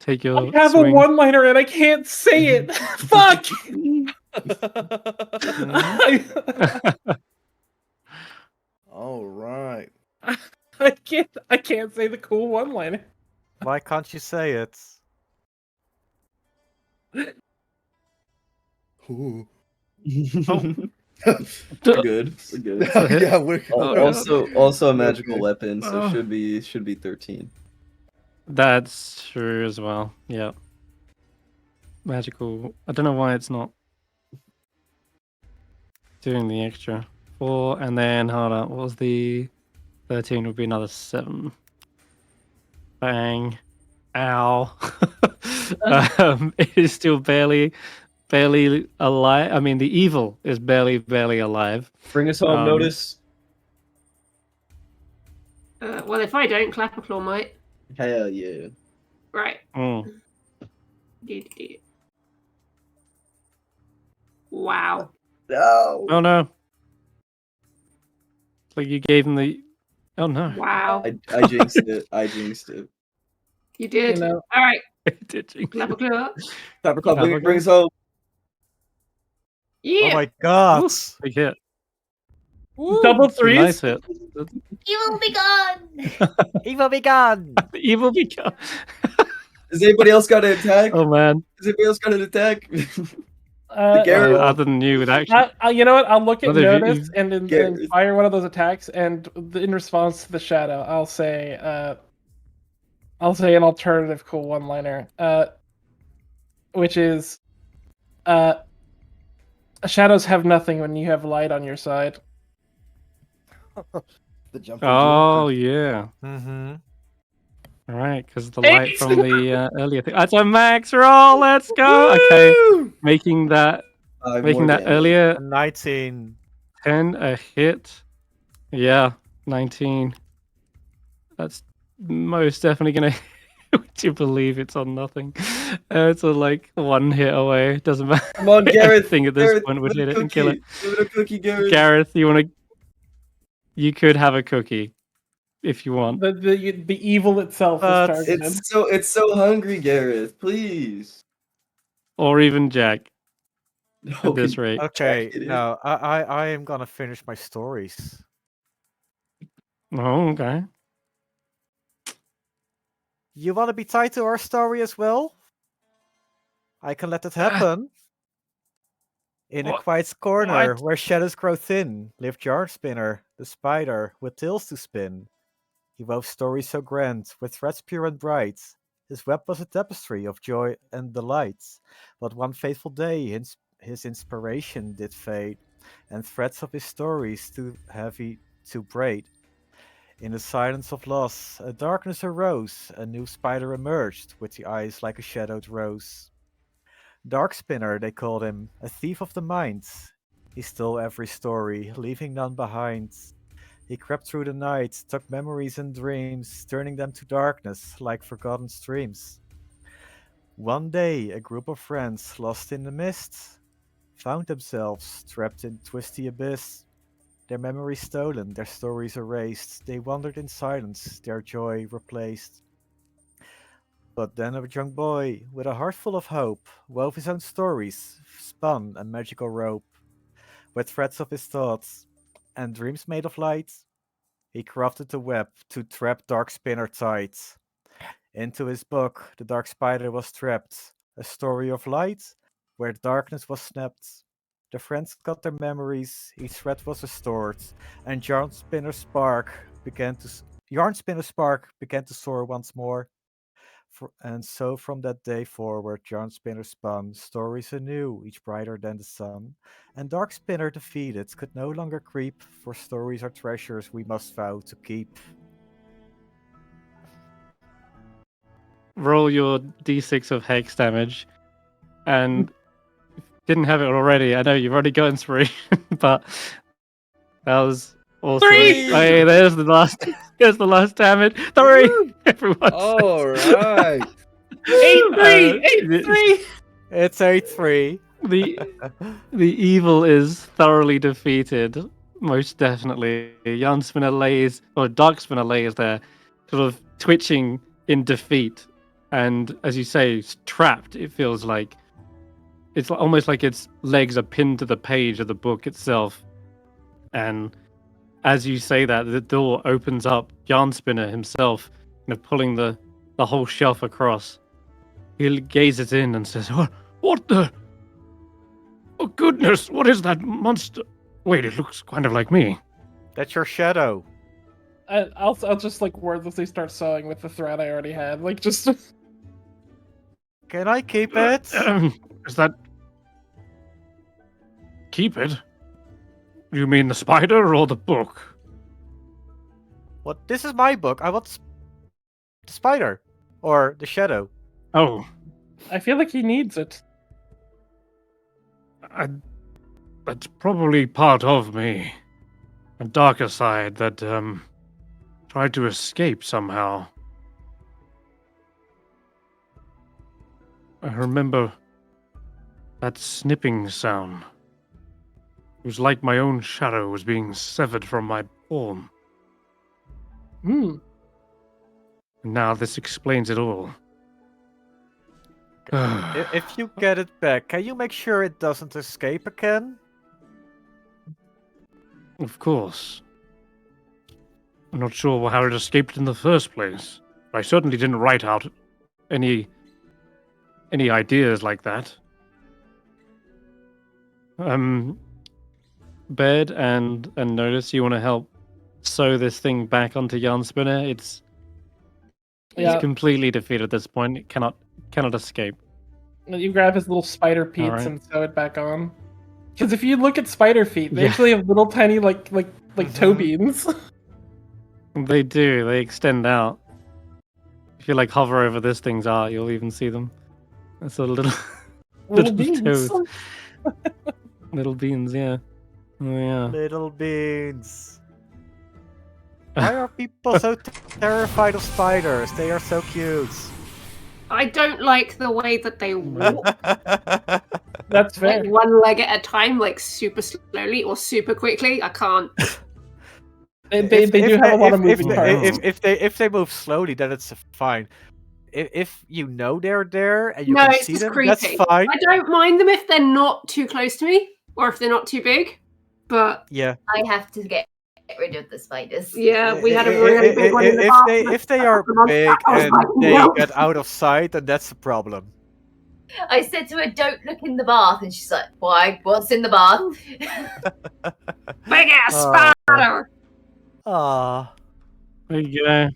take your I have swing. a one-liner and I can't say it. Fuck. All right. I can't say the cool one-liner. Why can't you say it? Ooh. We're good. We're good. Yeah, we're Also a magical Okay. weapon, so Oh. should be 13. That's true as well. Yeah. Magical. I don't know why it's not doing the extra 4, and then hold on. What was the 13? Would be another 7. Bang. Ow. It is still barely alive. I mean, the evil is barely alive. Bring us home, Um, Notus. Well, if I don't, Clapperclaw might. Hell yeah. Right. Mm. Wow. No. Oh no. It's like you gave him the. Oh no. Wow. I jinxed it. I jinxed it. You did. You know. All right. Did you? Clever, clever. Pepper Club Have a brings hope. Oh Yeah. my god! Ooh, big hit. Double It's a threes. nice hit. You will be gone. Evil be gone! Evil become. Has anybody else got an attack? Oh man. Has anybody else got an attack? Uh, Garrett- Other than you would actually. you know what? I'll look at Another of you- Notus and Garrett. fire one of those attacks, and in response to the shadow, I'll say an alternative cool one-liner, which is, shadows have nothing when you have light on your side. The jump. Oh yeah. Mm-hmm. All right, because the light from the earlier thing. That's a max roll. Let's go. Okay, making that More that damage. earlier 19. 10 a hit. Yeah, 19. That's most definitely gonna. Would you believe it's on nothing? It's a like one hit away. Doesn't matter. Come on, Garreth. Anything at this Garreth, point would give hit a it and kill it. cookie. Give it a cookie, Garreth. Garreth, you wanna? You could have a cookie if you want. The evil itself is targeted. It's so hungry, Garreth. Please. Or even Jack No, at this rate. Okay, Jack, it is. no, I am gonna finish my stories. Oh, okay. You wanna be tied to our story as well? I can let it happen. In a What? quiet corner What? where shadows grow thin, lived Darkspinner, the spider with tales to spin. He wove stories so grand, with threads pure and bright. His web was a tapestry of joy and delight. But one fateful day, his inspiration did fade, and threads of his stories too heavy to braid. In the silence of loss, a darkness arose, a new spider emerged, with the eyes like a shadowed rose. Darkspinner, they called him, a thief of the mind. He stole every story, leaving none behind. He crept through the night, took memories and dreams, turning them to darkness like forgotten streams. One day, a group of friends, lost in the mist, found themselves trapped in twisty abyss. Their memories stolen, their stories erased. They wandered in silence, their joy replaced. But then a young boy, with a heart full of hope, wove his own stories, spun a magical rope. With threads of his thoughts and dreams made of light, he crafted a web to trap Darkspinner tight. Into his book, the dark spider was trapped, a story of light where darkness was snapped. The friends got their memories, each thread was restored, and Yarnspinner's spark began to soar once more. And so from that day forward, Yarnspinner spun stories anew, each brighter than the sun. And Darkspinner defeated could no longer creep, for stories are treasures we must vow to keep. Roll your d6 of hex damage, and if you didn't have it already. I know you've already got inspiration, but that was awesome. Three! Hey, there's the last. Here's the last damage. 3. Everyone. All right. 8-3! It's 8-3. The evil is thoroughly defeated. Most definitely. Darkspinner lays there, sort of twitching in defeat. And as you say, it's trapped. It feels like it's almost like its legs are pinned to the page of the book itself. And as you say that, the door opens up. Yarnspinner himself, pulling the whole shelf across. He gazes in and says, "What the? Oh goodness! What is that monster? Wait, it looks kind of like me." That's your shadow. I'll just like wordlessly start sewing with the thread I already had. Like just. Can I keep it? Is that keep it? You mean the spider or the book? What? This is my book. I want the spider or the shadow. Oh, I feel like he needs it. that's probably part of me, a darker side that tried to escape somehow. I remember that snipping sound. was like my own shadow was being severed from my form. Hmm. And now this explains it all. If you get it back, can you make sure it doesn't escape again? Of course. I'm not sure how it escaped in the first place. I certainly didn't write out any ideas like that. Bed and Notus, you want to help sew this thing back onto Junipers? It's completely defeated at this point. It cannot escape. You grab his little spider feet Alright. and sew it back on. Because if you look at spider feet, they Yeah. actually have little tiny like toe beans. They do. They extend out. If you like hover over this thing's art, you'll even see them. It's a little Little little beans. toes. Little beans, yeah. Oh yeah. Little beans. Why are people so terrified of spiders? They are so cute. I don't like the way that they walk, That's fair. like one leg at a time, like super slowly or super quickly. I can't. They do have a lot of moving parts. If they move slowly, then it's fine. If you know they're there and you No, can it's see just them, creepy. that's fine. I don't mind them if they're not too close to me or if they're not too big. But Yeah. I have to get rid of the spiders. yeah, we had a really big one in the past. If they are big I was and like, they no. get out of sight, then that's a problem. I said to her, "Don't look in the bath," and she's like, "Why? What's in the bath?" Big ass Oh. spider. Ah. There you go.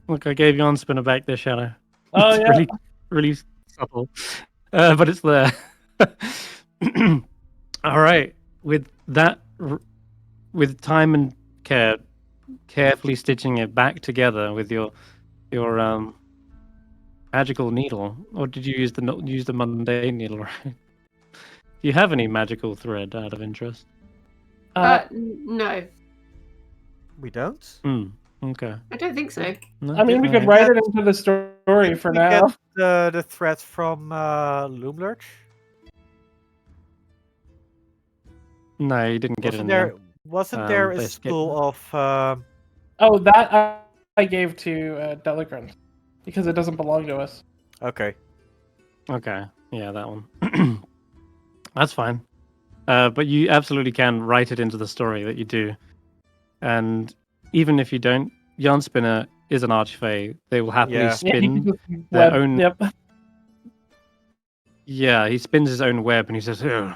Look, I gave Junipers back their shadow. Oh, It's yeah. really subtle. But it's there. All right. With that, with time and care, carefully stitching it back together with your magical needle, or did you use the mundane needle? Right? Do you have any magical thread out of interest? No, We don't? Okay. I don't think so. No, I mean, we could alright. write it into the story for We now. get the thread from Loomlurch? No, you didn't get it in there. Wasn't there a they skipped spool of Oh, that I gave to Deligran because it doesn't belong to us. okay. Okay, yeah, that one. That's fine. But you absolutely can write it into the story that you do. And even if you don't, Junipers is an archfey. They will happily Yeah. spin their own. Yep. Yeah, he spins his own web and he says, "Oh,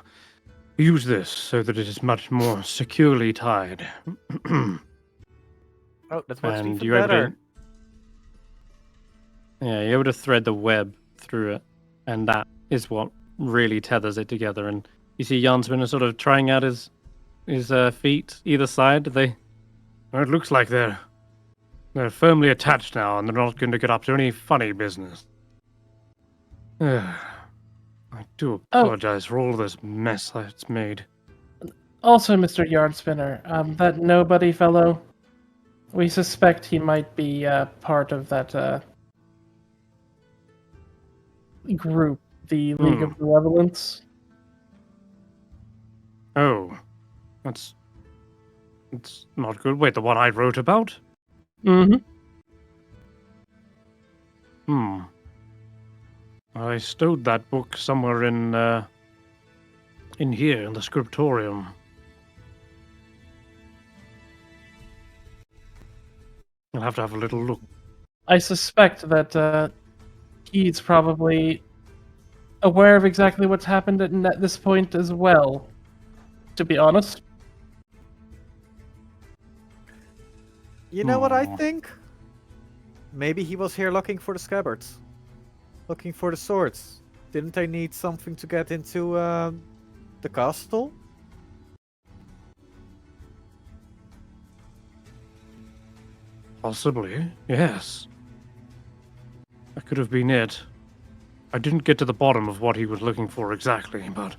use this so that it is much more securely tied." Oh, that's much And even you're able better. to. Yeah, you're able to thread the web through it, and that is what really tethers it together. And you see Junipers sort of trying out his feet either side. It looks like they're firmly attached now, and they're not going to get up to any funny business. I do apologize for all this mess it's made. Also, Mr. Yardspinner, that nobody fellow, we suspect he might be part of that group, the League of Malevolence. Oh, it's not good. Wait, the one I wrote about? Mm-hmm. I stowed that book somewhere in here in the scriptorium. I'll have to have a little look. I suspect that he's probably aware of exactly what's happened at this point as well, to be honest. You know what I think? Maybe he was here looking for the scabbards. Looking for the swords. Didn't they need something to get into the castle? Possibly, yes. That could have been it. I didn't get to the bottom of what he was looking for exactly, but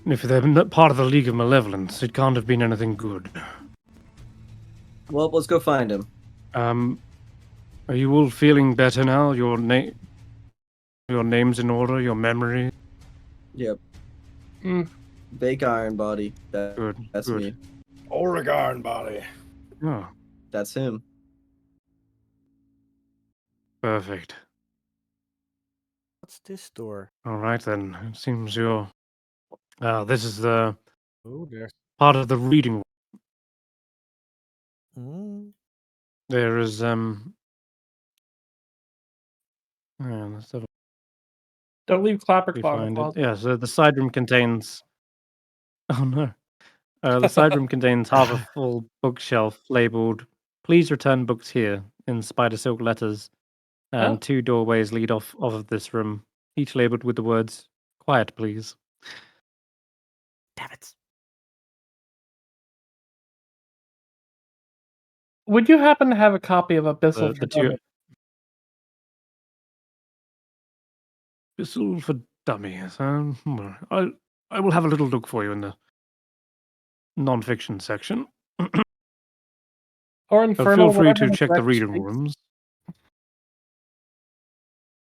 if they're not part of the League of Malevolence, it can't have been anything good. Well, let's go find him. Are you all feeling better now? Your name's in order, your memory? Yep. Vaike Iron Body. Good. That's good. me. Ulric Iron Body. Oh, That's him. perfect. What's this door? All right then. It seems you're. This is the Oh, there's. part of the reading room. Mm. There is let's have Don't leave Clapper a Claw in the find it. closet. Yeah, so the side room contains. Oh no. The side room contains half a full bookshelf labeled "Please return books here" in spider silk letters, and Oh. 2 doorways lead off of this room, each labeled with the words "Quiet, please." Damn it. Would you happen to have a copy of Abyssal The for two Dummies? Whistle for Dummies. I will have a little look for you in the non-fiction section. Or But Infernal, feel free whatever to the check the correct reading space. rooms.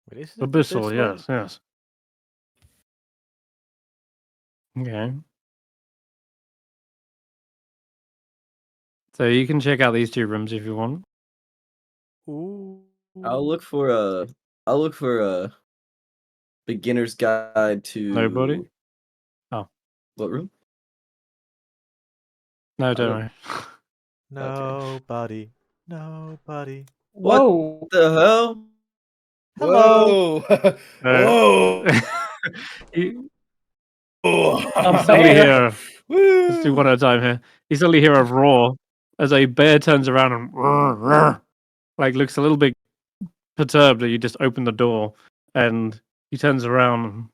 What is it? Abyssal, yes. Okay. So you can check out these 2 rooms if you want. Ooh. I'll look for a beginner's guide to Nobody? Oh. What room? No, don't worry. Nobody. Nobody. Whoa! The hell? Hello. Whoa! Whoa! You I'm suddenly there. hear. Let's do one at a time here. You suddenly hear a roar as a bear turns around and like looks a little bit perturbed that you just opened the door, and he turns around and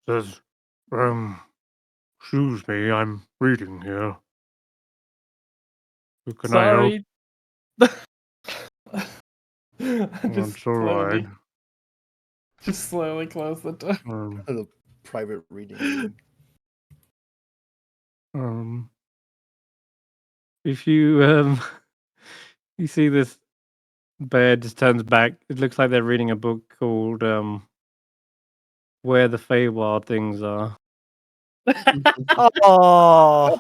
says, "Excuse me, I'm reading here. Who can Sorry. I help?" just It's all right. slowly close the door. The private reading room. If you you see this bear just turns back, it looks like they're reading a book called Where the Feywild Things Are. Oh.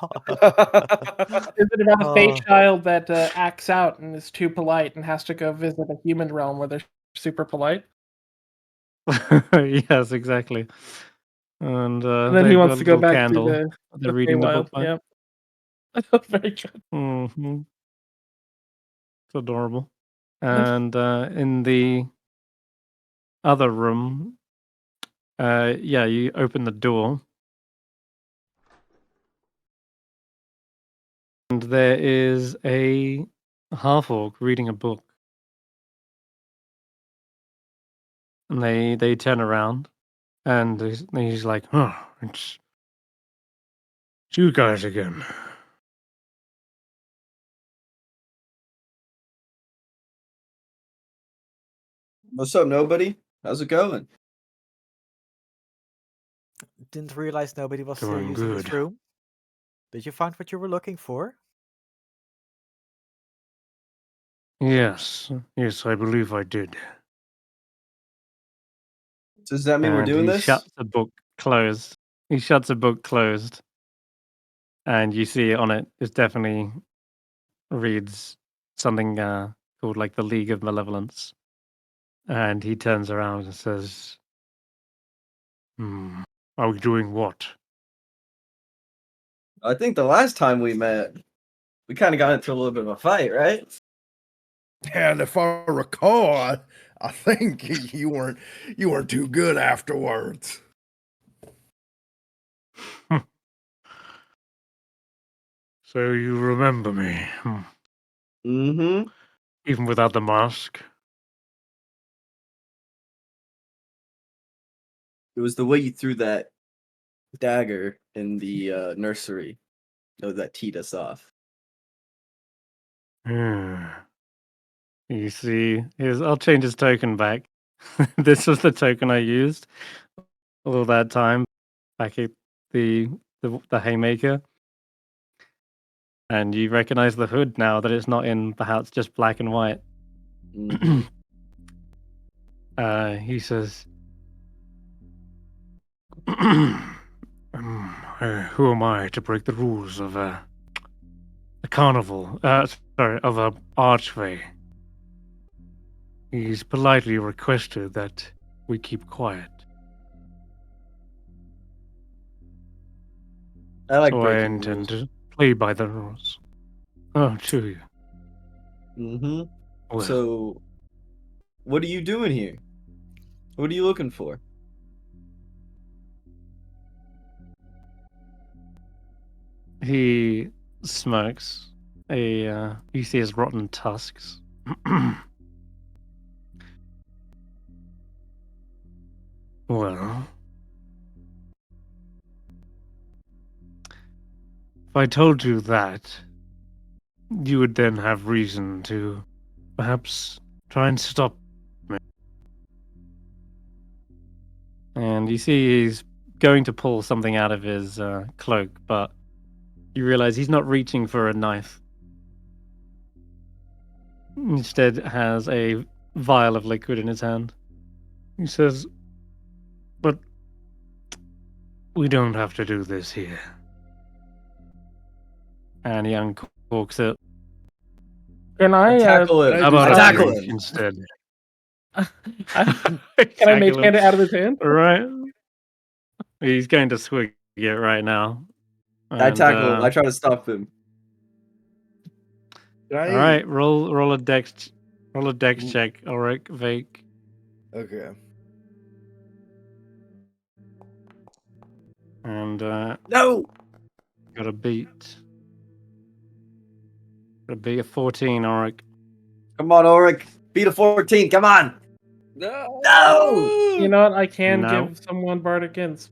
Is it about a Oh. fey child that acts out and is too polite and has to go visit a human realm where they're super polite? Yes, exactly. And And then he they've got wants a to go little back candle. to They're the reading the Feywild. book by. Yep. Very good. Mm-hmm. It's adorable. And in the other room, you open the door, and there is a half-orc reading a book. And they turn around, and he's like, "Oh, it's you guys again." What's up, nobody? How's it going? Didn't realize nobody was here Doing using this good. room. Did you find what you were looking for? Yes, I believe I did. Does that mean we're And doing he this? shuts the book closed. He shuts the book closed, and you see on it definitely reads something called like the League of Malevolence. And he turns around and says, "Are we doing what?" I think the last time we met, we kind of got into a little bit of a fight, right? And if I recall, I think you weren't too good afterwards. So you remember me, Mm-hmm. even without the mask? It was the way you threw that dagger in the nursery that teed us off. You see, I'll change his token back. This was the token I used all that time back at the haymaker. And you recognize the hood now that it's not in perhaps just black and white. Mhm. He says, Who am I to break the rules of a carnival? Of a archway. He's politely requested that we keep quiet. I like So I breaking intend rules. to play by the rules. Oh, do you? Mm-hmm. Well, So, what are you doing here? What are you looking for? He smirks. You see his rotten tusks. Well, if I told you that, you would then have reason to perhaps try and stop me. And you see he's going to pull something out of his cloak, but you realize he's not reaching for a knife. Instead, has a vial of liquid in his hand. He says, "But we don't have to do this here." And he uncorks it. Can I Tackle him. How about I a tackle drink him. instead? can I mage hand it out of his hand? Right. He's going to swig it right now. I And, tackle him. I try to stop him. Can I- all right, roll a dex check, Ulric, Vaike. Okay. And No. got a beat. Got a beat of 14, Ulric. Come on, Ulric. Beat a 14. Come on. No. You know what? I can No. give someone bardic against.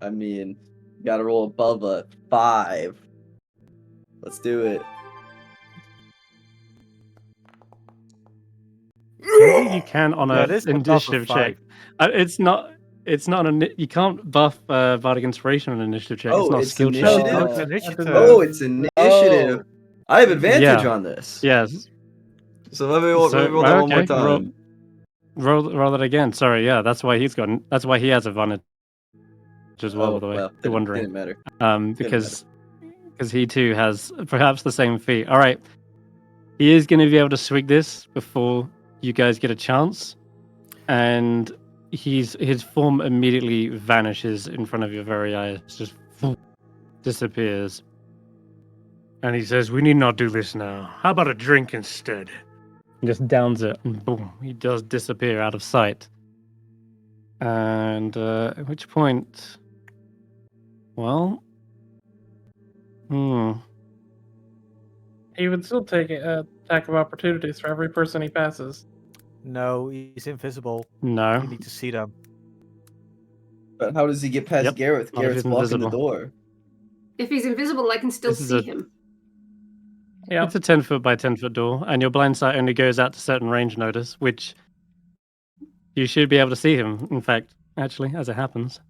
I mean, you gotta roll above a 5. Let's do it. Maybe you can on Yeah, a it is above a initiative 5. check. It's not. It's not you can't buff bardic inspiration on an initiative check. It's Oh, not a it's skill check. initiative? No, Oh, it's I initiative. didn't Oh, know. it's initiative. I have advantage Yeah. on this. Yes. So let me roll that one more okay, time. roll that again. Sorry, yeah, that's why that's why he has advantage as well, by the way. Well, You're wondering. Didn't matter. Because he too has perhaps the same feat. All right. He is going to be able to swig this before you guys get a chance. And his form immediately vanishes in front of your very eyes, just disappears. And he says, "We need not do this now. How about a drink instead?" He just downs it, and boom, he does disappear out of sight. And at which point, well, He would still take attack of opportunities for every person he passes. No, he's invisible. no. You need to see them. But how does he get past Yep. Garreth? Not if Garreth's he's blocking the invisible. door. If he's invisible, I can still This is see a- him. Yeah, It's a 10-foot by 10-foot door, and your blind sight only goes out to certain range, Notus, which you should be able to see him, in fact, actually, as it happens.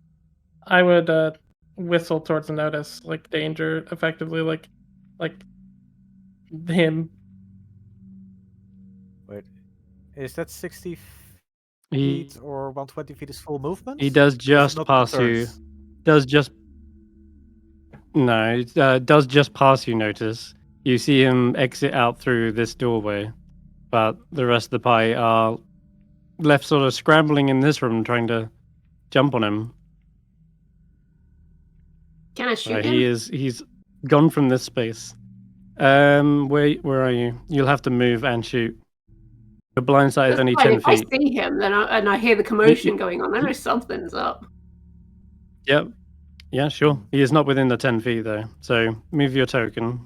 I would whistle towards Notus, like danger, effectively, like him. Wait, is that 60 He feet or 120 feet is full movement? he does Or is it just not pass turns? you. Does just no, does just pass you, Notus. You see him exit out through this doorway, but the rest of the party are left sort of scrambling in this room, trying to jump on him. Can I shoot him? He's gone from this space. Where are you? You'll have to move and shoot. Your blind sight is That's only fine. 10 If I feet. see him, then I hear the commotion going on, I know something's up. Yep. Yeah, sure. He is not within the 10 feet though. So move your token.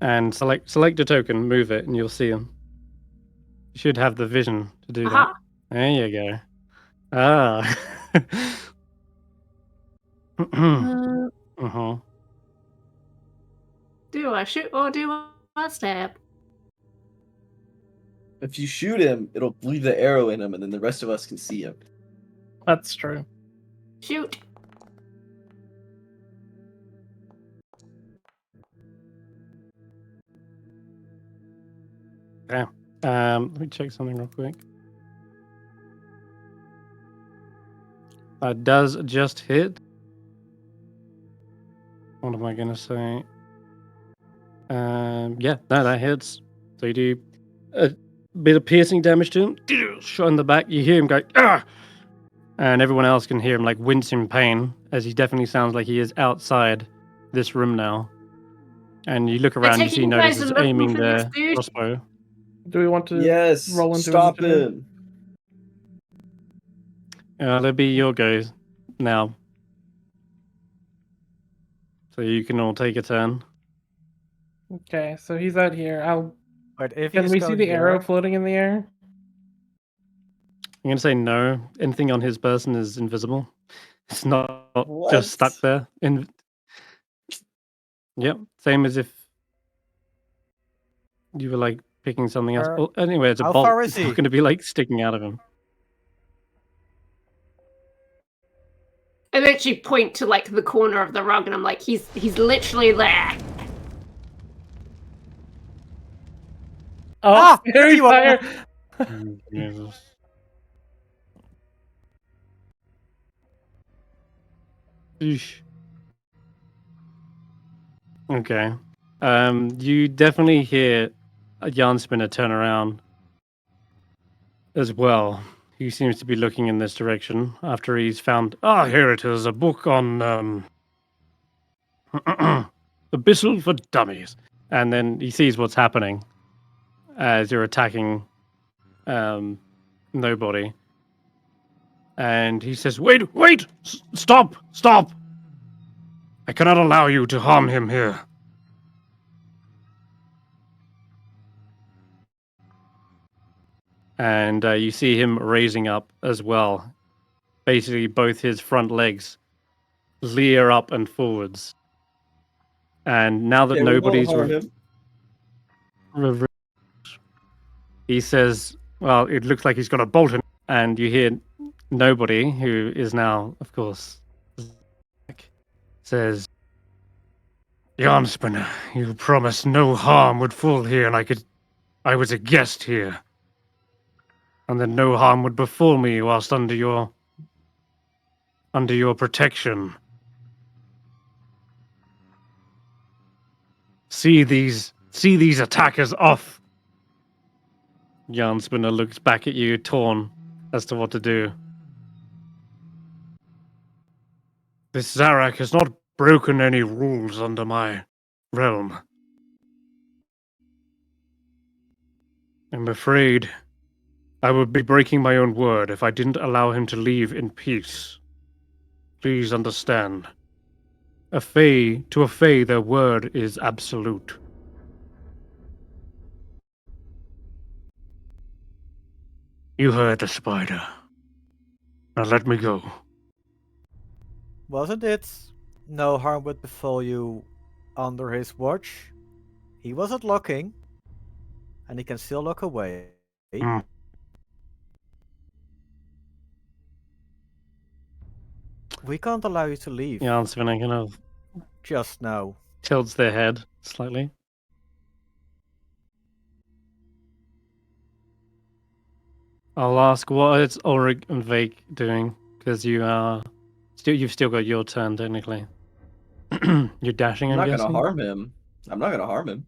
And select a token, move it, and you'll see him. You should have the vision to do Aha. that. There you go. Ah. uh-huh. Do I shoot or do I stab? If you shoot him, it'll leave the arrow in him, and then the rest of us can see him. That's true. Shoot. Yeah. Let me check something real quick. That does just hit. What am I gonna say? Yeah, no, that hits. So you do a bit of piercing damage to him. Shot in the back. You hear him go, ah! And everyone else can hear him like wince in pain, as he definitely sounds like he is outside this room now. And you look around, you see taking you guys Notus is are looking aiming for this their dude? crossbow. Do we want to Yes, roll into stop initiative? him. That'll be your go now. So you can all take a turn. Okay, so he's out here. But if Can he's we see going the arrow there, floating in the air? I'm gonna say no. Anything on his person is invisible. It's not just stuck What? there. Yep, same as if you were like picking something else. Where- Oh, anyway, it's a how bolt. far is It's not he? going to be like sticking out of him. I literally point to like the corner of the rug, and I'm like, he's literally there. Oh, there fairy you are. fire! Jesus. Eesh. Okay. You definitely hear a yarn spinner turn around as well. He seems to be looking in this direction after he's found. Ah, here it is, a book on Abyssal for Dummies. And then he sees what's happening as you're attacking nobody. And he says, wait, stop. I cannot allow you to harm him here. And you see him raising up as well. Basically, both his front legs leer up and forwards. And now that Okay, we won't nobody's harm him. he says, well, it looks like he's got a bolt in. And you hear nobody, who is now, of course, says, Yarn Spinner, you promised no harm would fall here, and I was a guest here. And that no harm would befall me whilst under your protection. See these attackers off. Yarn Spinner looks back at you, torn as to what to do. This Zarak has not broken any rules under my realm. I'm afraid I would be breaking my own word if I didn't allow him to leave in peace. Please understand. To a Fae, their word is absolute. You heard the spider. Now let me go. wasn't it no harm would befall you under his watch? He wasn't looking, and he can still look away. Mm. We can't allow you to leave Yarn Spinner kind of just now. tilts their head slightly. I'll ask, what is Ulric and Vaike doing? Because you've still got your turn technically. You're dashing, I'm I'm not guessing. gonna harm him. I'm not gonna harm him.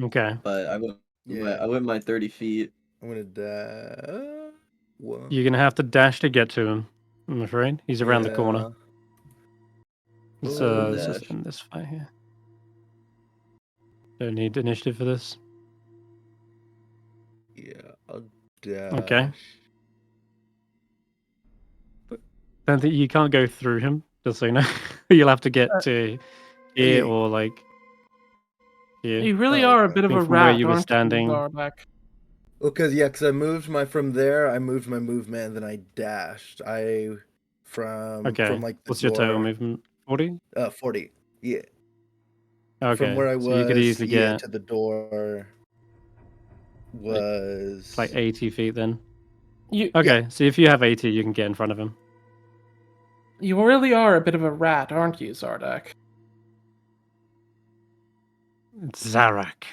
Okay. But I went. Yeah. I went my 30 feet. I'm gonna Whoa. You're gonna have to dash to get to him. I'm afraid he's around the corner. So let's just dash. end this fight here. Don't need initiative for this. Yeah, I'll dash. Okay. Don't think you can't go through him. Just so you know, you'll have to get to here or like here. You really Oh, are a okay. bit of a From where rat, you were aren't standing. you, Zarback? Well, because I moved from there. I moved my movement, and then I dashed. From Okay. like the What's your total door, movement? 40? 40. Yeah. Okay. From where I was, so you could easily get to the door was like 80 feet then. You Okay, so if you have 80, you can get in front of him. you really are a bit of a rat, aren't you, Zardak? It's Zarak.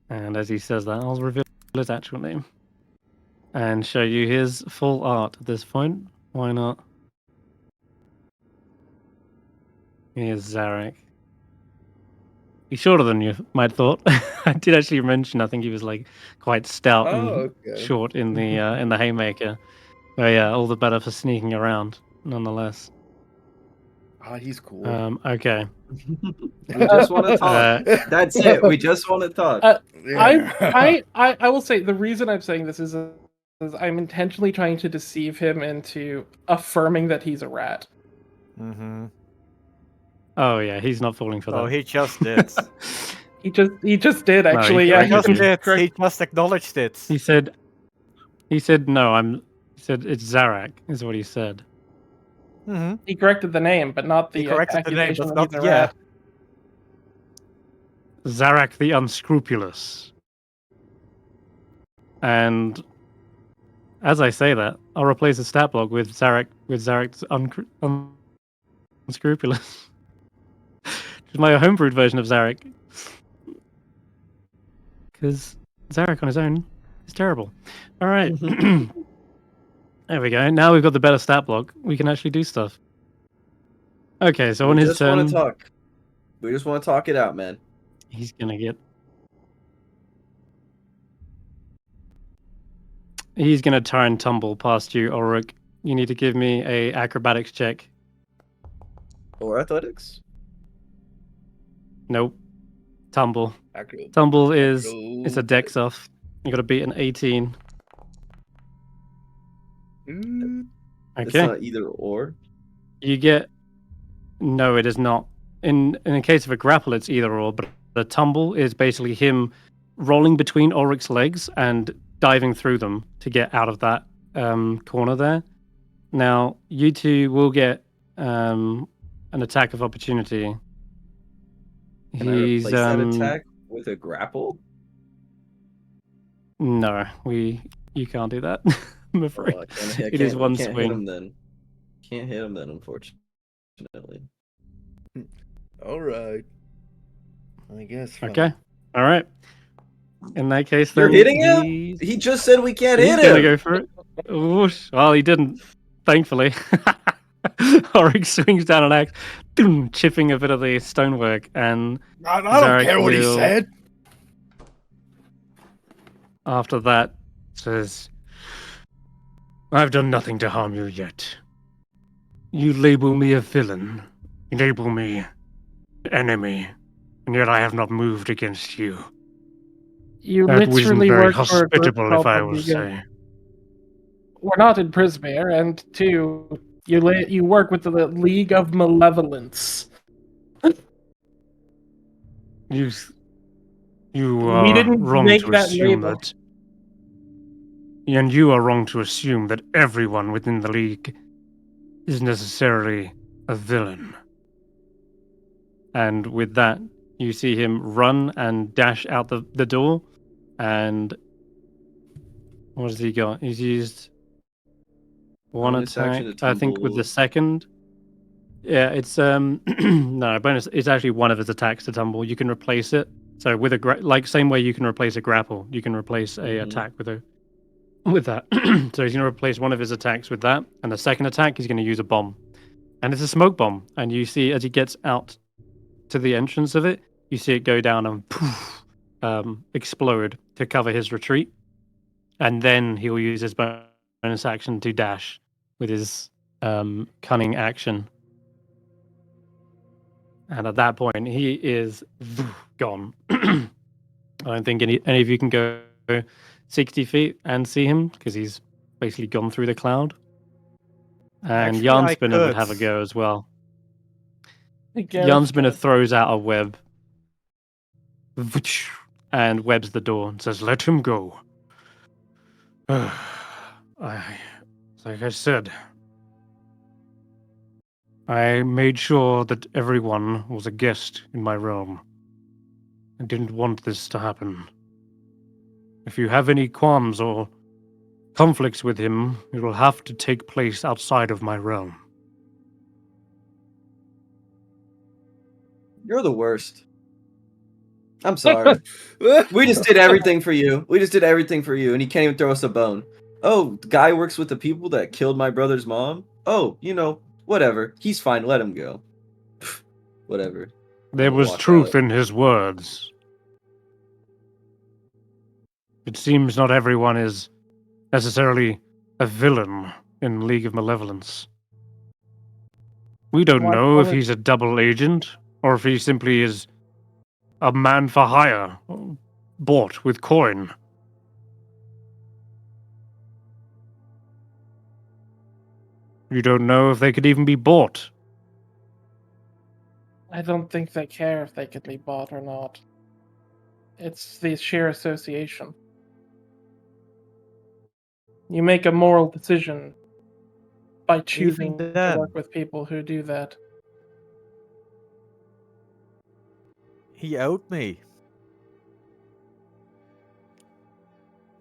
And as he says that, I'll reveal his actual name. and show you his full art at this point. Why not? Here's Zarek. He's shorter than you might have thought. I did actually mention. I think he was like quite stout and short in the haymaker. But yeah, all the better for sneaking around, nonetheless. He's cool. Okay. We just want to talk. That's it. We just want to talk. I will say the reason I'm saying this is I'm intentionally trying to deceive him into affirming that he's a rat. Mm-hmm. Oh yeah, he's not falling for that. Oh, he just did. he just did actually. No, yeah, he just did. He just acknowledged it. He said no. He said it's Zarek is what he said. Mm-hmm. He corrected the name, but not the He corrected the name, accusation but that he's not a rat. Zarek the Unscrupulous. And as I say that, I'll replace the stat block with Zarek's Unscrupulous. Which is my homebrewed version of Zarek. Because Zarek on his own is terrible. Alright. There we go. Now we've got the better stat block. We can actually do stuff. Okay, so on his turn... We just want to talk it out, man. He's gonna get... He's gonna try and tumble past you, Ulric. You need to give me a acrobatics check. Or athletics? Nope. Tumble. Tumble is... It's a dex off. You gotta beat an 18. It's Okay. not either or. You get... No, it is not. In the case of a grapple, it's either or, but the tumble is basically him rolling between Ulric's legs and diving through them to get out of that corner there. Now, you two will get an attack of opportunity. Can I replace that attack with a grapple? No, you can't do that. I'm afraid. It is one swing. Hit him then. Can't hit him then, unfortunately. All right. I guess. Okay. All right. In that case, You're then hitting him? He just said we can't hit him. He's gonna go for it. Whoosh. Well, he didn't. Thankfully. Ulric swings down an axe, boom, chipping a bit of the stonework, and I don't care what he said. After that, says, "I've done nothing to harm you yet. You label me a villain. You label me enemy, and yet I have not moved against you. You That wasn't literally very work for a group hospitable, if called I the will League say. We're not in Prismere, and two, you work with the League of Malevolence. You We are didn't wrong make to that assume label. that. And you are wrong to assume that everyone within the League is necessarily a villain." And with that, you see him run and dash out the door. And what has he got? He's used one Bonus action attack. to I think with the tumble. second. Yeah, it's no bonus. It's actually one of his attacks to tumble. You can replace it. So with a same way you can replace a grapple, you can replace a attack with that. So he's going to replace one of his attacks with that, and the second attack he's going to use a bomb, and it's a smoke bomb. And you see as he gets out to the entrance of it, you see it go down and poof, explode to cover his retreat, and then he'll use his bonus action to dash with his cunning action. And at that point, he is gone. I don't think any of you can go 60 feet and see him, because he's basically gone through the cloud. And Actually, Yarnspinner would could. have a go as well. Garreth Yarnspinner does. throws out a web and webs the door and says, "Let him go." Like I said, I made sure that everyone was a guest in my realm. I didn't want this to happen. If you have any qualms or conflicts with him, it will have to take place outside of my realm. You're the worst. I'm sorry. We just did everything for you. And he can't even throw us a bone. Oh, the guy works with the people that killed my brother's mom? Oh, whatever. He's fine, let him go. Whatever. There I'll was walk truth out. in his words. It seems not everyone is necessarily a villain in League of Malevolence. We don't know if he's a double agent, or if he simply is a man for hire, bought with coin. You don't know if they could even be bought. I don't think they care if they could be bought or not. It's the sheer association. You make a moral decision by choosing to then. work with people who do that. He owed me.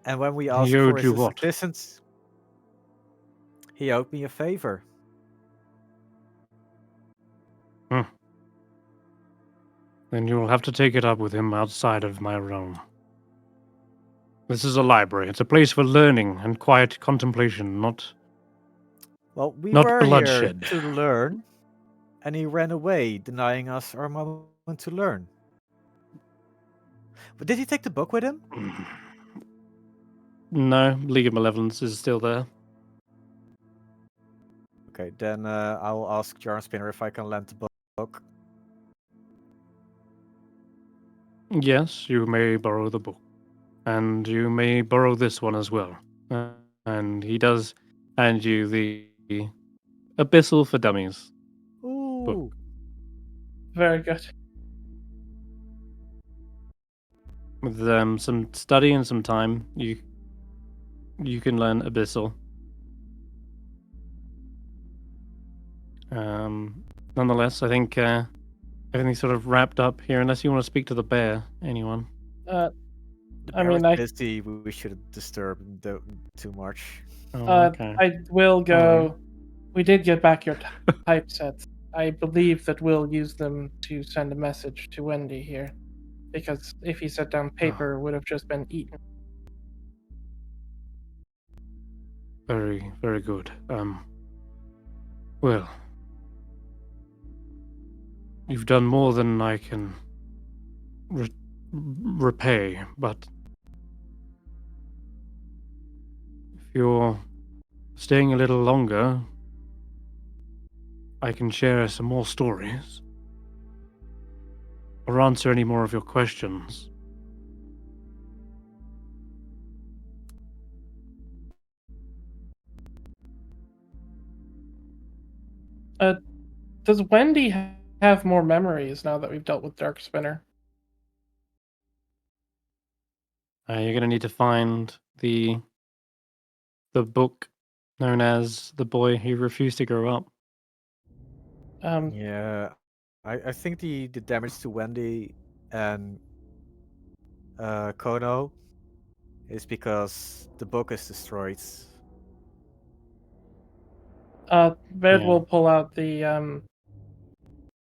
And when we asked He owed for you his what? assistance, he owed me a favor. Then you will have to take it up with him outside of my realm. This is a library. It's a place for learning and quiet contemplation, not Well, we Not were bloodshed. here to learn, and he ran away, denying us our moment to learn. But did he take the book with him? No, League of Malevolence is still there. Okay, then I'll ask Darkspinner if I can lend the book. Yes, you may borrow the book. And you may borrow this one as well. And he does hand you the Abyssal for Dummies. Ooh. Very good. With some study and some time, you can learn Abyssal. Nonetheless, I think everything's sort of wrapped up here, unless you want to speak to the bear. Anyone? The I bear mean, was busy. We shouldn't disturb him too much. Oh, okay. I will go. We did get back your typesets. I believe that we'll use them to send a message to Wendy here, because if he set down paper, it would have just been eaten. Very, very good. Well, you've done more than I can repay, but if you're staying a little longer, I can share some more stories or answer any more of your questions. Does Wendy have more memories now that we've dealt with Darkspinner? You're going to need to find the book known as The Boy Who Refused to Grow Up. Yeah, I think the damage to Wendy and Kono is because the book is destroyed. Ved will pull out the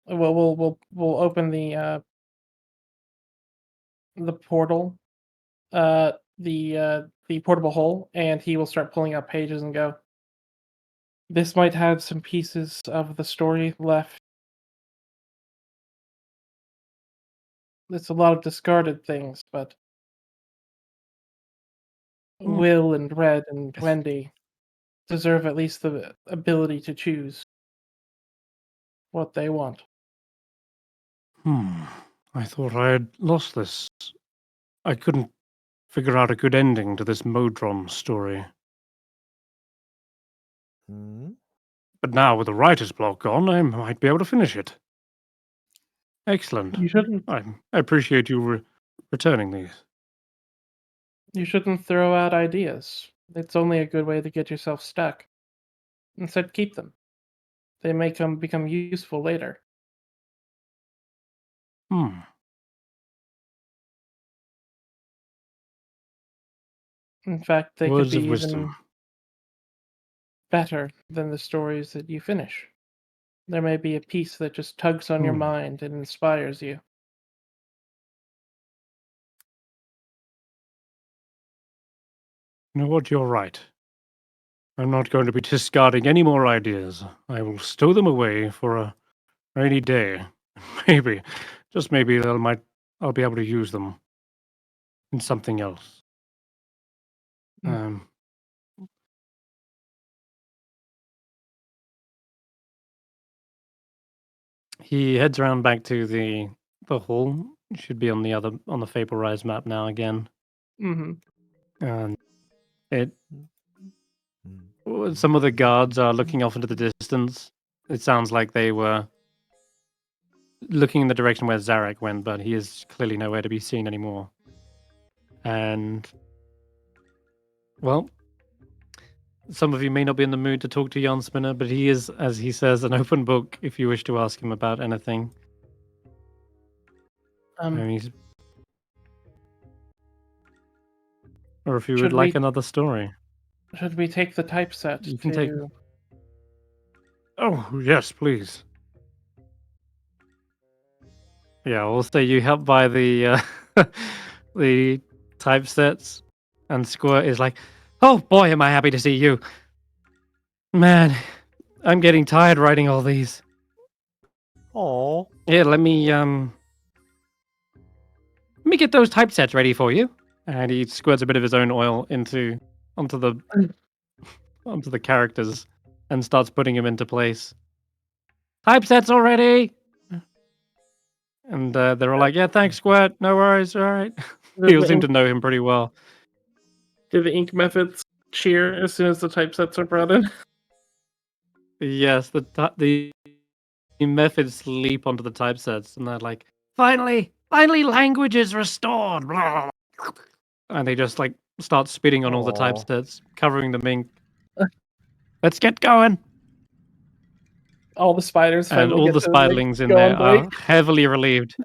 we'll open the portal, the portable hole, and he will start pulling out pages and go, this might have some pieces of the story left. It's a lot of discarded things, but Will and Red and Wendy deserve at least the ability to choose what they want. I thought I had lost this. I couldn't figure out a good ending to this Modron story. But now, with the writer's block gone, I might be able to finish it. Excellent. You shouldn't. I appreciate you returning these. You shouldn't throw out ideas. It's only a good way to get yourself stuck. Instead, keep them. They may become useful later. In fact, they Words could of be wisdom. even better than the stories that you finish. There may be a piece that just tugs on your mind and inspires you. You know what? You're right. I'm not going to be discarding any more ideas. I will stow them away for a rainy day. Maybe, just maybe, I'll be able to use them in something else. He heads around back to the hall. Should be on the Fable Rise map now again. And some of the guards are looking off into the distance. It sounds like they were looking in the direction where Zarek went, but he is clearly nowhere to be seen anymore. And, well, some of you may not be in the mood to talk to Junipers, but he is, as he says, an open book if you wish to ask him about anything. Or if you would like another story. Should we take the typeset? You can take. Oh, yes, please. Yeah, we'll say you help buy the the typesets, and Squirt is like, "Oh boy, am I happy to see you, man! I'm getting tired writing all these." Oh. Yeah, let me get those typesets ready for you. And he squirts a bit of his own oil onto the characters and starts putting them into place. Typesets already. And they're all like, "Yeah, thanks, Squirt. No worries. All right." He'll seem to know him pretty well. Do the ink methods cheer as soon as the typesets are brought in? Yes, the methods leap onto the typesets, and they're like, Finally, language is restored." And they just like start spitting on all the typesets, covering them ink. Let's get going. All the spiders and all the spiderlings in there are heavily relieved.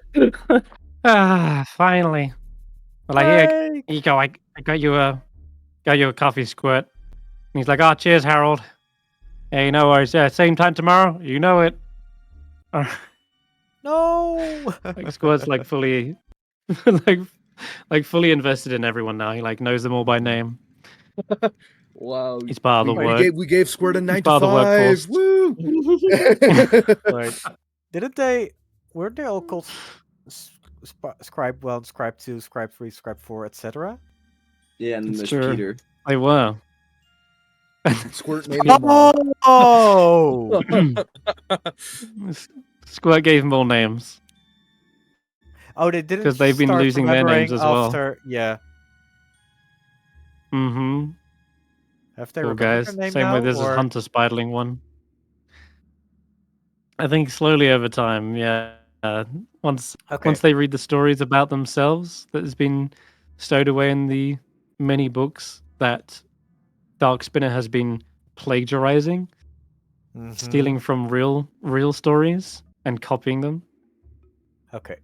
Finally. Well, here you go. I got you a coffee, Squirt. And he's like, "Oh, cheers, Harold. Hey, no worries. Yeah, same time tomorrow. You know it." No. Like Squirt's like fully, like fully invested in everyone now. He like knows them all by name. Wow. He's part of the work. We gave Squirt a 9 to part of the 5. workforce. Woo! Right. Weren't they all called Scribe 1, Scribe 2, Scribe 3, Scribe 4, etc.? Yeah, and there's true. Peter. They were. Squirt made him Oh! Squirt gave them all names. Oh, they didn't because they've been start losing their names as after, well. Yeah. Mm-hmm. Have they Cool, remembered guys. their name Same now, way there's this or- Hunter Spiderling one. I think slowly over time, yeah. Once they read the stories about themselves that has been stowed away in the many books that Darkspinner has been plagiarizing, stealing from real stories and copying them. Okay.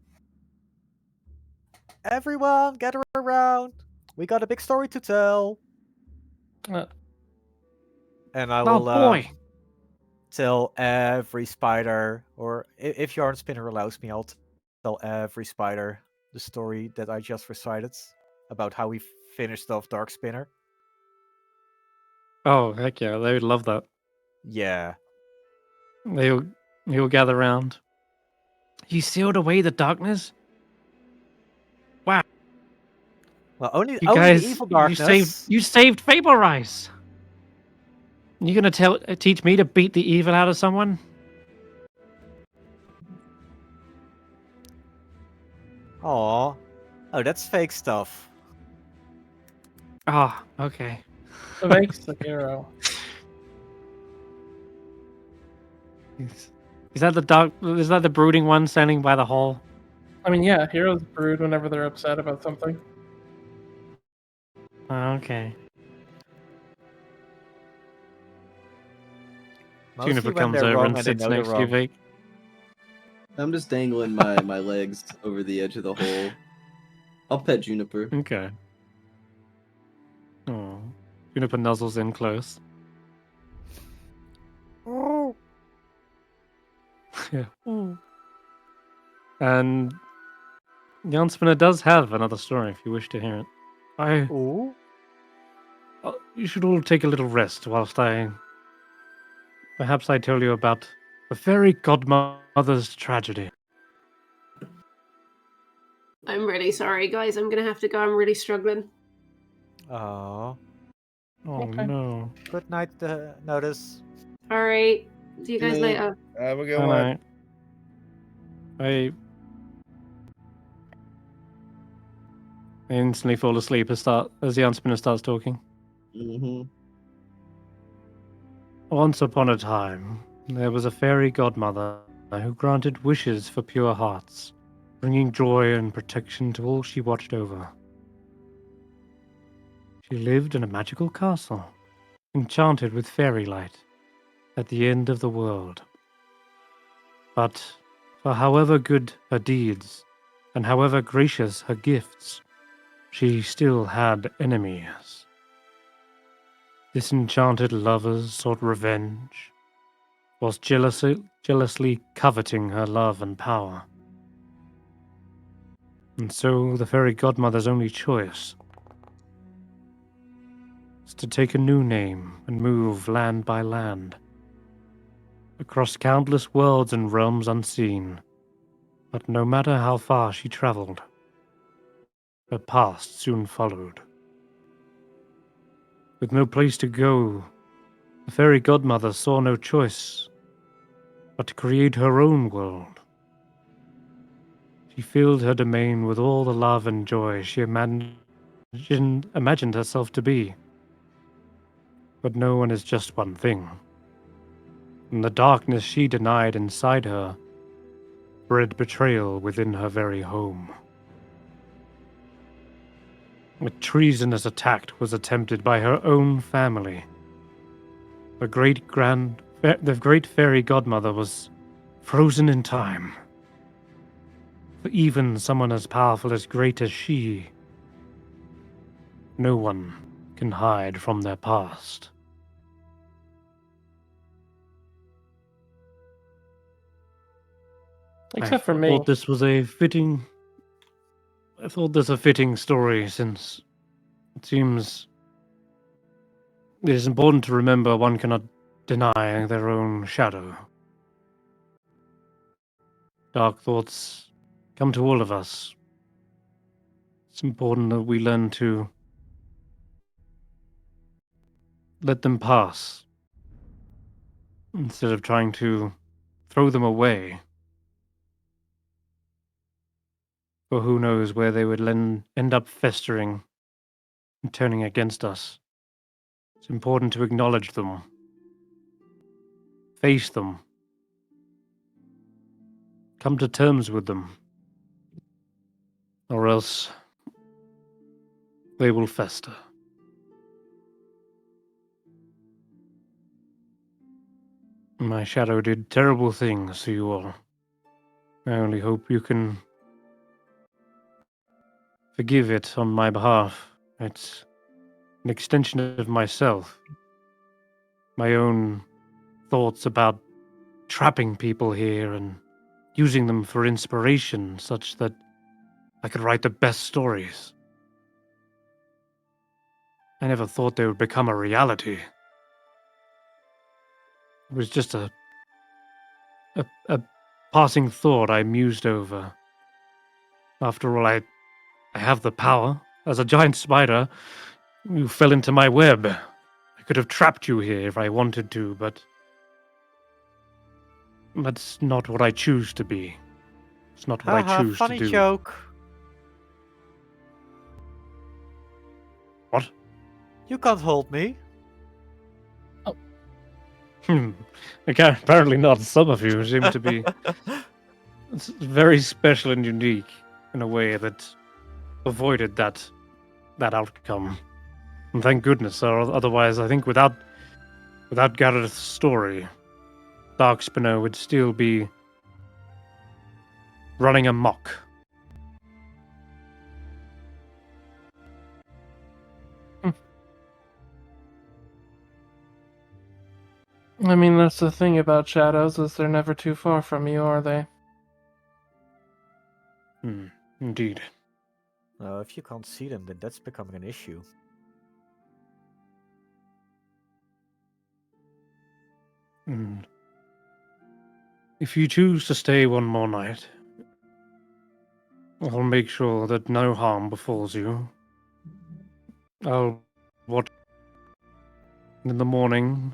Everyone, gather around. We got a big story to tell. And I will tell every spider, or if Yarnspinner allows me, I'll tell every spider the story that I just recited about how we finished off Darkspinner. Oh, heck yeah. They would love that. Yeah. He'll gather round. You sealed away the darkness? Wow. Well, only You guys, the evil darkness. you saved Fable Rise. You gonna teach me to beat the evil out of someone? Aw. Oh, that's fake stuff. Ah, okay. Vaike's the hero. Is that the brooding one standing by the hole? I mean, yeah, heroes brood whenever they're upset about something. Okay. Mostly Juniper when comes they're over wrong and and they sits know they're next to you, wrong. Vaike. I'm just dangling my legs over the edge of the hole. I'll pet Juniper. Okay. Oh. Juniper nuzzles in close. Oh. Yeah. And Janspinner does have another story if you wish to hear it. Ooh. You should all take a little rest whilst perhaps I tell you about the fairy godmother's tragedy. I'm really sorry, guys. I'm gonna have to go. I'm really struggling. Oh, Oh Okay. no. good night, Notus. All right. See you guys Good. later. Have a good Good one. night. I instantly fall asleep as the Junipers starts talking. Mm-hmm. Once upon a time, there was a fairy godmother who granted wishes for pure hearts, bringing joy and protection to all she watched over. She lived in a magical castle, enchanted with fairy light, at the end of the world. But for however good her deeds, and however gracious her gifts, she still had enemies. Disenchanted lovers sought revenge, whilst jealously coveting her love and power. And so the fairy godmother's only choice is to take a new name and move land by land, across countless worlds and realms unseen. But no matter how far she travelled, her past soon followed. With no place to go, the fairy godmother saw no choice but to create her own world. She filled her domain with all the love and joy she imagined herself to be. But no one is just one thing. And the darkness she denied inside her bred betrayal within her very home. A treasonous attack was attempted by her own family. The great fairy godmother was frozen in time. For even someone as powerful as great as she, no one can hide from their past. Except for I me. thought this was a fitting. I thought this a fitting story, since it seems it is important to remember one cannot deny their own shadow. Dark thoughts come to all of us. It's important that we learn to let them pass instead of trying to throw them away. For who knows where they would end up festering and turning against us. It's important to acknowledge them, face them, come to terms with them, or else they will fester. My shadow did terrible things to you all. I only hope you can forgive it on my behalf. It's an extension of myself. My own thoughts about trapping people here and using them for inspiration, such that I could write the best stories. I never thought they would become a reality. It was just a passing thought I mused over. After all, I have the power. As a giant spider, you fell into my web. I could have trapped you here if I wanted to, but that's not what I choose to be. It's not what I Haha, choose to funny do. joke. What? You can't hold me. Apparently not. Some of you seem to be it's very special and unique in a way that avoided that outcome. And thank goodness, or otherwise I think without Garreth's story, Darkspinner would still be running amok. I mean, that's the thing about shadows, is they're never too far from you, are they? Indeed. If you can't see them, then that's becoming an issue. And if you choose to stay one more night, I'll make sure that no harm befalls you. I'll watch. In the morning,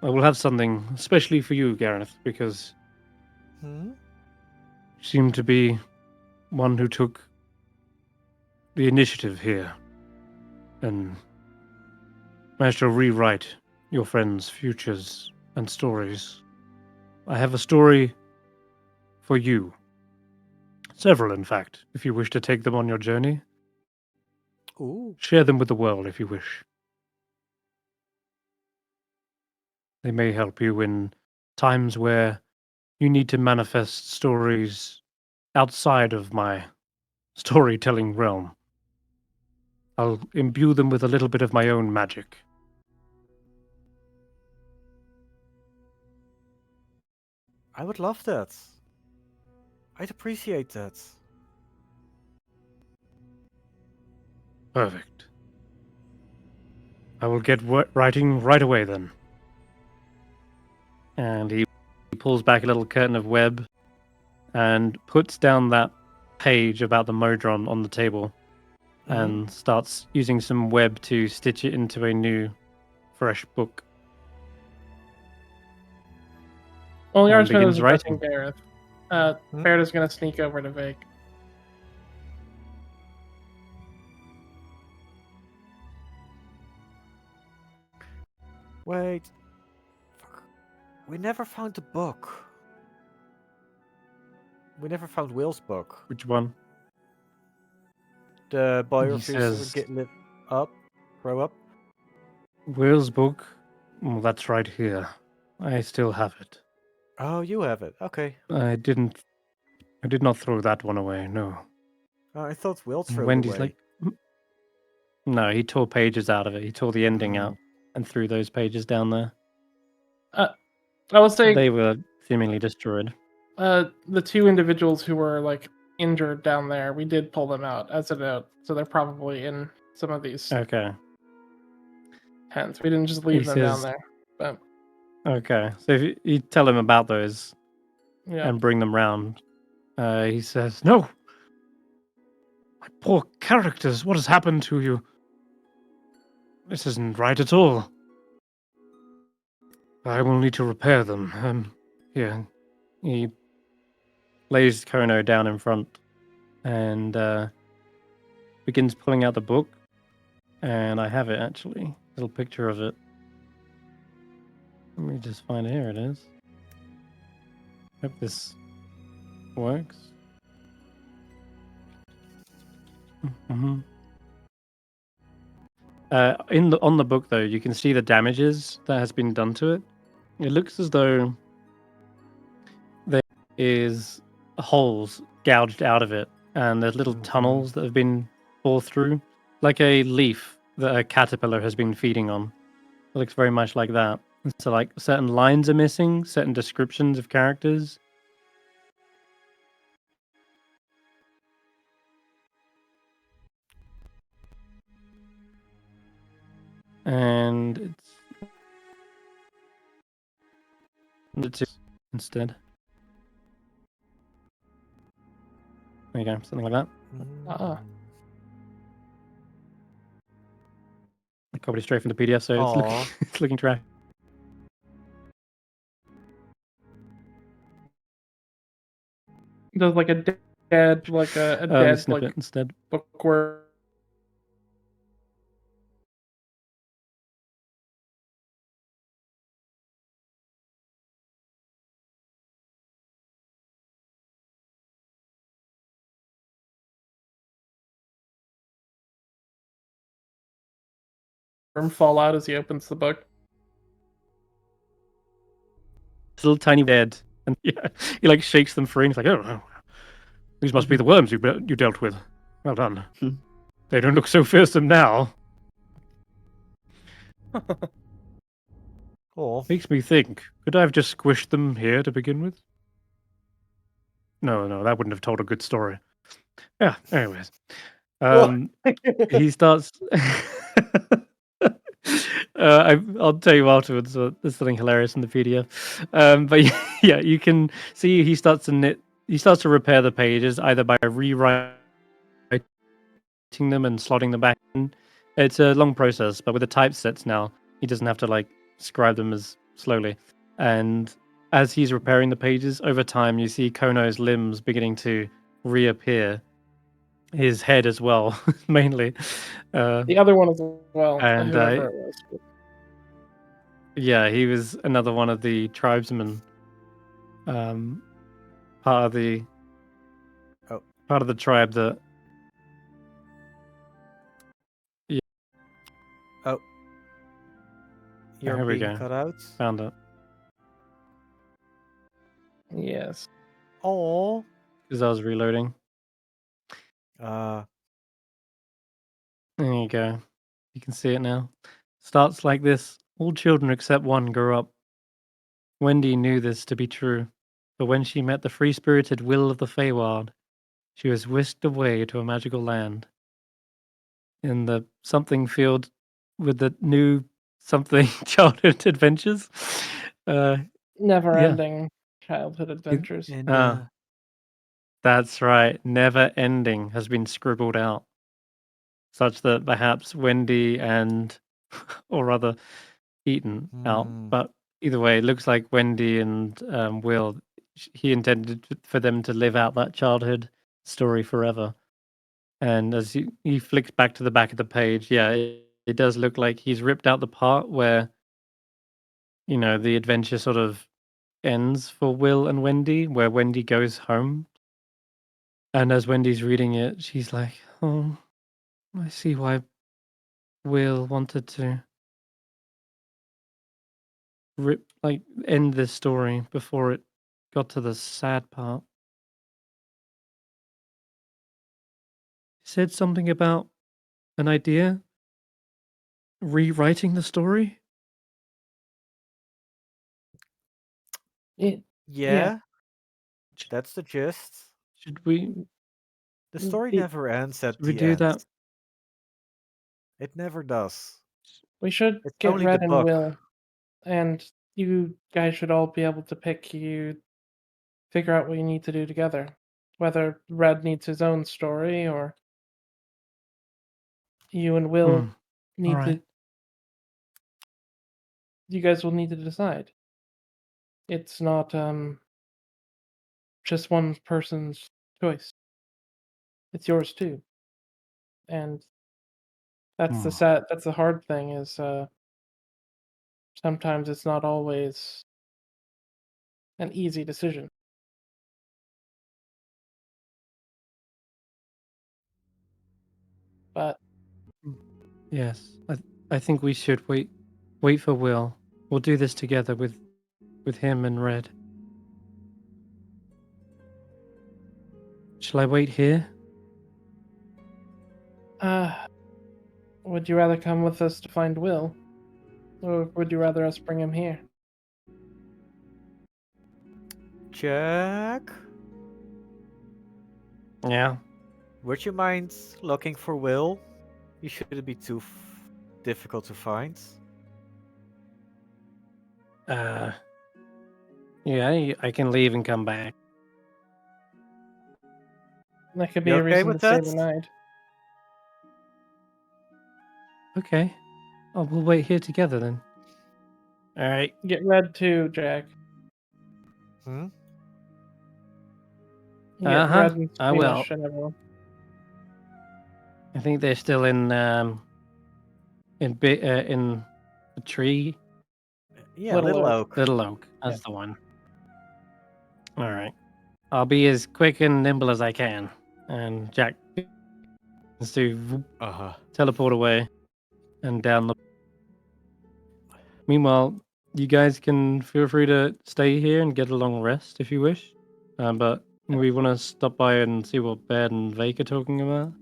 I will have something especially for you, Garreth, because Hmm? you seem to be one who took the initiative here and managed to rewrite your friends' futures and stories. I have a story for you. Several, in fact, if you wish to take them on your journey. Ooh. Share them with the world if you wish. They may help you in times where you need to manifest stories outside of my storytelling realm. I'll imbue them with a little bit of my own magic. I would love that. I'd appreciate that. Perfect. I will get writing right away then. And he pulls back a little curtain of web and puts down that page about the Modron on the table and starts using some web to stitch it into a new, fresh book. Well, the And Archman begins is writing. addressing Garreth. Baird is going to sneak over to Vaike. Wait. Fuck. We never found the book. We never found Will's book. Which one? The boy He refuses says- to get lit up, grow up. Will's book? Well, that's right here. I still have it. Oh, you have it. Okay. I did not throw that one away, no. I thought Will threw Wendy's it away. like, no, he tore pages out of it. He tore the ending out and threw those pages down there. I will say They were seemingly destroyed. the two individuals who were like injured down there, we did pull them out as a note, so they're probably in some of these Okay. tents. We didn't just leave He them down says- there. But Okay. So if you tell him about those yeah, and bring them round, he says, no! My poor characters, what has happened to you? This isn't right at all. I will need to repair them. Here. He lays Kono down in front and begins pulling out the book. And I have it actually. Little picture of it. Let me just find it. Here it is. Hope this works. Mm-hmm. On the book though, you can see the damages that has been done to it. It looks as though there is holes gouged out of it, and there's little tunnels that have been bored through, like a leaf that a caterpillar has been feeding on. It looks very much like that. And so, like, certain lines are missing, certain descriptions of characters. And it's instead. There you go, something like that. I copied it straight from the PDF, so it's looking, Aw. it's looking trash. does like a dead, like a dead Snippet like instead. bookworm. Fall out as he opens the book. It's a little tiny dead, and yeah, he like shakes them free. And he's like, "Oh, these must be the worms you dealt with. Well done. They don't look so fearsome now." Oh. Makes me think, could I have just squished them here to begin with? No, that wouldn't have told a good story. Yeah, anyways. He starts I'll tell you afterwards. There's something hilarious in the PDF. But yeah, you can see he starts to knit. He starts to repair the pages either by rewriting them and slotting them back in. It's a long process, but with the typesets now, he doesn't have to like scribe them as slowly. And as he's repairing the pages over time, you see Kono's limbs beginning to reappear. His head as well, mainly. The other one as well, And whoever it was. yeah, he was another one of the tribesmen. Part of the part of the tribe that. Yeah. Oh. You're Here we being go. cut out. Found it. Yes. Oh. Because I was reloading. Uh. There you go. You can see it now. Starts like this. All children except one grow up. Wendy knew this to be true, but when she met the free-spirited Will of the Feywild, she was whisked away to a magical land. In the something field with the new something childhood adventures. Never-ending childhood adventures. That's right. Never ending has been scribbled out, such that perhaps Wendy and, or rather, eaten out. But either way, it looks like Wendy and Will, he intended for them to live out that childhood story forever. And as he flicks back to the back of the page, yeah, it does look like he's ripped out the part where, you know, the adventure sort of ends for Will and Wendy, where Wendy goes home. And as Wendy's reading it, she's like, oh, I see why Will wanted to end this story before it got to the sad part. He said something about an idea rewriting the story. Yeah. That's the gist. Should we? The story never ends at Should we the do end. that? It never does. We should It's get only Red the and book. Will, and you guys should all be able to figure out what you need to do together. Whether Red needs his own story or you and Will need alright. to. You guys will need to decide. It's not just one person's choice. It's yours too. And that's that's the hard thing is sometimes it's not always an easy decision. But Yes, I think we should wait for Will. We'll do this together with him and Red. Shall I wait here? would you rather come with us to find Will? Or would you rather us bring him here? Jack? Yeah. Would you mind looking for Will? You shouldn't be too difficult to find. Yeah, I can leave and come back. That could be You a okay reason with to stay that? the night. Okay. Oh, we'll wait here together then. All right. Get Red too, Jack. Hmm? Get Red and I will. Squeamish and everyone. I think they're still in the tree. Yeah, Little Oak. Little Oak. That's the one. All right. I'll be as quick and nimble as I can. And Jack is to teleport away and down the. Meanwhile, you guys can feel free to stay here and get a long rest if you wish. But we want to stop by and see what Baird and Vaike are talking about.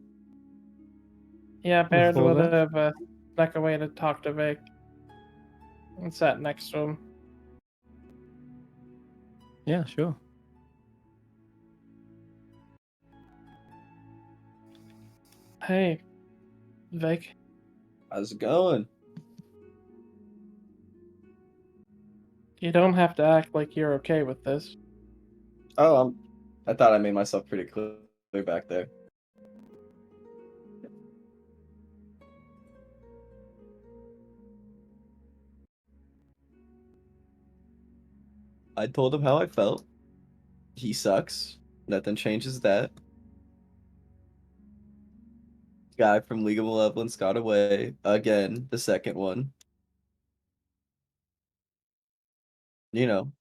Yeah, Baird Before would that? have snuck away to talk to Vaike and sat next to him. Yeah, sure. Hey, Vaike. How's it going? You don't have to act like you're okay with this. Oh, I thought I made myself pretty clear back there. I told him how I felt. He sucks. Nothing changes that. Guy from League of Malevolence got away. Again, the second one. You know.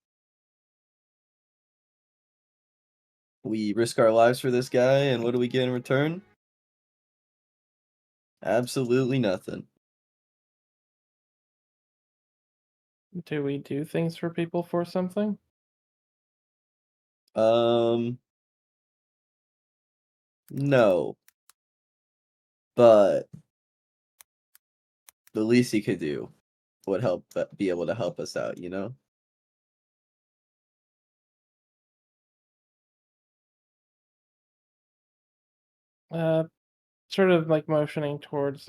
We risk our lives for this guy, and what do we get in return? Absolutely nothing. Do we do things for people for something? No. But the least he could do would be able to help us out, you know? Sort of like motioning towards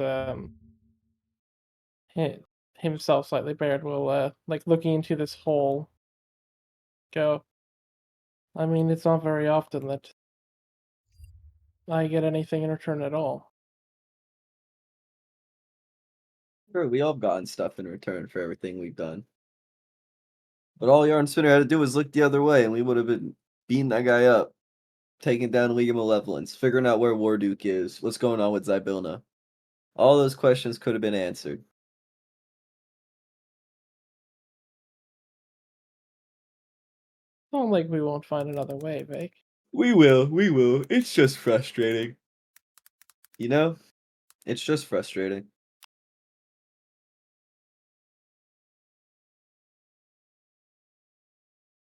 himself slightly. Baird will like looking into this hole. Go. I mean, it's not very often that I get anything in return at all. Sure, we all gotten stuff in return for everything we've done. But all Yarnspinner had to do was look the other way, and we would have been beating that guy up, taking down League of Malevolence, figuring out where Warduke is, what's going on with Zybilna. All those questions could have been answered. Not like we won't find another way, Vaike. We will. It's just frustrating. You know? It's just frustrating.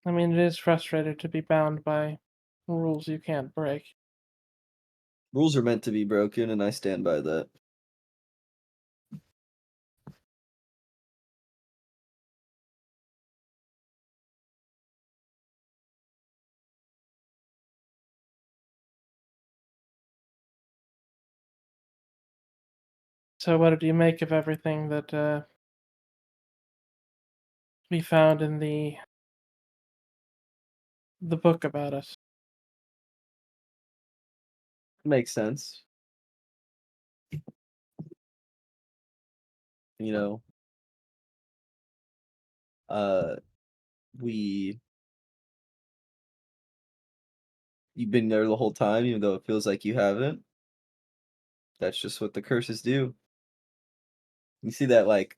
I mean, it is frustrating to be bound by rules you can't break. Rules are meant to be broken, and I stand by that. So what did you make of everything that we found in the book about us? Makes sense. You know, you've been there the whole time, even though it feels like you haven't. That's just what the curses do. You see that, like,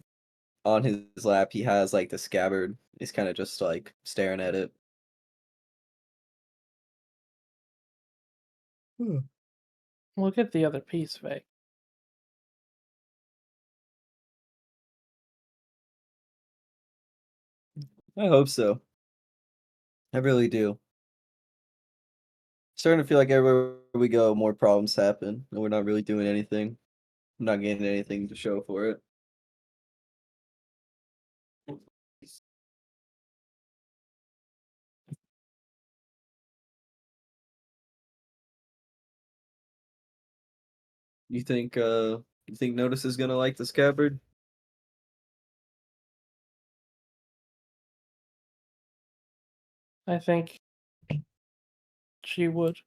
on his lap, he has, like, the scabbard. He's kind of just, like, staring at it. We'll get the other piece, Vaike. I hope so. I really do. Starting to feel like everywhere we go, more problems happen, and we're not really doing anything. I'm not getting anything to show for it. You think Notus is gonna like the scabbard? I think she would.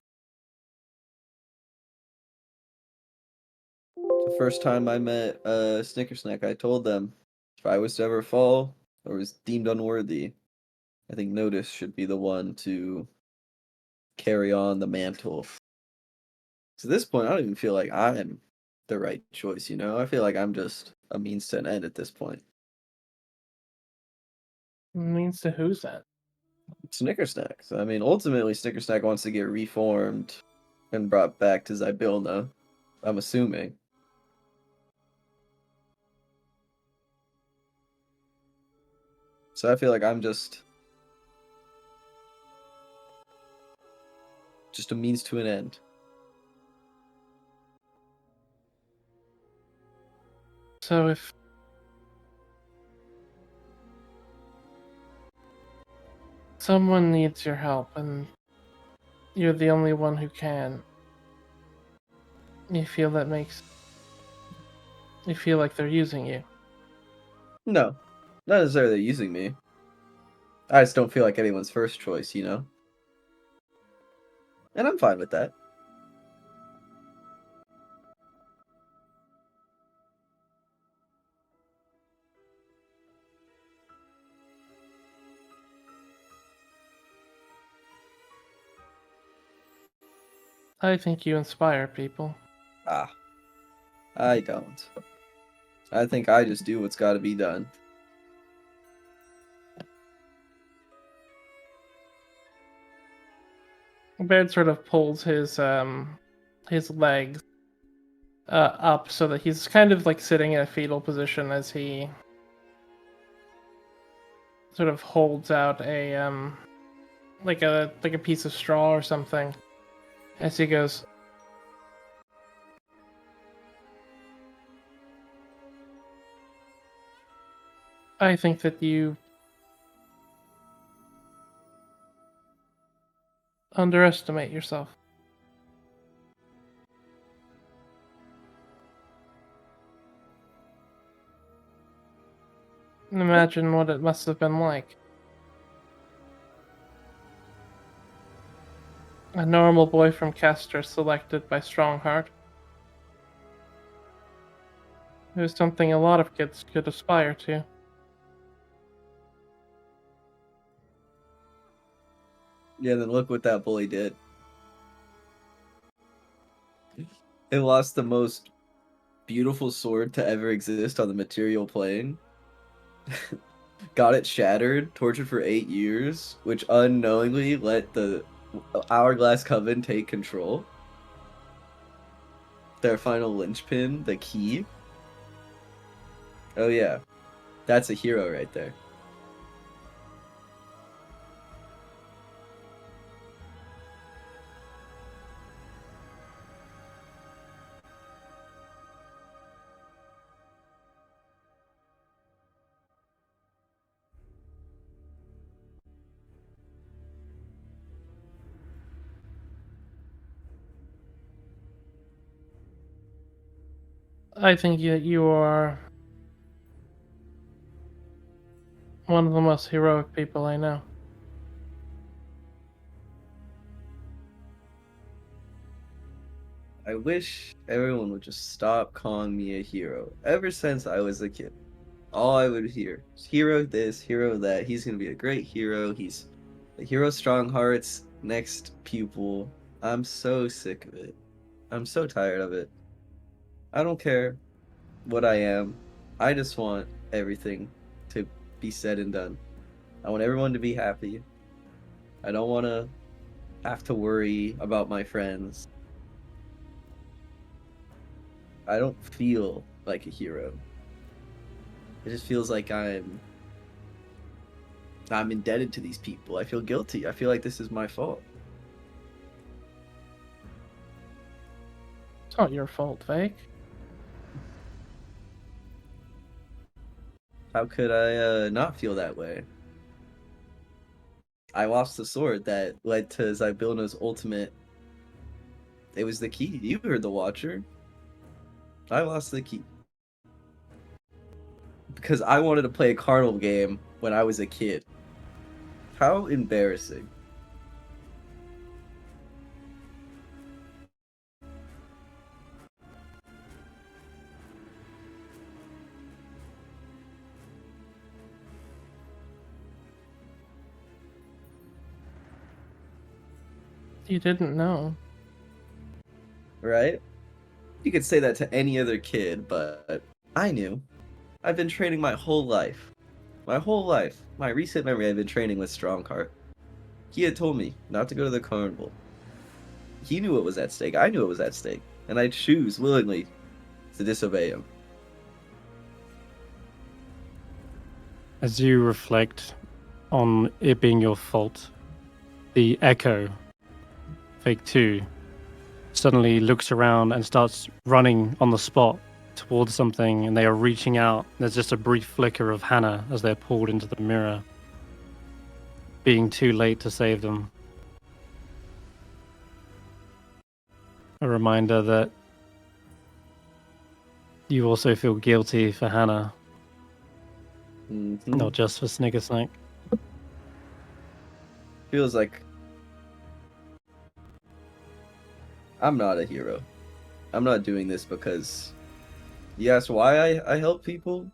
The first time I met Snickersnack, I told them if I was to ever fall or was deemed unworthy, I think Notus should be the one to carry on the mantle. To this point, I don't even feel like I'm the right choice, you know? I feel like I'm just a means to an end at this point. Means to who's that? Snickersnack. So, I mean, ultimately, Snickersnack wants to get reformed and brought back to Zybilna, I'm assuming. So I feel like I'm just a means to an end. So if someone needs your help and you're the only one who can, you feel like they're using you. No, not necessarily using me. I just don't feel like anyone's first choice, you know? And I'm fine with that. I think you inspire people. Ah, I don't. I think I just do what's got to be done. Baird sort of pulls his legs up so that he's kind of like sitting in a fetal position as he sort of holds out a like a piece of straw or something as he goes, I think that you underestimate yourself. Imagine what it must have been like. A normal boy from Castor selected by Strongheart. It was something a lot of kids could aspire to. Yeah, then look what that bully did. It lost the most beautiful sword to ever exist on the material plane. Got it shattered, tortured for 8 years, which unknowingly let the Hourglass Coven take control. Their final linchpin, the key. Oh yeah, that's a hero right there. I think that you are one of the most heroic people I know. I wish everyone would just stop calling me a hero. Ever since I was a kid, all I would hear is hero this, hero that. He's gonna be a great hero. He's the hero Strongheart's next pupil. I'm so sick of it. I'm so tired of it. I don't care what I am. I just want everything to be said and done. I want everyone to be happy. I don't want to have to worry about my friends. I don't feel like a hero. It just feels like I'm indebted to these people. I feel guilty. I feel like this is my fault. It's not your fault, Vaike. How could I not feel that way? I lost the sword that led to Zybilna's ultimate. It was the key. You heard the Watcher. I lost the key. Because I wanted to play a carnival game when I was a kid. How embarrassing. You didn't know. Right? You could say that to any other kid, but I knew. I've been training my whole life. My whole life. My recent memory, I've been training with Strongheart. He had told me not to go to the carnival. He knew it was at stake. I knew it was at stake. And I choose willingly to disobey him. As you reflect on it being your fault, the Echo, Fake 2, suddenly looks around and starts running on the spot towards something, and they are reaching out. There's just a brief flicker of Hannah as they're pulled into the mirror, being too late to save them. A reminder that you also feel guilty for Hannah, not just for Snickersnack. feels like I'm not a hero. I'm not doing this because you asked why I help people?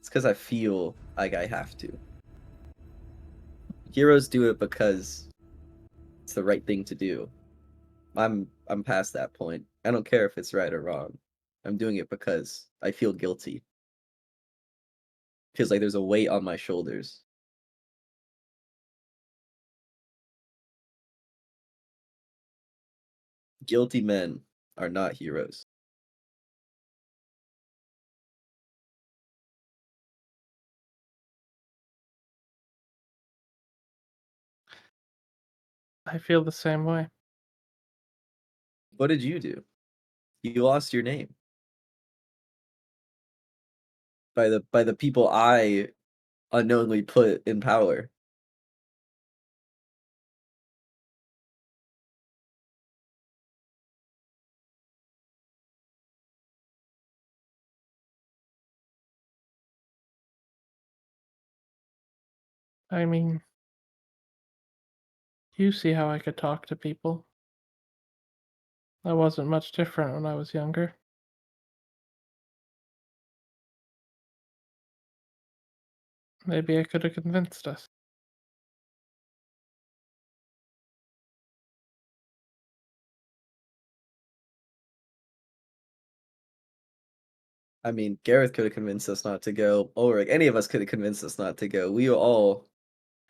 It's because I feel like I have to. Heroes do it because it's the right thing to do. I'm past that point. I don't care if it's right or wrong. I'm doing it because I feel guilty. Feels like there's a weight on my shoulders. Guilty men are not heroes. I feel the same way. What did you do? You lost your name. By the people I unknowingly put in power. I mean, you see how I could talk to people. I wasn't much different when I was younger. Maybe I could have convinced us. I mean, Garreth could have convinced us not to go. Ulric, any of us could have convinced us not to go. We all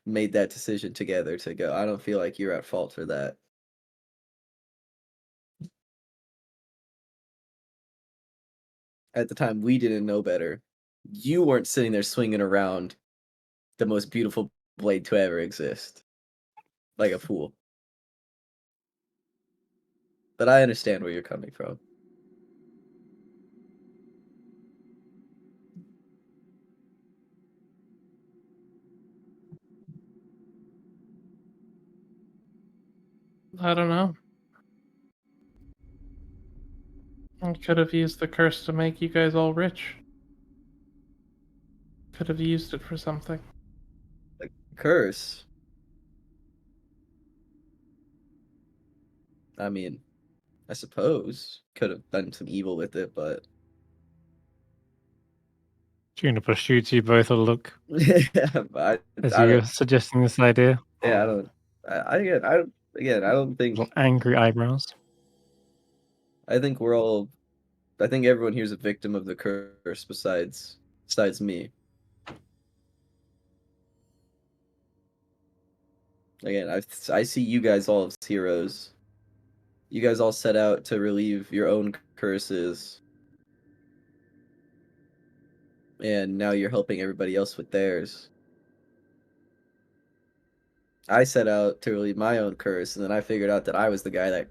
made that decision together to go. I don't feel like you're at fault for that. At the time, we didn't know better. You weren't sitting there swinging around the most beautiful blade to ever exist. Like a fool. But I understand where you're coming from. I don't know. I could have used the curse to make you guys all rich. Could have used it for something. Curse. I mean, I suppose could have done some evil with it, but Juniper shoots you both a look as I you're don't. suggesting this idea. Yeah, I don't. I don't think. Little angry eyebrows. I think we're all. I think everyone here's a victim of the curse besides me. Again, I see you guys all as heroes. You guys all set out to relieve your own curses. And now you're helping everybody else with theirs. I set out to relieve my own curse, and then I figured out that I was the guy that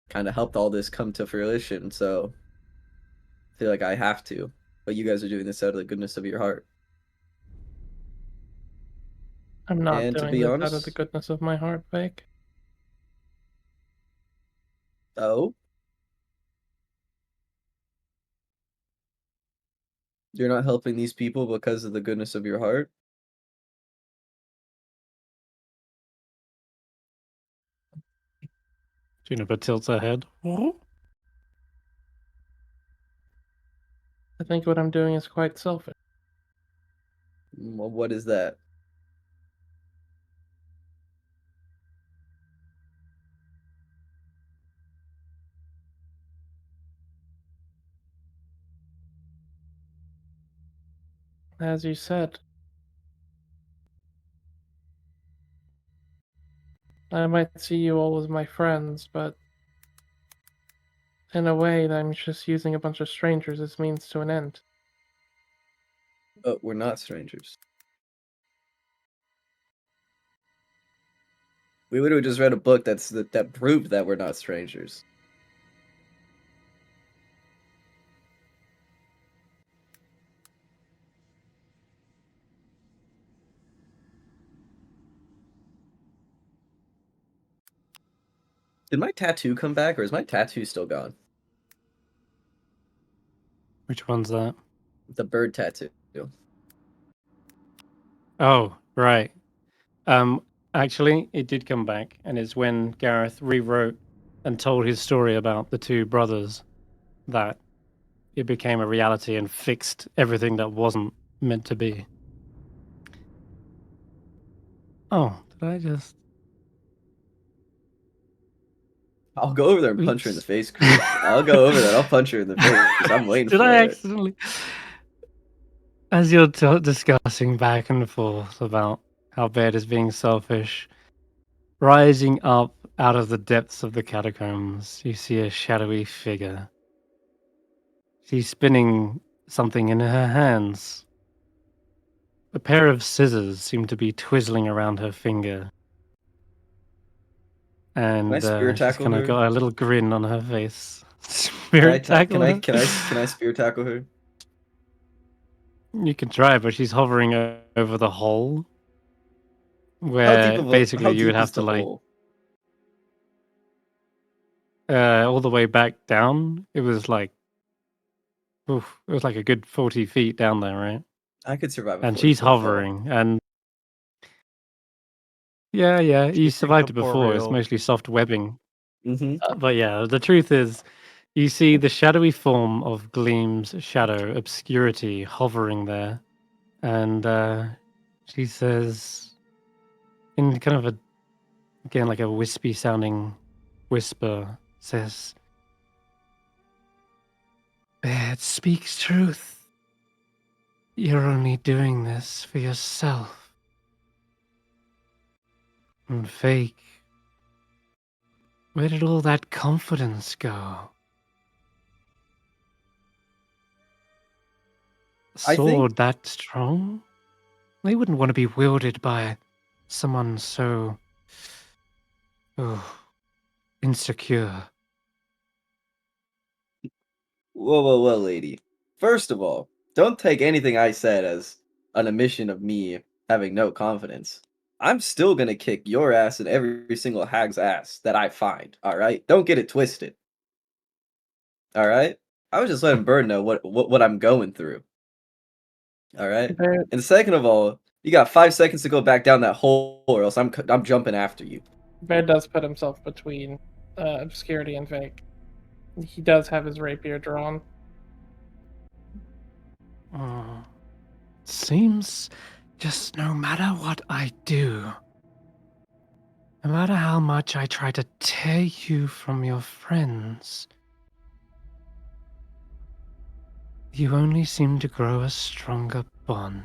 kind of helped all this come to fruition, so I feel like I have to. But you guys are doing this out of the goodness of your heart. I'm not And to doing be this out of the honest, goodness of my heart, Vaike. oh, you're not helping these people because of the goodness of your heart? Juniper tilts her head. I think what I'm doing is quite selfish. Well, what is that? As you said, I might see you all as my friends, but in a way, I'm just using a bunch of strangers as means to an end. Oh, we're not strangers. We would have just read a book that proved that we're not strangers. Did my tattoo come back, or is my tattoo still gone? Which one's that? The bird tattoo. Oh, right. Actually, it did come back, and it's when Garreth rewrote and told his story about the two brothers that it became a reality and fixed everything that wasn't meant to be. Oh, did I just... I'll go over there and punch her in the face, Chris. I'll go over there. I'll punch her in the face. I'm waiting did for I it. accidentally... As you're discussing back and forth about how Baird is being selfish, rising up out of the depths of the catacombs, you see a shadowy figure. She's spinning something in her hands. A pair of scissors seem to be twizzling around her finger. And Can I spear she's tackle kind her? of got a little grin on her face. Spirit tackle her? Can I spear tackle her? You can try, but she's hovering over the hole. How Where deep basically you would is have to the like hole? all the way back down. It was like it was like a good 40 feet down there, right? I could survive a And 40 she's foot fall. hovering, and yeah, you She's survived it before. It's incorporeal. mostly soft webbing. Mm-hmm. But yeah, the truth is, you see the shadowy form of Gleam's shadow, obscurity, hovering there. And she says, in kind of a, again, like a wispy sounding whisper, says, "It speaks truth. You're only doing this for yourself. And Vaike, where did all that confidence go? I think- Sword that strong? They wouldn't want to be wielded by someone so insecure." Whoa, lady. First of all, don't take anything I said as an admission of me having no confidence. I'm still gonna kick your ass and every single hag's ass that I find, alright? Don't get it twisted. Alright? I was just letting Bird know what I'm going through. Alright? And second of all, you got 5 seconds to go back down that hole, or else I'm jumping after you. Baird does put himself between Obscurity and Vaike. He does have his rapier drawn. Seems just no matter what I do, no matter how much I try to tear you from your friends, you only seem to grow a stronger bond.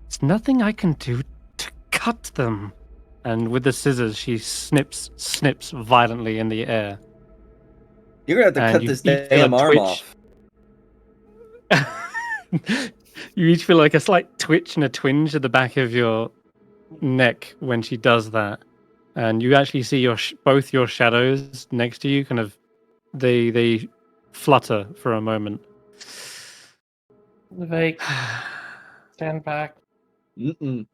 There's nothing I can do to cut them. And with the scissors, she snips violently in the air. You're gonna have to cut you this each feel a damn arm twitch. off. You each feel like a slight twitch and a twinge at the back of your neck when she does that, and you actually see your both your shadows next to you kind of they flutter for a moment. Vaike, stand back. Mm-mm.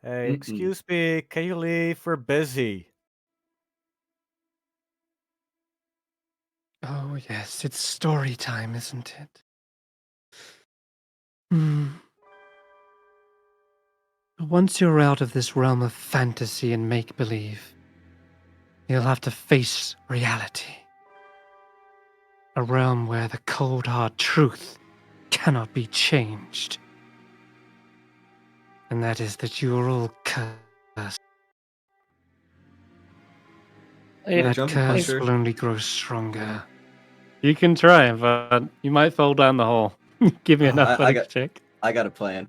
Hey, Mm-mm. excuse me, can you leave? We're busy. Oh, yes, it's story time, isn't it? Once you're out of this realm of fantasy and make-believe, you'll have to face reality. A realm where the cold hard truth cannot be changed. And that is that you are all cursed. That jump and curse punch her. will only grow stronger. You can try, but you might fall down the hole. Give me an I athletics got- check. I got a plan.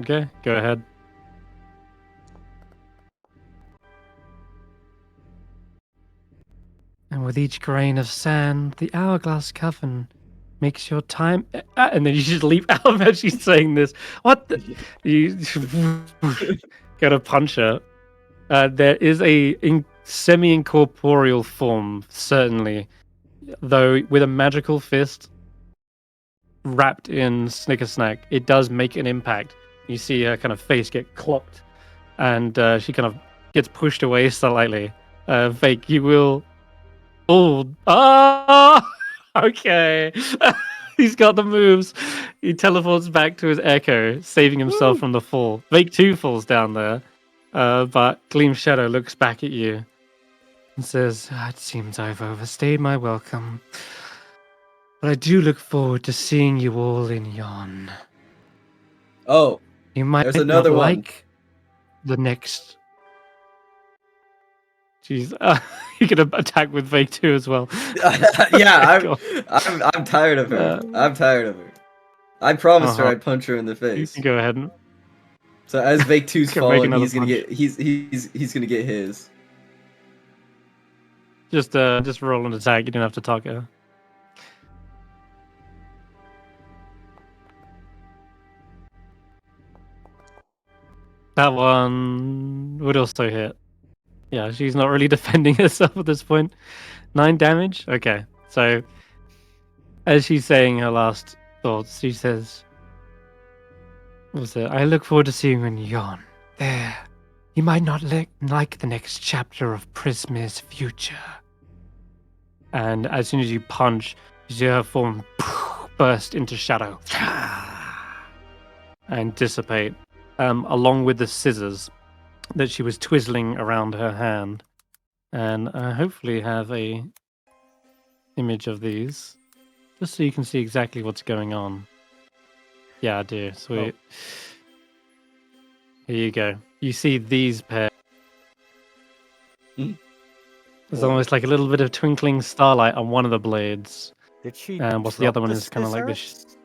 Okay, go ahead. And with each grain of sand, the hourglass coven makes your time. And then you just leap out as she's saying this. What? You go to punch her. There is a semi-incorporeal form, certainly, though with a magical fist wrapped in Snicker Snack. It does make an impact. You see her kind of face get clocked, and she kind of gets pushed away slightly. Vaike, you will. Oh, okay. He's got the moves. He teleports back to his echo, saving himself from the fall. Vaike 2 falls down there, but Gleam Shadow looks back at you and says, "It seems I've overstayed my welcome. But I do look forward to seeing you all in yon. Oh, You might there's not another one. like the next." Jeez, you can attack with Vaike 2 as well. Yeah, Go I'm tired of her. I'm tired of her. I promised her I'd punch her in the You face. can go ahead and So as Vaike 2's Go make falling, another he's gonna punch. get he's gonna get his. just roll an attack. You don't have to target her. That one would also hit. Yeah, she's not really defending herself at this point. 9 damage? Okay. So, as she's saying her last thoughts, she says, what was it? "I look forward to seeing you in yon. There. You might not like the next chapter of Prisma's future." And as soon as you punch, you see her form burst into shadow and dissipate, along with the scissors that she was twizzling around her hand. And hopefully have a image of these, just so you can see exactly what's going on. Yeah, I do. Sweet. Here you go. You see these pair. There's almost like a little bit of twinkling starlight on one of the blades. Did she? And what's the other one drop is kind of like this. scissors?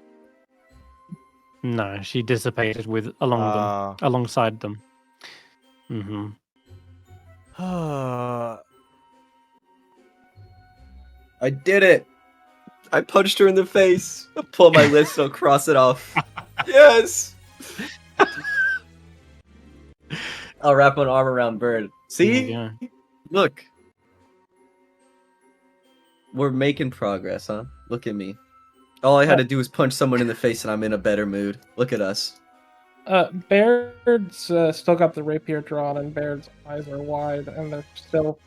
No, she dissipated with alongside them. Mm-hmm. I did it. I punched her in the face. I'll pull my list. I'll cross it off. Yes. I'll wrap an arm around Bird. See? Yeah. Look. We're making progress, huh? Look at me. All I had to do was punch someone in the face and I'm in a better mood. Look at us. Baird's still got the rapier drawn, and Baird's eyes are wide, and they're still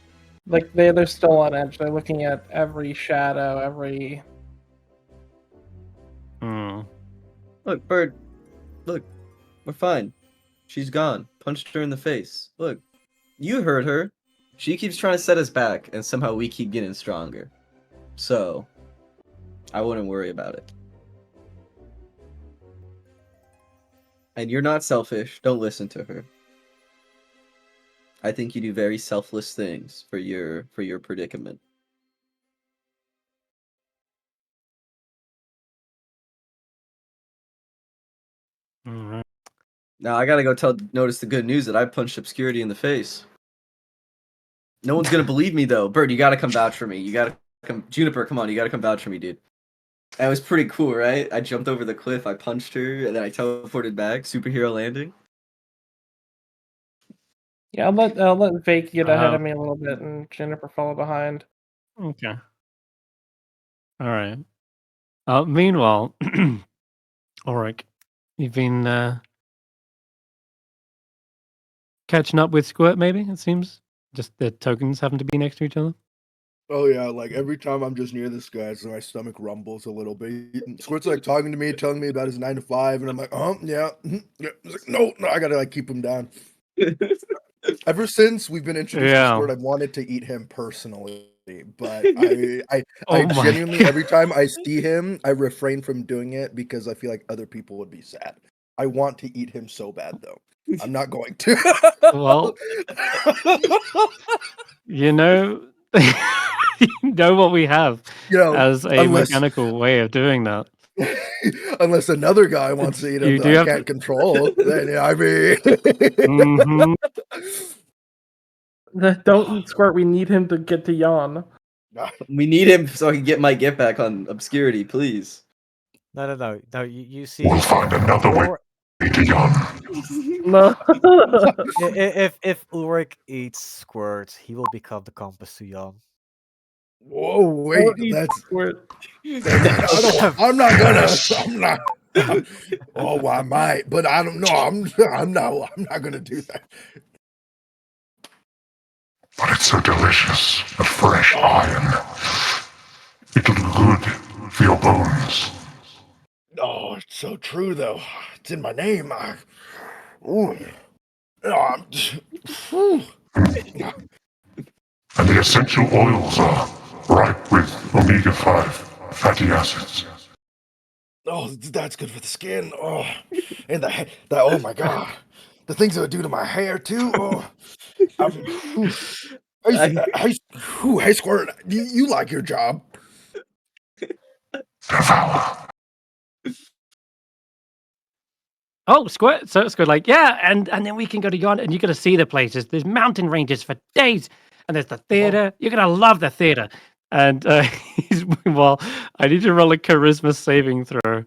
they're still on edge. They're looking at every shadow, every. Look, Bird. Look, we're fine. She's gone. Punched her in the face. Look, you heard her. She keeps trying to set us back, and somehow we keep getting stronger. So, I wouldn't worry about it. And you're not selfish. Don't listen to her. I think you do very selfless things for your predicament. All right. Now I gotta go tell Notus the good news that I punched Obscurity in the face. No one's gonna believe me though. Bird, you gotta come vouch for me. You gotta come. Juniper, come on, you gotta come vouch for me, dude. That was pretty cool, right? I jumped over the cliff, I punched her, and then I teleported back. Superhero landing. Yeah, I'll let Vaike get ahead of me a little bit, and Juniper follow behind. Okay. All right. Meanwhile, Ulric, you've been catching up with Squirt, maybe, it seems? Just the tokens happen to be next to each other? Oh yeah, like every time I'm just near this guy, so my stomach rumbles a little bit. Squirt's like talking to me, telling me about his 9 to 5, and I'm like, yeah. Yeah. He's like, no, I gotta like keep him down. Ever since we've been introduced to Squirt, I've wanted to eat him personally, but I genuinely every time I see him, I refrain from doing it because I feel like other people would be sad. I want to eat him so bad though. I'm not going to. Well, you know what we have as a mechanical way of doing that. Unless another guy wants to eat him that I can't control, then I mean... Don't eat Squirt, we need him to get to yawn. We need him so I can get my get back on Obscurity, please. No, you see... We'll find another way to yawn. No. if Ulric eats Squirt, he will become the compass to yawn. Whoa, wait, that's... I'm not gonna... Oh, I might, but I don't know. I'm not gonna do that. But it's so delicious, the fresh iron. It'll do good for your bones. Oh, it's so true though. It's in my name. Ooh. Oh, ooh. And the essential oils are ripe with omega-5 fatty acids. Oh, that's good for the skin. Oh, and oh my god, the things it would do to my hair too. Oh, hey, Squirt, you like your job? Devour. Oh, Squirt, so it's good. Like, yeah, and then we can go to Yon, and you're gonna see the places. There's mountain ranges for days, and there's the theater. You're gonna love the theater. And well, I need to roll a charisma saving throw.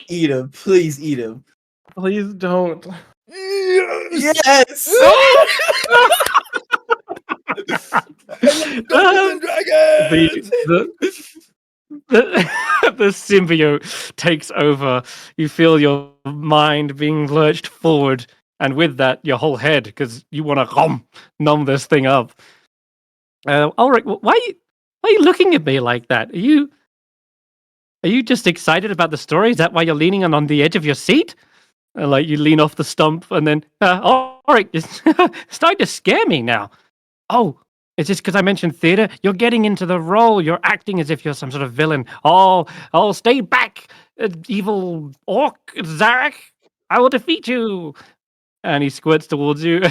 Eat him, please eat him. Please don't. Yes. The symbiote takes over. You feel your mind being lurched forward, and with that, your whole head, because you want to numb this thing up. Ulric, why are you looking at me like that? Are you just excited about the story? Is that why you're leaning on the edge of your seat? Like you lean off the stump, and then Ulric, you're starting to scare me now. Oh, it's just because I mentioned theater. You're getting into the role. You're acting as if you're some sort of villain. Oh, stay back, evil orc, Zarek. I will defeat you. And he squirts towards you,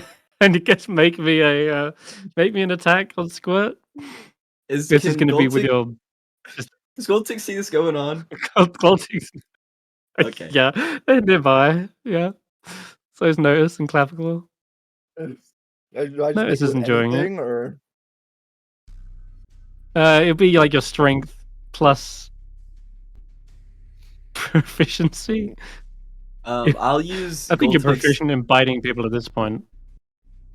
and he gets make me an attack on Squirt. This is going to be with your. Does Goldtick see this going on? Goldtick. Okay. Yeah, they're nearby. Yeah. So is Notus and Clavicle. Notus is enjoying it. Or... it'll be like your strength plus proficiency. I'll use. I think you're proficient in biting people at this point.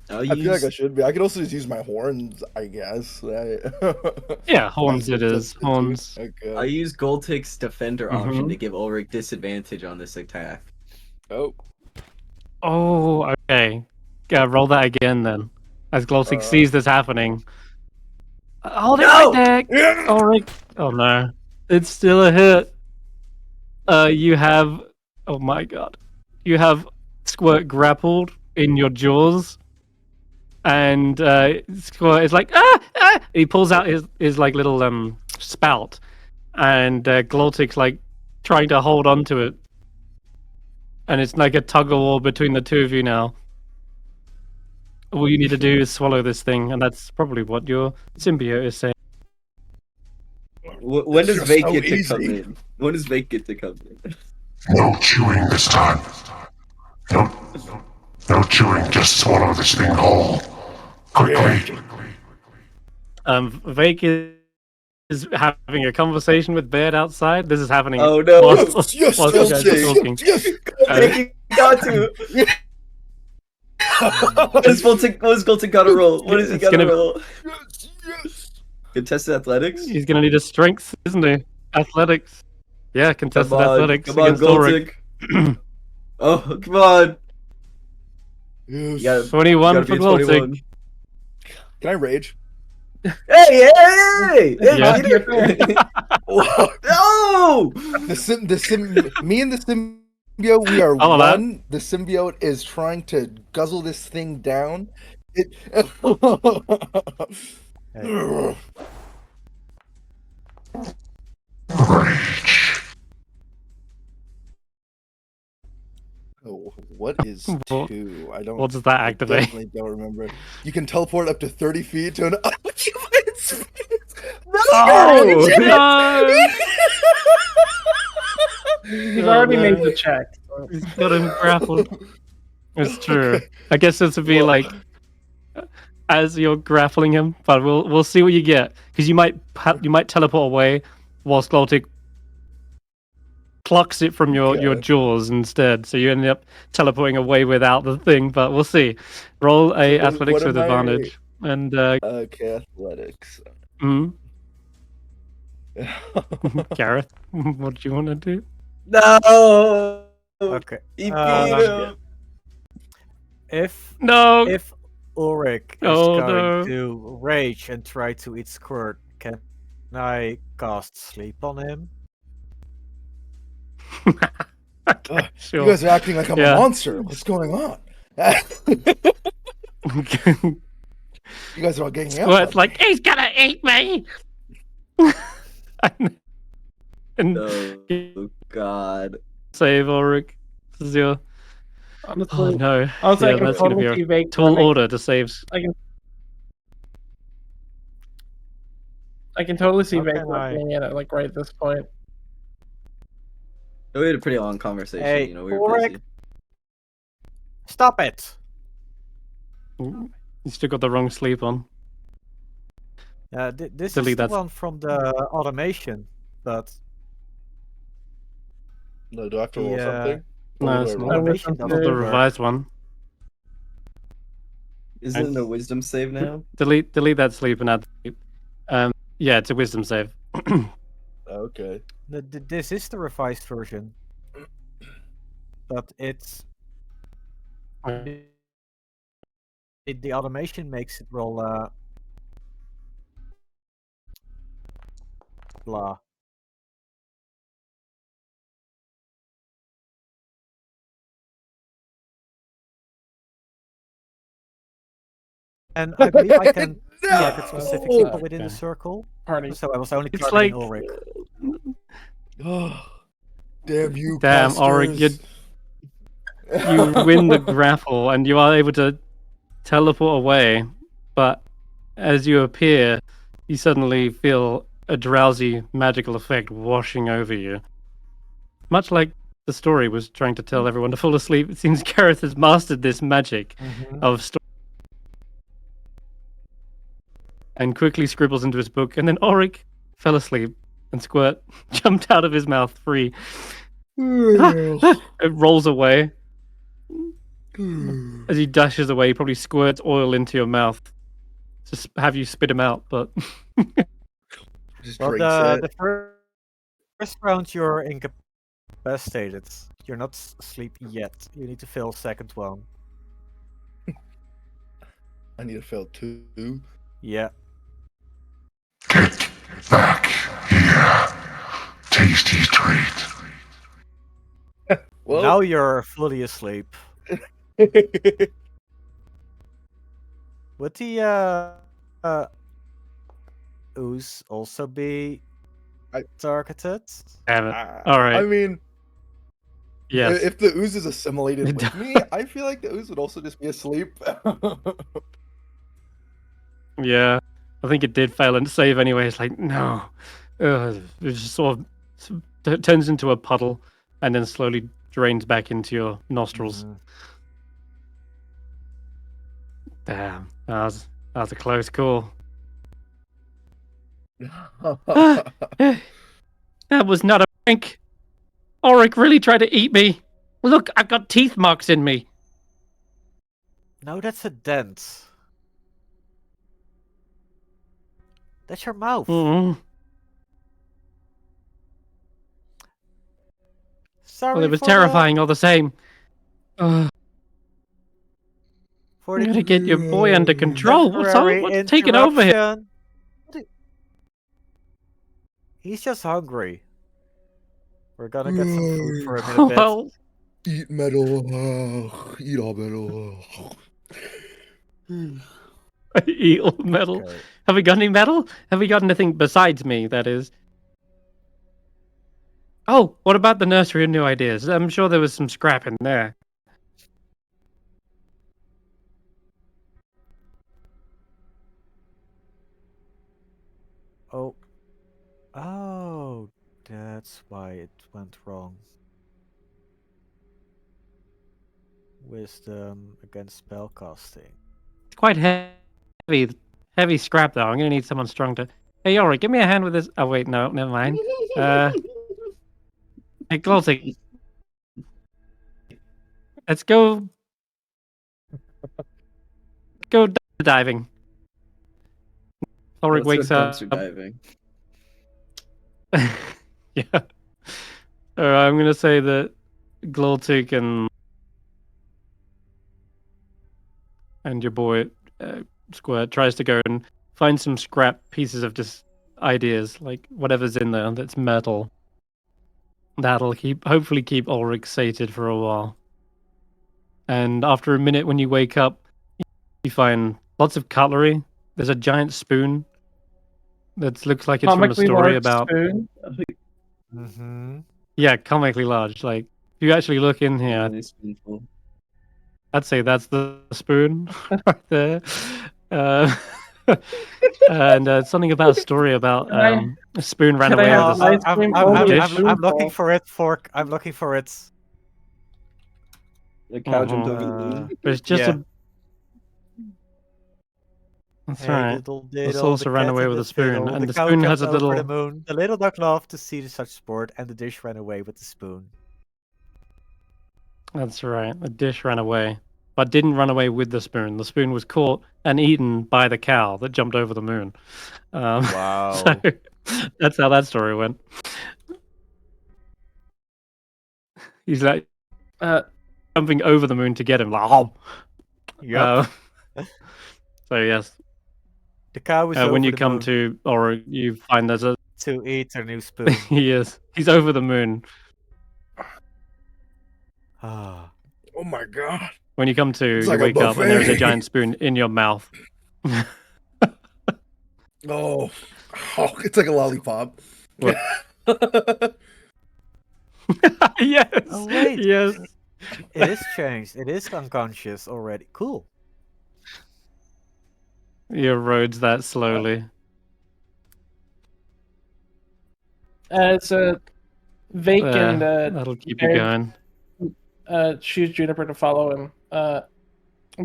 I feel like I should be. I could also just use my horns, I guess. Yeah, horns it is. Horns. Okay. I use Goldtick's defender option to give Ulric disadvantage on this attack. Oh. Oh, okay. Yeah, roll that again then. As Goldtick sees this happening. Hold it right there, Ulric. Oh no. It's still a hit. You have... Oh my god. You have Squirt grappled in your jaws. And Squirt is like, He pulls out his like little spout. And Glottic's like trying to hold on to it. And it's like a tug-of-war between the two of you now. All you need to do is swallow this thing, and that's probably what your symbiote is saying. When does Vaike get to come in? When does Vaike get to come in? No chewing this time. No chewing, just swallow this thing whole. Quickly. Vaike is having a conversation with Baird outside. This is happening. Oh no! Whilst you guys are talking. Vaike got to. What is Goldtick got to roll? What is he got to roll? Contested athletics? He's gonna need a strength, isn't he? Athletics. Yeah, contested athletics. Come on, Goldtick. Oh, come on. Yes. 21 for Goldtick. Can I rage? Hey! Yeah. No! Me and the symbiote, we are Oh, one. The symbiote is trying to guzzle this thing down. Rage. Oh, what is 2? I don't. What does that activate? I definitely don't remember. You can teleport up to 30 feet to an occupied space. No! No! He's already made the check. He's got him grappled. It's true. Okay. I guess this would be like as you're grappling him, but we'll see what you get because you might teleport away whilst Glottic plucks it from your jaws instead. So you end up teleporting away without the thing, but we'll see. Roll a athletics with advantage. And okay, athletics. Garreth, what do you want to do? No. Okay. He beat him. If No. Ulric is going to rage and try to eat Squirt, Can I cast sleep on him? Okay, sure. You guys are acting like I'm a Yeah. monster. What's going on? You guys are all getting Well, up. it's like, he's gonna eat me! and Oh God. save Ulric. This is your... Honestly, Oh no. honestly, I Yeah, can that's gonna be totally see a Vaike tall running. order to save. I can totally see How Vaike can I- running in it, like right at this point. We had a pretty long conversation. Hey, You know, we were Ulric. busy. Stop it! You still got the wrong sleep on. This Delete is the that. one from the automation, but No, do I have to roll the, something? No, Or it's do I not. roll? automation Not Not the doesn't work. revised one. Isn't it a wisdom save now? Delete that sleep and add sleep. Yeah, it's a wisdom save. Okay. This is the revised version, but it's the automation makes it roll blah. And I believe I can target specific No! people within the Okay. circle, Party. so I was only It's targeting like- Ulric. Oh, damn you, Damn, Ulric, pesters. You win the grapple and you are able to teleport away, but as you appear, you suddenly feel a drowsy magical effect washing over you. Much like the story was trying to tell everyone to fall asleep, it seems Garreth has mastered this magic of story and quickly scribbles into his book, and then Ulric fell asleep and Squirt jumped out of his mouth free. It rolls away. As he dashes away, he probably squirts oil into your mouth to have you spit him out, but Just Well, drinks the it. first round you're incapacitated. You're not asleep yet. You need to fail second one. I need to fail 2. Yeah. Get back here. Tasty treat. Well, Now you're fully asleep. Would the ooze also be targeted? damn it. All right. I mean, Yes. if the ooze is assimilated with me, I feel like the ooze would also just be asleep. Yeah. I think it did fail and save anyway. It's like, no. It just sort of turns into a puddle and then slowly drains back into your nostrils. Damn. That was a close call. That was not a prank. Ulric really tried to eat me. Look, I've got teeth marks in me. No, that's a dent. That's your mouth. Mm. Sorry Well, it was for terrifying all the same. For You the gotta get your boy under control. temporary What's taking over here? interruption. He's just hungry. We're gonna get some food for him in a bit. Well, Eat metal. Eat all metal. eat all metal. Okay. Have we got any metal? Have we got anything besides me, that is? Oh, what about the nursery of new ideas? I'm sure there was some scrap in there. Oh. Oh, that's why it went wrong. Wisdom against spellcasting. It's quite heavy scrap, though. I'm gonna need someone strong to... Hey, Ulric, give me a hand with this. Oh, wait, no, never mind. Hey, Gloltic. Let's go... Go diving. Ulric Let's wakes go up. dumpster diving. Yeah. I'm gonna say that Gloltic and your boy Squirt tries to go and find some scrap pieces of just ideas, like whatever's in there that's metal. That'll hopefully keep Ulric sated for a while. And after a minute, when you wake up, you find lots of cutlery. There's a giant spoon that looks like it's from a Comically story large about. spoon. Yeah, comically large. Like if you actually look in here, Really spoonful. I'd say that's the spoon right there. And something about a story about a spoon ran can I away have with ice a cream I'm over a looking spoonful? for it, Fork. I'm looking for it. The cow jumped over the moon. But it's just yeah. a. That's Hey, right. little The diddle, saucer the ran cat away in with the a spoon, fiddle, and the the cow spoon has jumped a over the little. moon. The little duck loved to see such sport, and the dish ran away with the spoon. That's right. The dish ran away, but didn't run away with the spoon. The spoon was caught and eaten by the cow that jumped over the moon. Wow. So that's how that story went. He's like jumping over the moon to get him. Like, oh. Yep. So yes, The cow was over when you the come moon to, or you find there's a. to eat her new spoon. He is. He's over the moon. Ah. Oh my god. When you come to, It's you like a wake up and there's a buffet. giant spoon in your mouth. Oh, it's like a lollipop. What? Yes. Oh wait. Yes. It is changed. It is unconscious already. Cool. He erodes that slowly. It's a Vaike and That'll keep you Baird going. choose Juniper to follow him.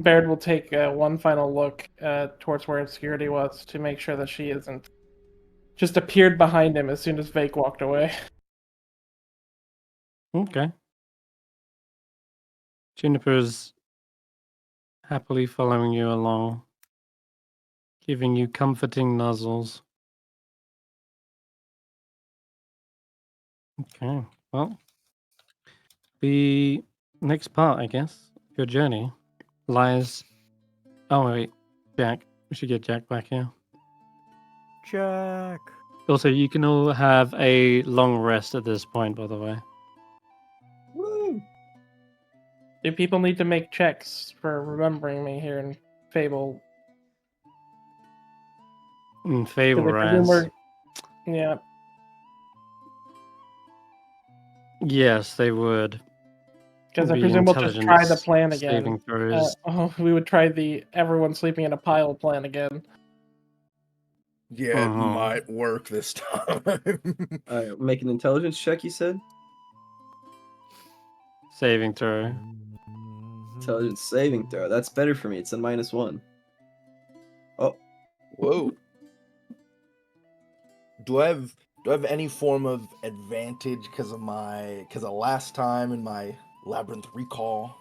Baird will take one final look towards where Obscurity was to make sure that she isn't just appeared behind him as soon as Vaike walked away. Okay. Juniper's happily following you along, giving you comforting nuzzles. Okay, well, the next part, I guess, of your journey lies. Oh, wait, Jack. We should get Jack back here. Jack. Also, you can all have a long rest at this point, by the way. Woo! Do people need to make checks for remembering me here in Fable? In 'Cause favor, I presume as. we're- Yeah. Yes, they would. Because I Be presume we'll just try the intelligence plan saving again. throws. We would try the everyone sleeping in a pile plan again. Yeah, it might work this time. Alright, make an intelligence check, you said? Saving throw. Intelligence saving throw. That's better for me. It's a -1. Oh. Whoa. Do I have any form of advantage because of last time in my labyrinth recall?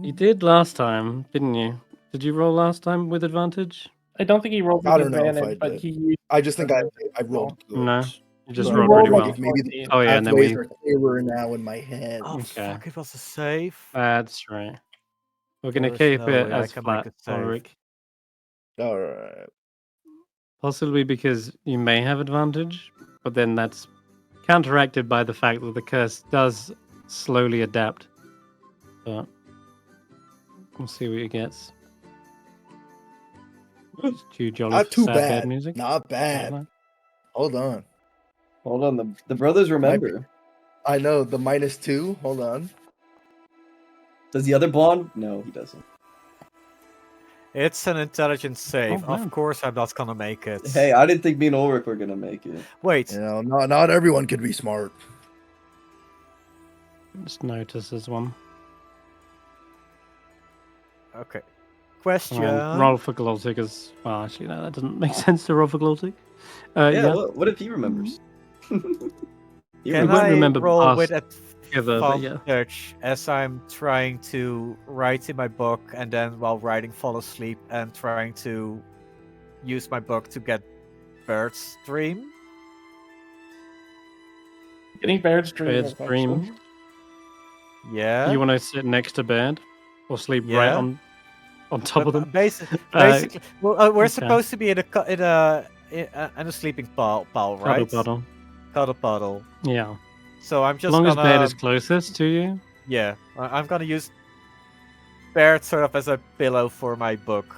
You did last time, didn't you? Did you roll last time with advantage? I don't think he rolled I with don't know if I advantage, but did. he used I just think I rolled good. No, you just You rolled rolled pretty like well. a Maybe the 14. Oh yeah, and then pathways we. are clearer now in my head. Oh Okay. fuck! It was a save. That's right. We're gonna There's keep no it way I as can make flat, a save. Ulric. All right. Possibly because you may have advantage, but then that's counteracted by the fact that the curse does slowly adapt. But we'll see what it gets. It's too jolly Not for too sad bad. bed music. Not bad. Hold on. Hold on, the brothers remember. I know the -2. Hold on. Does the other blonde? No, he doesn't. It's an intelligence save. Oh, Of man. course, I'm not gonna make it. Hey, I didn't think me and Ulrich were gonna make it. Wait. You know, not everyone could be smart. Just notice this one. Okay. Question. Roll for Glottic as well. Actually, no, that doesn't make sense to roll for Glottic. Yeah, what if he remembers? We Can won't I remember roll past with together, but yeah. advantage as I'm trying to write in my book, and then while writing fall asleep and trying to use my book to get Bird's dream? Getting Baird's dream. Baird's eventually. dream. Yeah. You want to sit next to Baird or sleep right Yeah. on? on top of them. Basically, Uh, we're okay. supposed to be in a sleeping pile, right? Cuddle puddle. Cuddle puddle. Yeah. So I'm As just long as gonna. bed is closest to you. Yeah, I'm gonna use Baird sort of as a pillow for my book.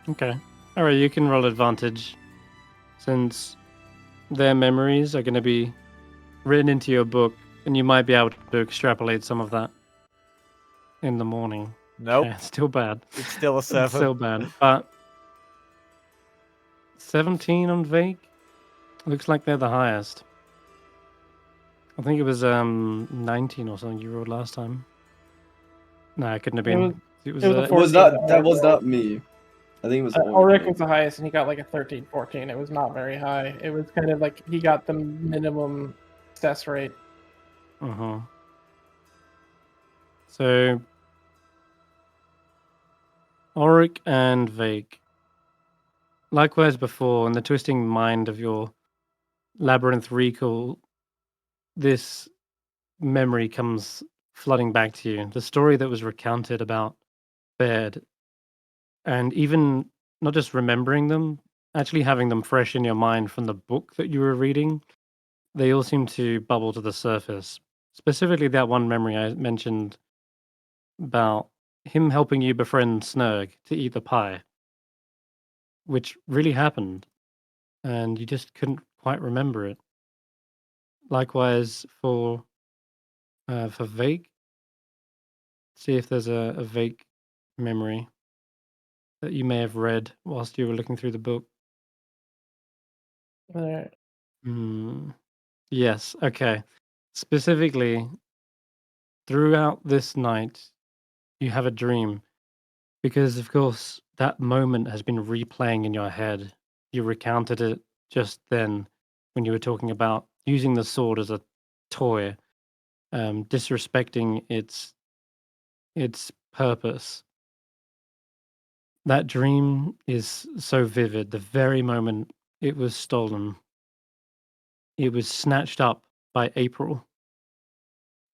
Okay. All right, you can roll advantage, since their memories are going to be written into your book, and you might be able to extrapolate some of that in the morning. Nope, Okay, it's still bad. it's still a 7. It's still bad, but 17 on Vaike looks like they're the highest. I think it was 19 or something you rolled last time. No, it couldn't have been. It was a It was 14 not. That Ulric was rolled. not me. I think it was Ulric was the highest, and he got like a 13, 14. It was not very high. It was kind of like he got the minimum success rate. Uh-huh. So Ulric and Vaike, likewise before, in the twisting mind of your labyrinth recall, this memory comes flooding back to you. The story that was recounted about Baird, and even not just remembering them, actually having them fresh in your mind from the book that you were reading, they all seem to bubble to the surface. Specifically, that one memory I mentioned about him helping you befriend Snurg to eat the pie, which really happened, and you just couldn't quite remember it. Likewise for Vaike, see if there's a Vaike memory that you may have read whilst you were looking through the book. Yes, okay. Specifically, throughout this night, you have a dream because, of course, that moment has been replaying in your head. You recounted it just then when you were talking about using the sword as a toy, disrespecting its purpose. That dream is so vivid. The very moment it was stolen, it was snatched up by April,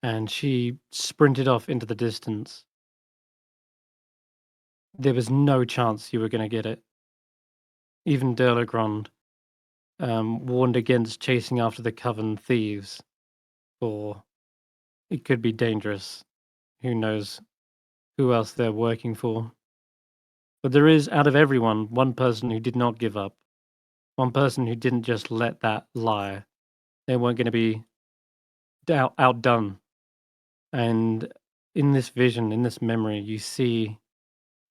and she sprinted off into the distance. There was no chance you were going to get it. Even Derlegrond warned against chasing after the Coven thieves, for it could be dangerous. Who knows who else they're working for? But there is, out of everyone, one person who did not give up. One person who didn't just let that lie. They weren't going to be outdone. And in this vision, in this memory, you see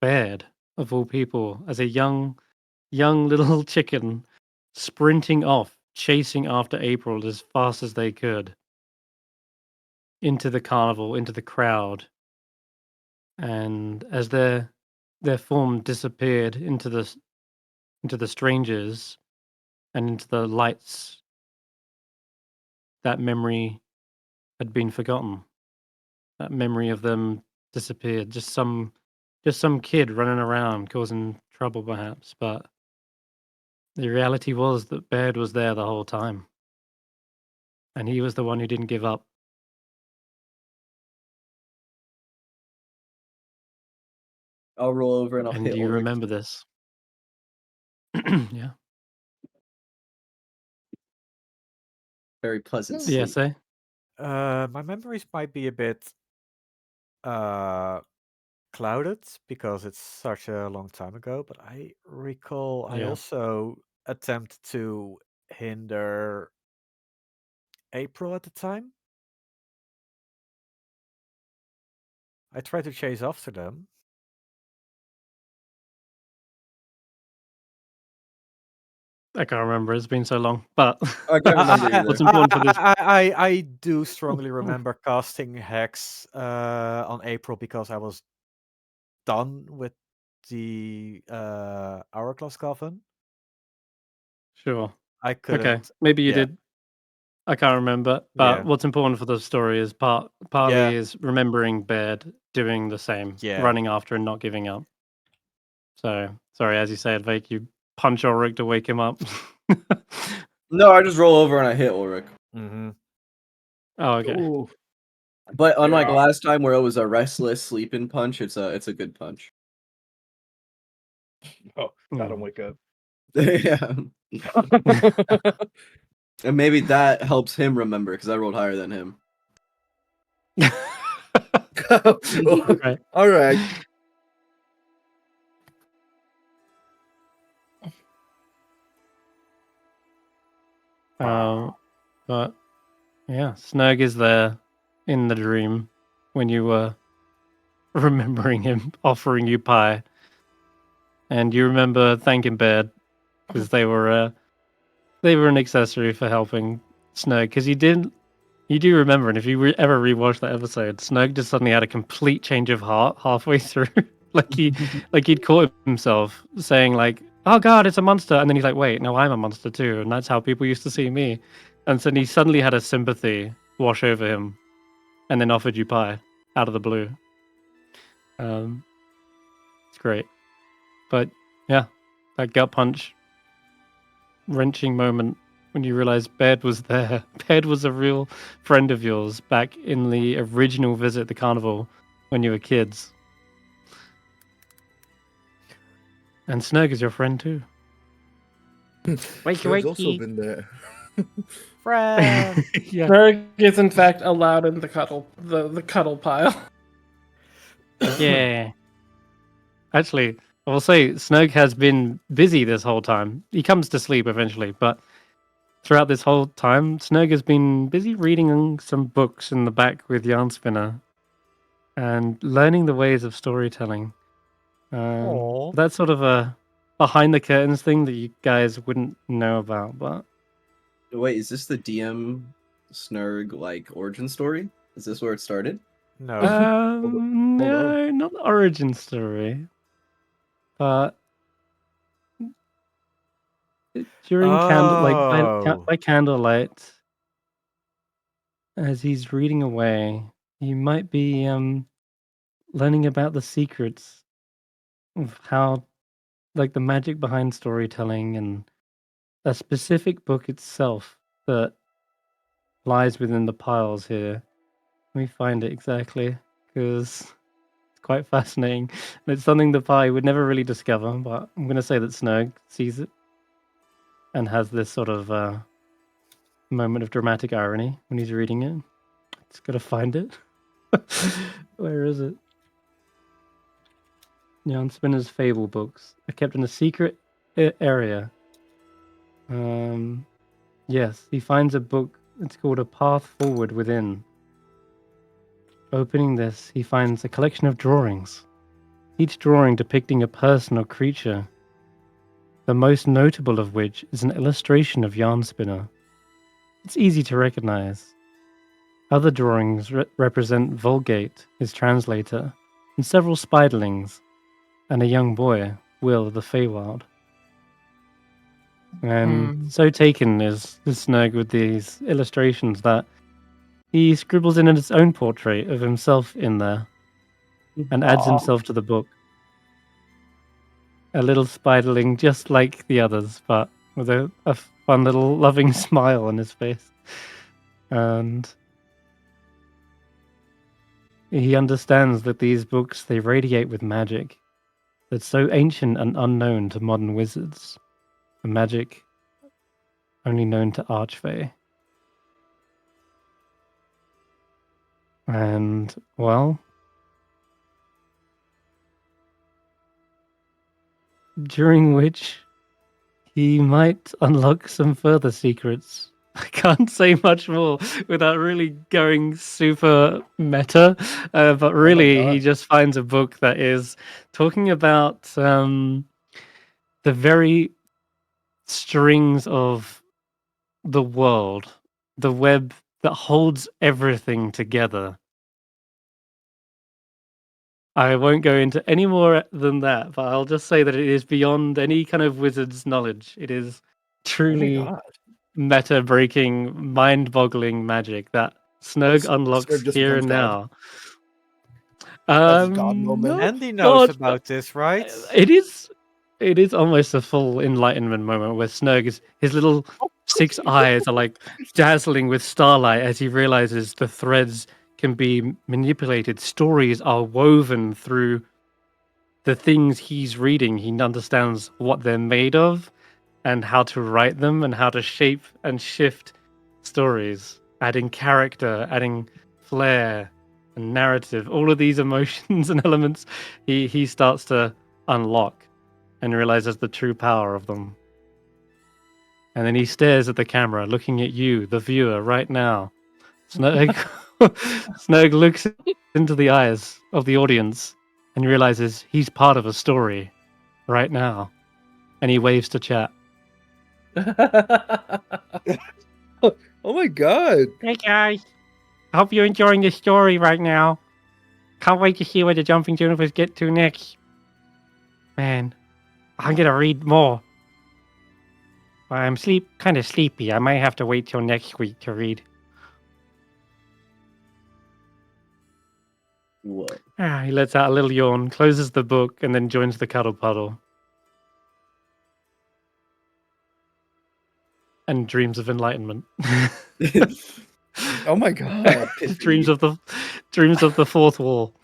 Baird, of all people, as a young little chicken sprinting off, chasing after April as fast as they could into the carnival, into the crowd. And as their form disappeared into the strangers and into the lights, that memory had been forgotten. That memory of them disappeared. Just some kid running around causing trouble, perhaps. But the reality was that Baird was there the whole time, and he was the one who didn't give up. I'll roll over and I'll And hit do you Ulric. remember this? Yeah. Very pleasant Yeah, sleep. say. My memories might be a bit clouded because it's such a long time ago, but I recall I Yeah. also attempted to hinder April at the time. I tried to chase after them. I can't remember. It's been so long. But I can't remember either. what's important for this? I do strongly remember casting Hex on April because I was done with the Hourglass Coven. Sure. I couldn't. Okay. Maybe you yeah. did. I can't remember. But Yeah. what's important for the story is partly Yeah. is remembering Baird doing the same, Yeah. running after and not giving up. So sorry, as you said, Vaike, you punch Ulric to wake him up. No, I just roll over and I hit Ulric. Mm-hmm. Oh, okay. Ooh. But unlike Yeah. last time where it was a restless sleeping punch, it's a good punch. Oh, gotta wake up. Yeah. And maybe that helps him remember because I rolled higher than him. Right. All right. But yeah, Snug is there in the dream when you were remembering him offering you pie, and you remember thanking Baird because they were an accessory for helping Snug. Because you do remember, and if you ever rewatch that episode, Snug just suddenly had a complete change of heart halfway through. He'd caught himself saying like, "Oh God, it's a monster," and then he's like, "Wait, no, I'm a monster too," and that's how people used to see me. And so he suddenly had a sympathy wash over him, and then offered you pie out of the blue. It's great, but yeah, that gut punch, wrenching moment when you realize Baird was there. Baird was a real friend of yours back in the original visit the carnival when you were kids. And Snug is your friend too. Snug's also been there. Friend. Yeah. Snug is in fact allowed in the cuddle pile. Yeah. Actually, I will say Snug has been busy this whole time. He comes to sleep eventually, but throughout this whole time, Snug has been busy reading some books in the back with Yarnspinner and learning the ways of storytelling. Aw. That's sort of a behind the curtains thing that you guys wouldn't know about, but Wait, is this the DM Snurg like origin story? Is this where it started? No. no, not the origin story. But during by candlelight, as he's reading away, you might be learning about the secrets of how, like, the magic behind storytelling and a specific book itself that lies within the piles here. Let me find it exactly because it's quite fascinating. And it's something the pie would never really discover, but I'm going to say that Snug sees it and has this sort of moment of dramatic irony when he's reading it. Just got to find it. Where is it? Jan Spinner's Fable books are kept in a secret area. Yes, he finds a book. It's called A Path Forward Within. Opening this, he finds a collection of drawings, each drawing depicting a person or creature, the most notable of which is an illustration of Yarnspinner. It's easy to recognize. Other drawings represent Vulgate, his translator, and several spiderlings, and a young boy, Will the Feywild. And so taken is Snug with these illustrations that he scribbles in his own portrait of himself in there and adds himself to the book. A little spiderling just like the others, but with a fun little loving smile on his face. And he understands that these books, they radiate with magic that's so ancient and unknown to modern wizards. A magic only known to Archfey. And, well, during which he might unlock some further secrets. I can't say much more without really going super meta, but really he just finds a book that is talking about the very strings of the world, the web that holds everything together. I won't go into any more than that, but I'll just say that it is beyond any kind of wizard's knowledge. It is truly meta-breaking, mind-boggling magic that Snug unlocks here and now. Andy knows about this, right? It is almost a full enlightenment moment where Snug his little 6 eyes are like dazzling with starlight as he realizes the threads can be manipulated. Stories are woven through the things he's reading, he understands what they're made of and how to write them and how to shape and shift stories, adding character, adding flair and narrative. All of these emotions and elements he starts to unlock and realizes the true power of them. And then he stares at the camera, looking at you, the viewer, right now. Snoke looks into the eyes of the audience and realizes he's part of a story right now. And he waves to chat. Oh my god. Hey guys, I hope you're enjoying the story right now. Can't wait to see where the Jumping Junipers get to next. Man, I'm gonna read more. I'm kind of sleepy. I might have to wait till next week to read. What? He lets out a little yawn, closes the book, and then joins the cuddle puddle. And dreams of enlightenment. Oh my god. dreams of the fourth wall.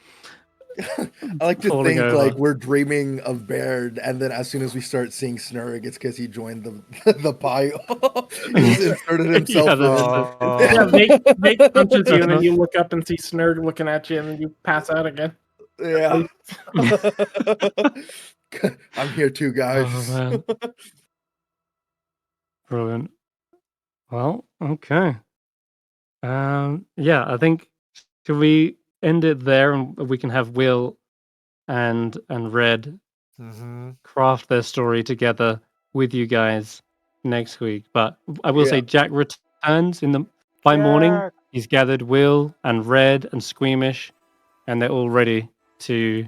I like to falling think over. like we're dreaming of Baird, and then as soon as we start seeing Snurg, it's because he joined the pile. He just inserted himself. Make punches you, and then you look up and see Snurg looking at you, and then you pass out again. Yeah. I'm here too, guys. Oh, man. Brilliant. Well, okay. Yeah, I think should we end it there, and we can have Will and Red craft their story together with you guys next week. But I will say Jack returns by morning. He's gathered Will and Red and Squeamish, and they're all ready to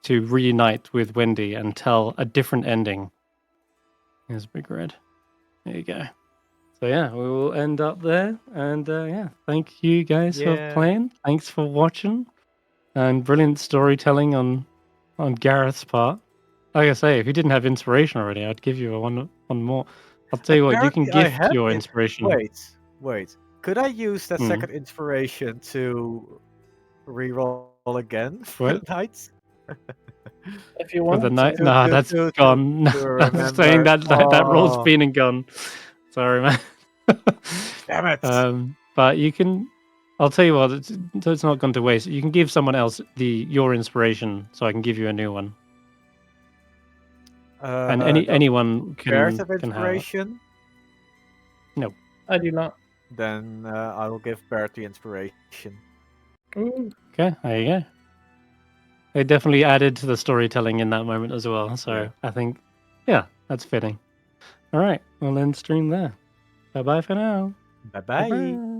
reunite with Wendy and tell a different ending. Here's Big Red. There you go. So yeah, we will end up there, and yeah, thank you guys for playing. Thanks for watching, and brilliant storytelling on Gareth's part. Like I say, if you didn't have inspiration already, I'd give you one more. I'll tell you what, you can gift your inspiration. Wait. Could I use that second inspiration to reroll again for the nights? If you want for the night, no, that's gone. I'm saying that roll's been and gone. Sorry, man. Damn it. But you can. I'll tell you what. It's not gone to waste. You can give someone else your inspiration, so I can give you a new one. And anyone can Garreth of can have it. inspiration? No, I do not. Then I will give Barrett the inspiration. Ooh. Okay, there you go. They definitely added to the storytelling in that moment as well. So I think, yeah, that's fitting. All right, we'll end stream there. Bye bye for now. Bye bye.